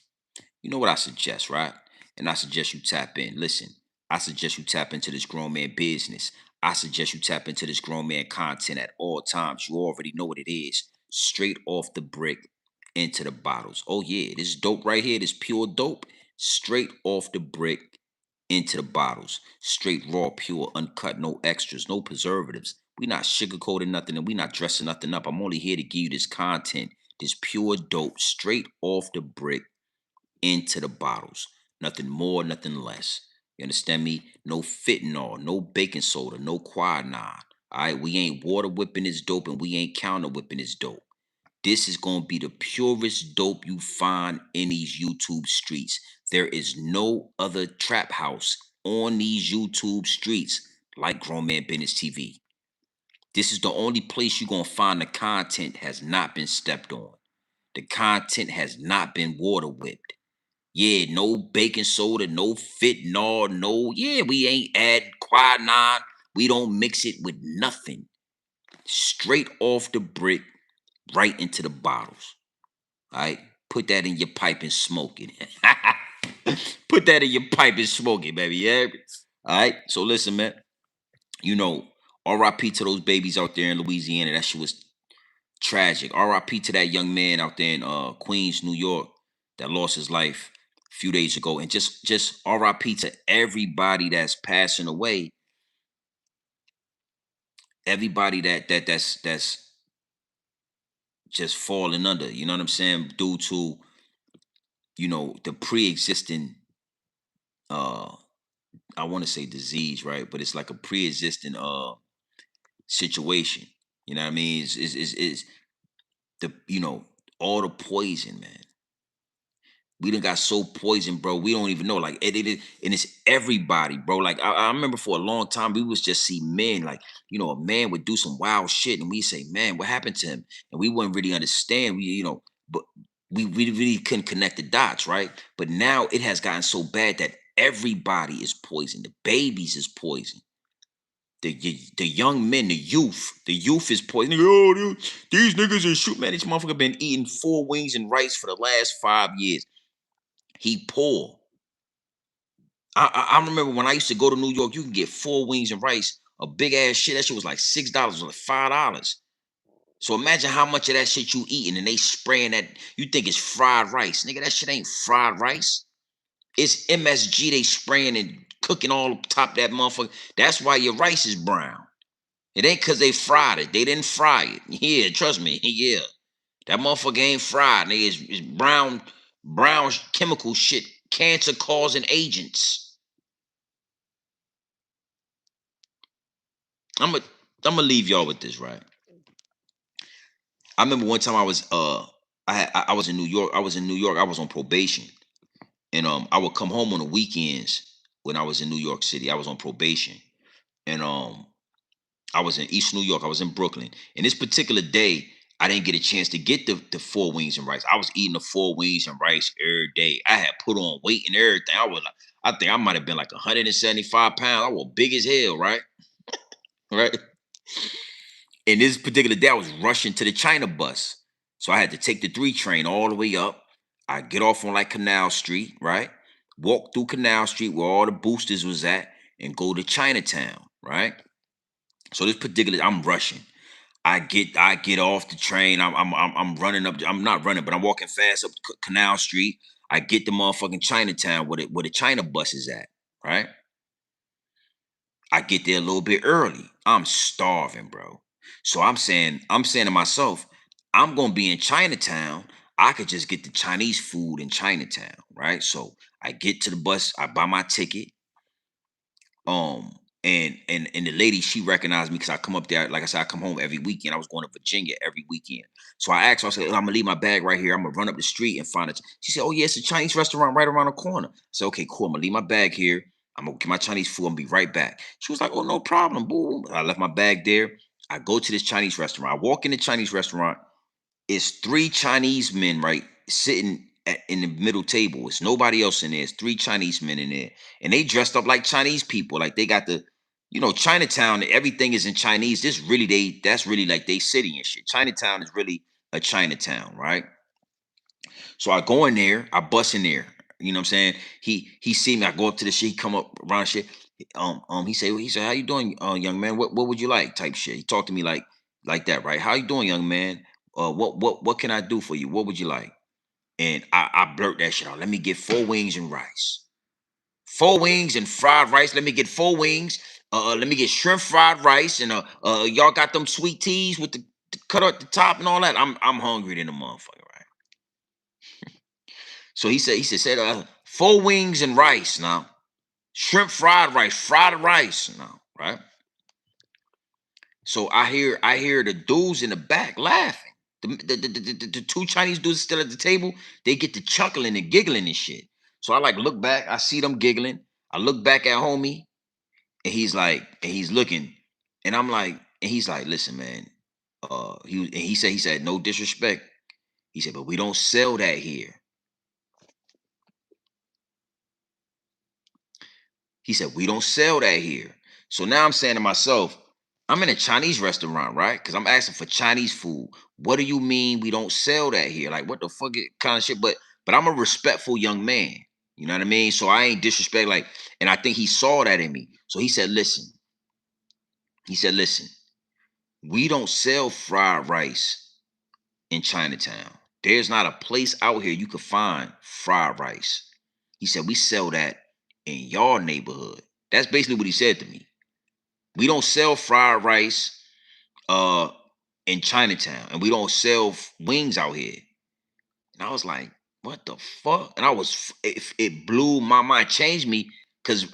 You know what I suggest, right? And I suggest you tap in. Listen, I suggest you tap into this grown man business. I suggest you tap into this grown man content at all times. You already know what it is. Straight off the brick into the bottles. Oh, yeah, this dope right here, this pure dope. Straight off the brick into the bottles. Straight raw, pure, uncut, no extras, no preservatives. We not sugarcoating nothing and we not dressing nothing up. I'm only here to give you this content, this pure dope, straight off the brick into the bottles. Nothing more, nothing less. You understand me? No fentanyl, no baking soda, no quinine. All right, we ain't water whipping this dope and we ain't counter whipping this dope. This is going to be the purest dope you find in these YouTube streets. There is no other trap house on these YouTube streets like Grown Man Business TV. This is the only place you're going to find the content has not been stepped on. The content has not been water whipped. Yeah, no baking soda, no fentanyl, we ain't add quinine. We don't mix it with nothing. Straight off the brick, right into the bottles. All right, put that in your pipe and smoke it. Put that in your pipe and smoke it, baby. Yeah. All right. So listen, man. R.I.P. to those babies out there in Louisiana. That shit was tragic. R.I.P. to that young man out there in Queens, New York, that lost his life a few days ago. And just R.I.P. to everybody that's passing away. Everybody that's just falling under. You know what I'm saying? Due to the pre-existing I want to say disease, right? But it's like a pre-existing situation. You know what I mean? Is the all the poison, man. We done got so poisoned, bro. We don't even know. Like and it's everybody, bro. Like I remember for a long time, we was just see men, like, a man would do some wild shit, and we say, man, what happened to him? And we wouldn't really understand. But we really couldn't connect the dots, right? But now it has gotten so bad that Everybody is poison. The babies is poison. The young men, the youth is poison. Oh, these niggas is shoot. Man, this motherfucker been eating 4 wings and rice for the last 5 years. He poor. I remember when I used to go to New York, you can get 4 wings and rice, a big ass shit. That shit was like $6, was like $5. So imagine how much of that shit you eating, and they spraying that. You think it's fried rice, nigga? That shit ain't fried rice. It's MSG. They spraying and cooking all top that motherfucker. That's why your rice is brown. It ain't cause they fried it. They didn't fry it. Yeah, trust me. Yeah, that motherfucker ain't fried. Nigga, it's brown chemical shit, cancer causing agents. I'm gonna leave y'all with this, right? I remember one time I was I was in New York. I was in New York. I was on probation, and I would come home on the weekends when I was in New York City. I was on probation, and I was in East New York. I was in Brooklyn. And this particular day, I didn't get a chance to get the 4 wings and rice. I was eating the 4 wings and rice every day. I had put on weight and everything. I think I might have been like 175 pounds. I was big as hell, right? Right. And this particular day, I was rushing to the China bus. So I had to take the 3 train all the way up. I get off on like Canal Street, right? Walk through Canal Street where all the boosters was at and go to Chinatown, right? So this particular, I'm rushing. I get off the train. I'm running up. I'm not running, but I'm walking fast up Canal Street. I get the motherfucking Chinatown where the China bus is at, right? I get there a little bit early. I'm starving, bro. So I'm saying to myself, I'm gonna be in Chinatown. I could just get the Chinese food in Chinatown, right? So I get to the bus, I buy my ticket. Um, and the lady, she recognized me because I come up there. Like I said, I come home every weekend. I was going to Virginia every weekend. So I asked her, I said, I'm gonna leave my bag right here. I'm gonna run up the street and find it. She said, oh yeah, it's a Chinese restaurant right around the corner. I said, okay, cool. I'm gonna leave my bag here. I'm gonna get my Chinese food and be right back. She was like, oh, no problem. Boom. I left my bag there. I go to this Chinese restaurant. I walk in the Chinese restaurant. It's 3 Chinese men, right, sitting in the middle table. It's nobody else in there. It's 3 Chinese men in there, and they dressed up like Chinese people. Like they got Chinatown. Everything is in Chinese. That's really like they city and shit. Chinatown is really a Chinatown, right? So I go in there. I bust in there. You know what I'm saying? He see me. I go up to the shit. He come up around shit. He said, how you doing, young man? What would you like? Type shit. He talked to me like that, right? How you doing, young man? What can I do for you? What would you like? And I blurt that shit out. Let me get 4 wings and rice. 4 wings and fried rice. Let me get 4 wings. Let me get shrimp fried rice. And y'all got them sweet teas with the cut at the top and all that. I'm hungry than a motherfucker, right? So he said 4 wings and rice now. Shrimp fried rice now, right? So I hear the dudes in the back laughing. The 2 Chinese dudes still at the table. They get to chuckling and giggling and shit. So I like look back. I see them giggling. I look back at homie, and he's looking, and I'm like, and he's like, listen, man. He said no disrespect. He said, but we don't sell that here. He said, we don't sell that here. So now I'm saying to myself, I'm in a Chinese restaurant, right? Because I'm asking for Chinese food. What do you mean we don't sell that here? Like, what the fuck kind of shit? But I'm a respectful young man. You know what I mean? So I ain't disrespect, like, and I think he saw that in me. So he said, listen, we don't sell fried rice in Chinatown. There's not a place out here you could find fried rice. He said, we sell that in your neighborhood. That's basically what he said to me. We don't sell fried rice uh in Chinatown, and we don't sell wings out here. And I was like, what the fuck? And it blew my mind, changed me, because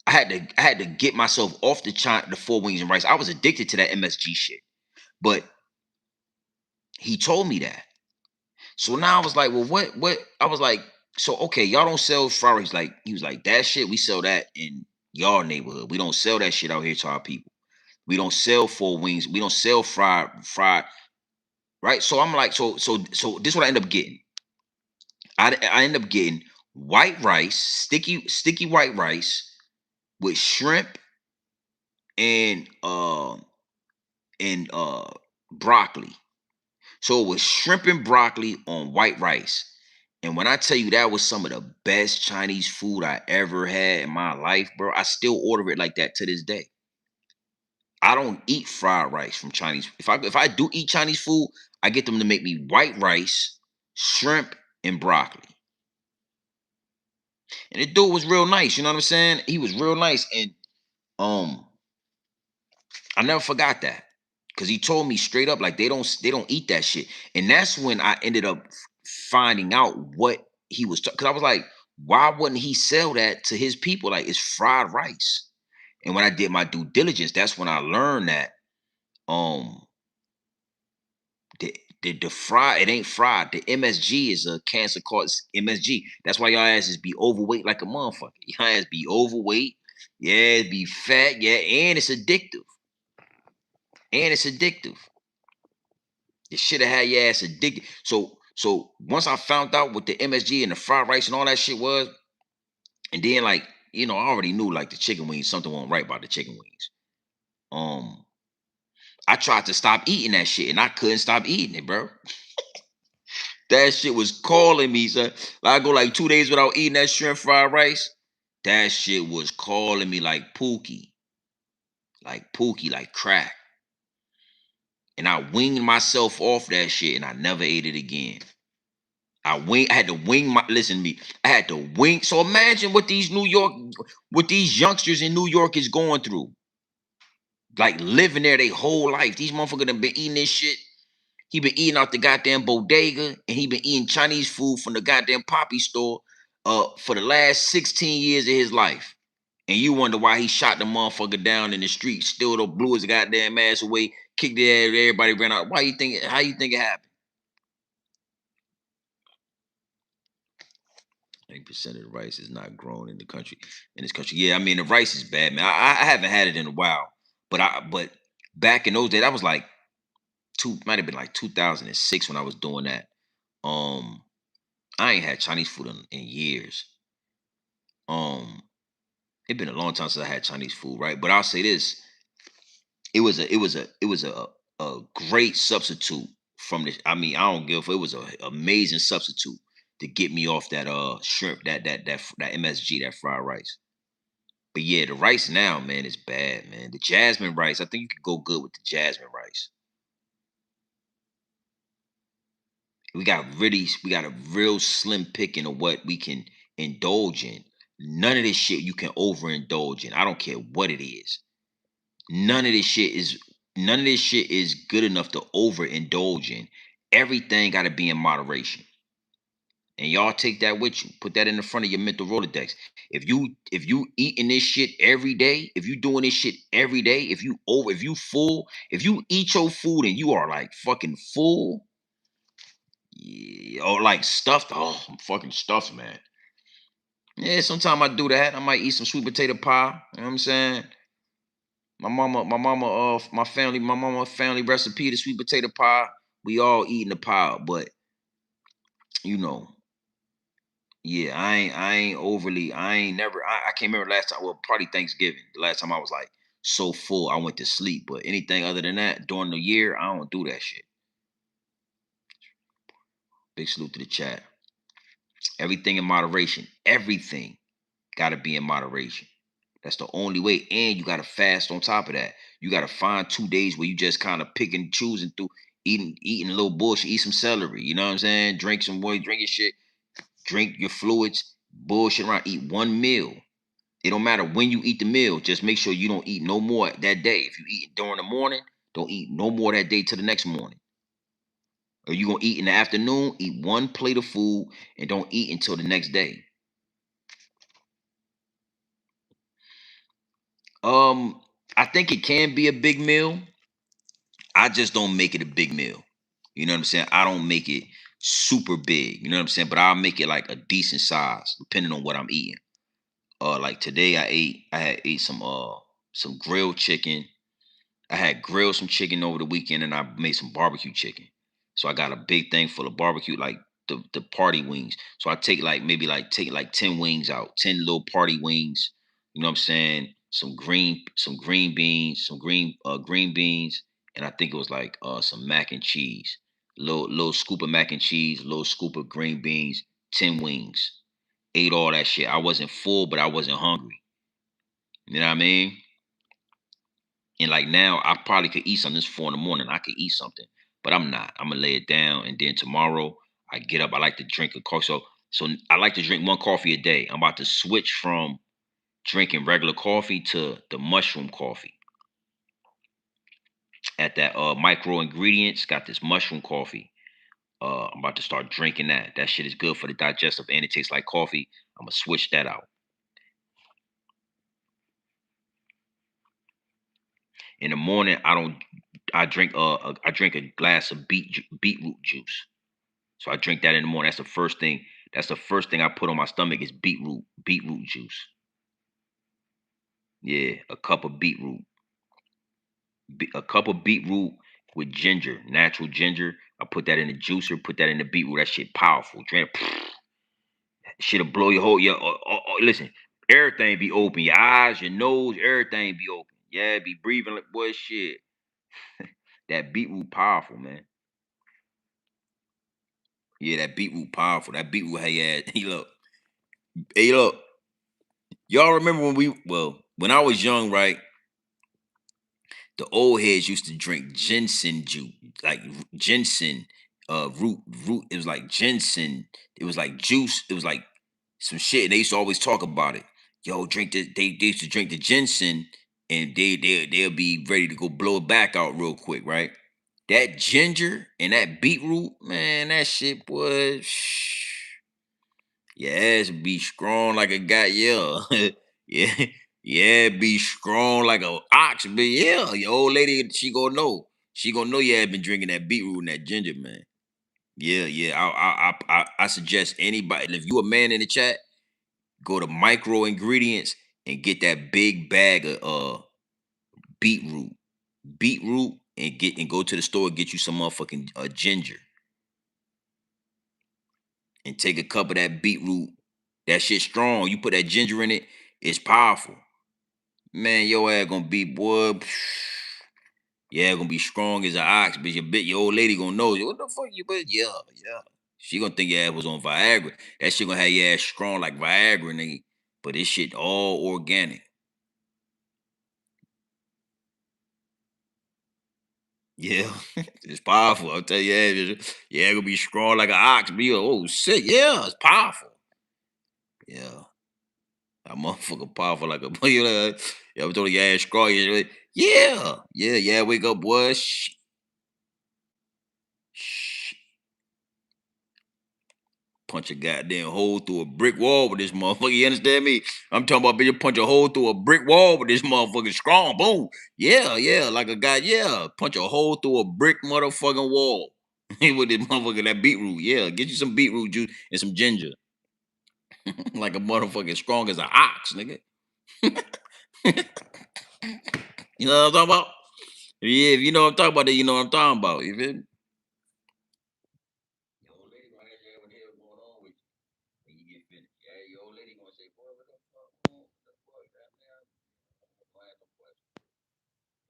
I had to get myself off the 4 wings and rice. I was addicted to that MSG shit. But he told me that. So now I was like, well, what? I was like, so okay, y'all don't sell fried rice. Like, he was like, that shit, we sell that in y'all neighborhood. We don't sell that shit out here to our people. We don't sell 4 wings. We don't sell fried, right? So I'm like, so this is what I end up getting. I end up getting white rice, sticky white rice with shrimp and broccoli. So it was shrimp and broccoli on white rice. And when I tell you that was some of the best Chinese food I ever had in my life, bro, I still order it like that to this day. I don't eat fried rice from Chinese. If I do eat Chinese food, I get them to make me white rice, shrimp, and broccoli. And the dude was real nice, you know what I'm saying? He was real nice. And um I never forgot that. Cause he told me straight up, like they don't eat that shit. And that's when I ended up finding out what he was cause I was like, why wouldn't he sell that to his people? Like it's fried rice. And when I did my due diligence, that's when I learned that um the fry, it ain't fried. The MSG is a cancer cause MSG. That's why y'all asses be overweight like a motherfucker. Y'all ass be overweight. Yeah, be fat. Yeah, and it's addictive. And it's addictive. It should have had your ass addicted. So once I found out what the MSG and the fried rice and all that shit was, and then like, I already knew like the chicken wings, something wasn't right about the chicken wings. Um, I tried to stop eating that shit and I couldn't stop eating it, bro. That shit was calling me, son. Like, I go like 2 days without eating that shrimp fried rice. That shit was calling me like crack. And I winged myself off that shit and I never ate it again. I had to wing my listen to me. I had to wing. So imagine what these youngsters in New York is going through. Like living there their whole life. These motherfuckers done been eating this shit. He been eating out the goddamn bodega and he been eating Chinese food from the goddamn poppy store for the last 16 years of his life. And you wonder why he shot the motherfucker down in the street, still though blew his goddamn ass away, kicked the ass, everybody ran out. How you think it happened? 80% of the rice is not grown in this country. Yeah, I mean the rice is bad, man. I haven't had it in a while. But back in those days, I was like might have been like 2006 when I was doing that. Um I ain't had Chinese food in years. Um, it been a long time since I had Chinese food, right? But I'll say this: it was a great substitute from the. I mean, I don't give. It was an amazing substitute to get me off that shrimp, that MSG, that fried rice. But yeah, the rice now, man, is bad, man. The jasmine rice, I think you could go good with the jasmine rice. We got a real slim picking of what we can indulge in. None of this shit you can overindulge in. I don't care what it is. None of this shit is none of this shit is good enough to overindulge in. Everything got to be in moderation. And y'all take that with you. Put that in the front of your mental Rolodex. If you eating this shit every day, if you doing this shit every day, if you full, if you eat your food and you are like fucking full, yeah, or like stuffed. Oh, I'm fucking stuffed, man. Yeah, sometimes I do that. I might eat some sweet potato pie. You know what I'm saying? My mama family recipe, the sweet potato pie. We all eating the pie, but you know, yeah, I ain't never, I can't remember last time, well, probably Thanksgiving, the last time I was like so full I went to sleep. But anything other than that, during the year, I don't do that shit. Big salute to the chat. Everything in moderation. Everything gotta be in moderation. That's the only way. And you gotta fast on top of that. You gotta find 2 days where you just kind of pick and choosing through eating a little bullshit, eat some celery. You know what I'm saying? Drink some boy, drink your shit, drink your fluids, bullshit around, eat one meal. It don't matter when you eat the meal. Just make sure you don't eat no more that day. If you eat during the morning, don't eat no more that day till the next morning. Or you gonna eat in the afternoon, eat one plate of food and don't eat until the next day. Um, I think it can be a big meal. I just don't make it a big meal. You know what I'm saying? I don't make it super big. You know what I'm saying? But I'll make it like a decent size, depending on what I'm eating. Like today I had ate some grilled chicken. I had grilled some chicken over the weekend and I made some barbecue chicken. So I got a big thing full of barbecue, like the party wings. So I take like maybe like take like 10 wings out, 10 little party wings. You know what I'm saying? Some green beans, some green beans, and I think it was like some mac and cheese. Little scoop of mac and cheese, little scoop of green beans, 10 wings. Ate all that shit. I wasn't full, but I wasn't hungry. You know what I mean? And like now, I probably could eat something. It's 4 in the morning. I could eat something, but I'm not. I'm gonna lay it down, and then tomorrow I get up. I like to drink a coffee. So I like to drink one coffee a day. I'm about to switch from drinking regular coffee to the mushroom coffee. At that micro ingredients, got this mushroom coffee. I'm about to start drinking that. That shit is good for the digestive, and it tastes like coffee. I'm gonna switch that out. In the morning, I don't. I drink a glass of beetroot juice. So I drink that in the morning. That's the first thing. That's the first thing I put on my stomach is beetroot juice. Yeah, a cup of beetroot, a cup of beetroot with ginger, natural ginger. I put that in the juicer. Put that in the beetroot. That shit powerful. Drink. Shit'll blow your whole. Yeah. Listen, everything be open. Your eyes, your nose, everything be open. Yeah, be breathing like boy shit. That beetroot powerful, man. Yeah, that beetroot powerful. That beetroot, hey, yeah, hey, look. Y'all remember when I was young, right? The old heads used to drink ginseng juice, like ginseng, root. It was like ginseng. It was like juice. It was like some shit. And they used to always talk about it. Yo, drink the. They used to drink the ginseng, and they'll be ready to go blow it back out real quick, right? That ginger and that beetroot, man, that shit was. Your ass be strong like a guy, yeah. Yeah, yeah, be strong like a ox, but yeah, your old lady, she gonna know. She gonna know you have been drinking that beetroot and that ginger, man. Yeah, yeah. I suggest anybody, if you a man in the chat, go to micro ingredients and get that big bag of beetroot. Beetroot and go to the store and get you some motherfucking ginger and take a cup of that beetroot. That shit strong. You put that ginger in it, it's powerful. Man, your ass gonna be boy. Yeah, gonna be strong as an ox, but your old lady gonna know you. What the fuck you but yeah, yeah. She gonna think your ass was on Viagra. That shit gonna have your ass strong like Viagra, nigga. But this shit all organic. Yeah, it's powerful. I'll tell you, yeah, gonna be strong like an ox. Be oh shit, yeah, it's powerful. Yeah, that motherfucker powerful like a you know. Yeah, I'm telling your ass strong. Yeah, yeah, yeah. Wake up, boy. Shh. Punch a goddamn hole through a brick wall with this motherfucker. You understand me? I'm talking about bitch, punch a hole through a brick wall with this motherfucker strong. Boom. Yeah, yeah, like a guy. Yeah, punch a hole through a brick motherfucking wall with this motherfucker. That beetroot. Yeah, get you some beetroot juice and some ginger, like a motherfucker strong as an ox, nigga. You know what I'm talking about? Yeah, if you know what I'm talking about, then you know what I'm talking about. You feel me? Your old lady gonna ask you what the hell going on with you when you get finished. Yeah, your old lady gonna say, boy, what the fuck? What the fuck? Goddamn. Don't ask no question.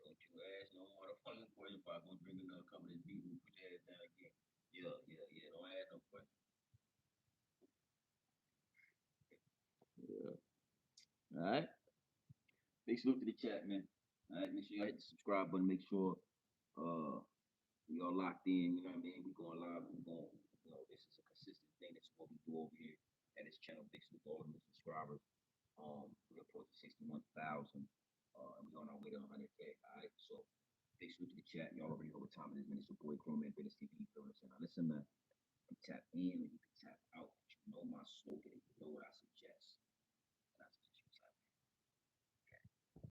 Don't you ask no motherfucking question if I gonna drink another cup of this beer. Put your ass down again. Yeah, yeah, yeah. Don't ask no question. Yeah. All right. Big salute to the chat, man. All right. Make sure you hit the subscribe button. Make sure uh we all locked in. You know what I mean? We going live. We going. You know, this is a consistent thing. That's what we do over here at this channel. Big salute to all the new subscribers. We approached 61,000. And we on our way to 100K. All right. So big salute to the chat. Y'all already know what time it is, man. It's your boy Chrome Man, Business TV. Now listen, man. You can tap in and you can tap out. You know my slogan. You know what I suggest.